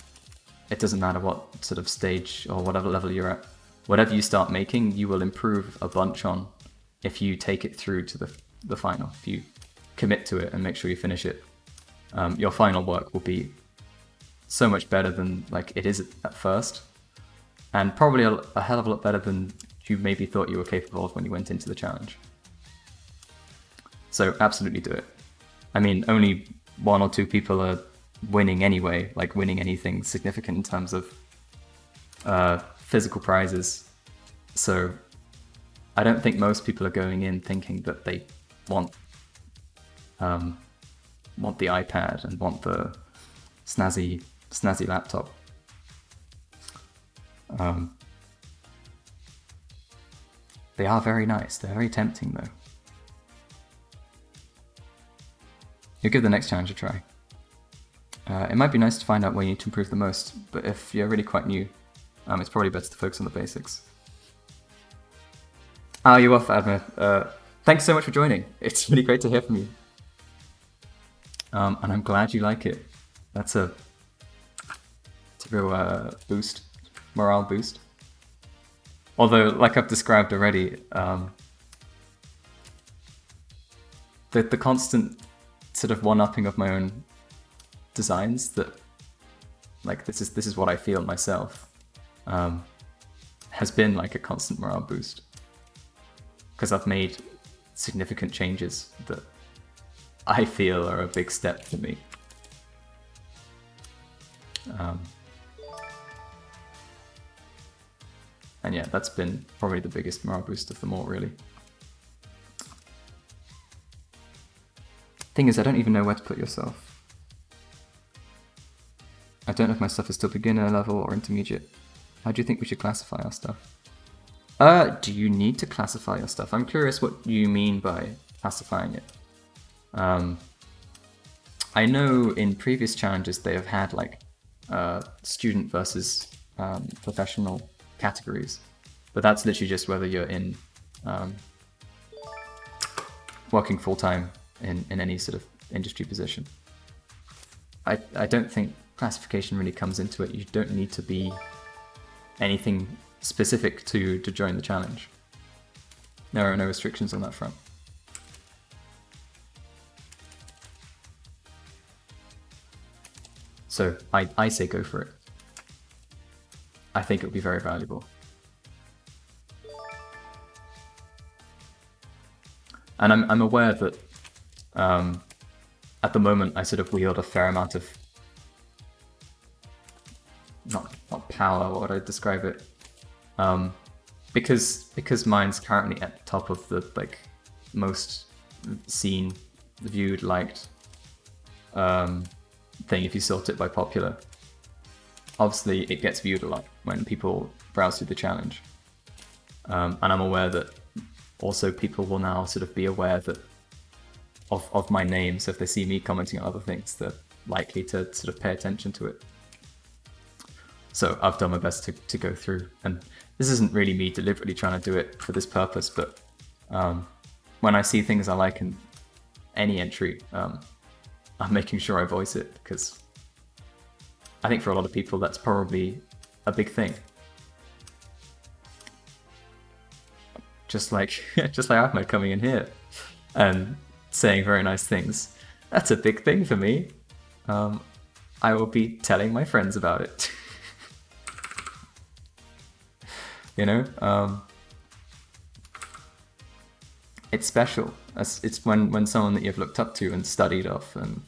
[SPEAKER 1] it doesn't matter what sort of stage or whatever level you're at. Whatever you start making, you will improve a bunch on if you take it through to the final. If you commit to it and make sure you finish it, your final work will be so much better than like it is at first. And probably a hell of a lot better than you maybe thought you were capable of when you went into the challenge. So absolutely do it. I mean, only 1 or 2 people are winning anyway, like winning anything significant in terms of physical prizes. So I don't think most people are going in thinking that they want the iPad and want the snazzy laptop. They are very nice. They're very tempting, though. You'll give the next challenge a try. It might be nice to find out where you need to improve the most, but if you're really quite new, it's probably better to focus on the basics. You're off, Adma. Thanks so much for joining. It's really great to hear from you. And I'm glad you like it. It's a real boost. Morale boost. Although, like I've described already, the constant sort of one-upping of my own designs, that like this is what I feel myself, has been like a constant morale boost, because I've made significant changes that I feel are a big step for me. And yeah, that's been probably the biggest morale boost of them all, really. Thing is, I don't even know where to put yourself. I don't know if my stuff is still beginner level or intermediate. How do you think we should classify our stuff? Do you need to classify your stuff? I'm curious what you mean by classifying it. I know in previous challenges they have had like student versus professional categories, but that's literally just whether you're in working full-time in any sort of industry position. I don't think classification really comes into it. You don't need to be anything specific to join the challenge. There are no restrictions on that front. So I say go for it. I think it would be very valuable. And I'm aware that at the moment I sort of wield a fair amount of not power, what would I describe it? Because mine's currently at the top of the like most seen, viewed, liked thing if you sort it by popular. Obviously it gets viewed a lot when people browse through the challenge. And I'm aware that also people will now sort of be aware that of my name, so if they see me commenting on other things, they're likely to sort of pay attention to it. So I've done my best to go through, and this isn't really me deliberately trying to do it for this purpose, but when I see things I like in any entry, I'm making sure I voice it, because I think for a lot of people that's probably a big thing. Just like Ahmed coming in here and saying very nice things. That's a big thing for me. I will be telling my friends about it. you know? It's special. It's when someone that you've looked up to and studied of and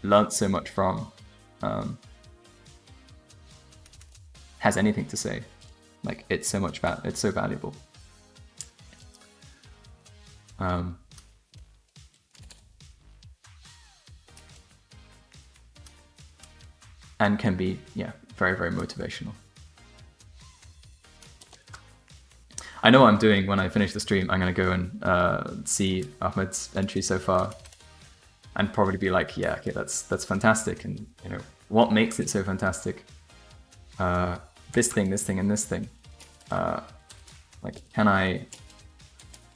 [SPEAKER 1] learnt so much from has anything to say. Like, it's so much it's so valuable. And can be, yeah, very, very motivational. I know what I'm doing when I finish the stream. I'm going to go and see Ahmed's entry so far and probably be like, yeah, okay, that's fantastic. And, you know, what makes it so fantastic? This thing, and this thing. Like, can I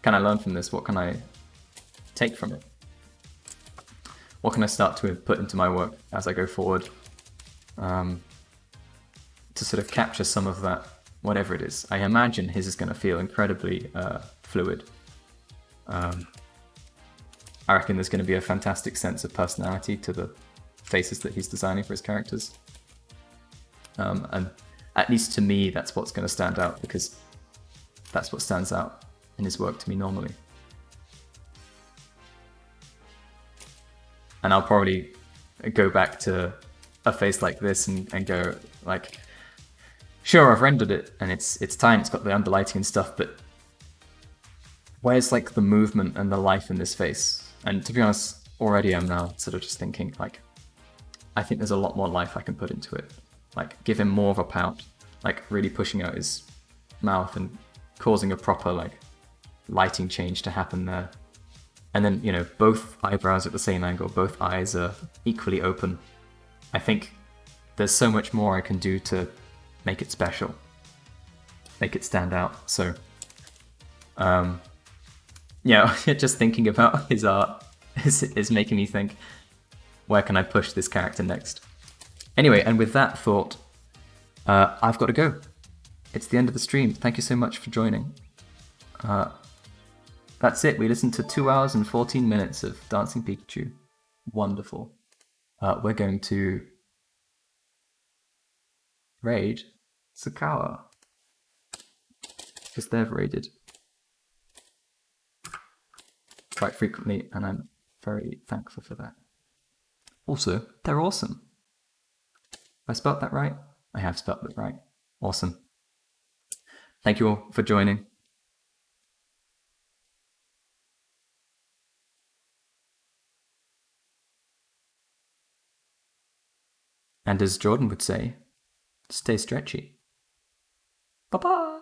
[SPEAKER 1] learn from this? What can I take from it? What can I start to put into my work as I go forward? To sort of capture some of that, whatever it is. I imagine his is going to feel incredibly fluid. I reckon there's going to be a fantastic sense of personality to the faces that he's designing for his characters. And at least to me, that's what's going to stand out, because that's what stands out in his work to me normally. And I'll probably go back to a face like this and go like, sure, I've rendered it and it's tiny, it's got the underlighting and stuff, but where's like the movement and the life in this face? And to be honest, already I'm now sort of just thinking like, I think there's a lot more life I can put into it. Like, give him more of a pout, like really pushing out his mouth and causing a proper like lighting change to happen there. And then, you know, both eyebrows at the same angle, both eyes are equally open. I think there's so much more I can do to make it special, make it stand out. So, yeah, just thinking about his art is making me think, where can I push this character next? Anyway, and with that thought, I've got to go. It's the end of the stream. Thank you so much for joining. That's it. We listened to 2 hours and 14 minutes of Dancing Pikachu. Wonderful. We're going to raid Sakawa, because they've raided quite frequently, and I'm very thankful for that. Also, they're awesome. Have I spelt that right? I have spelt it right. Awesome. Thank you all for joining. And as Jordan would say, stay stretchy. Bye-bye.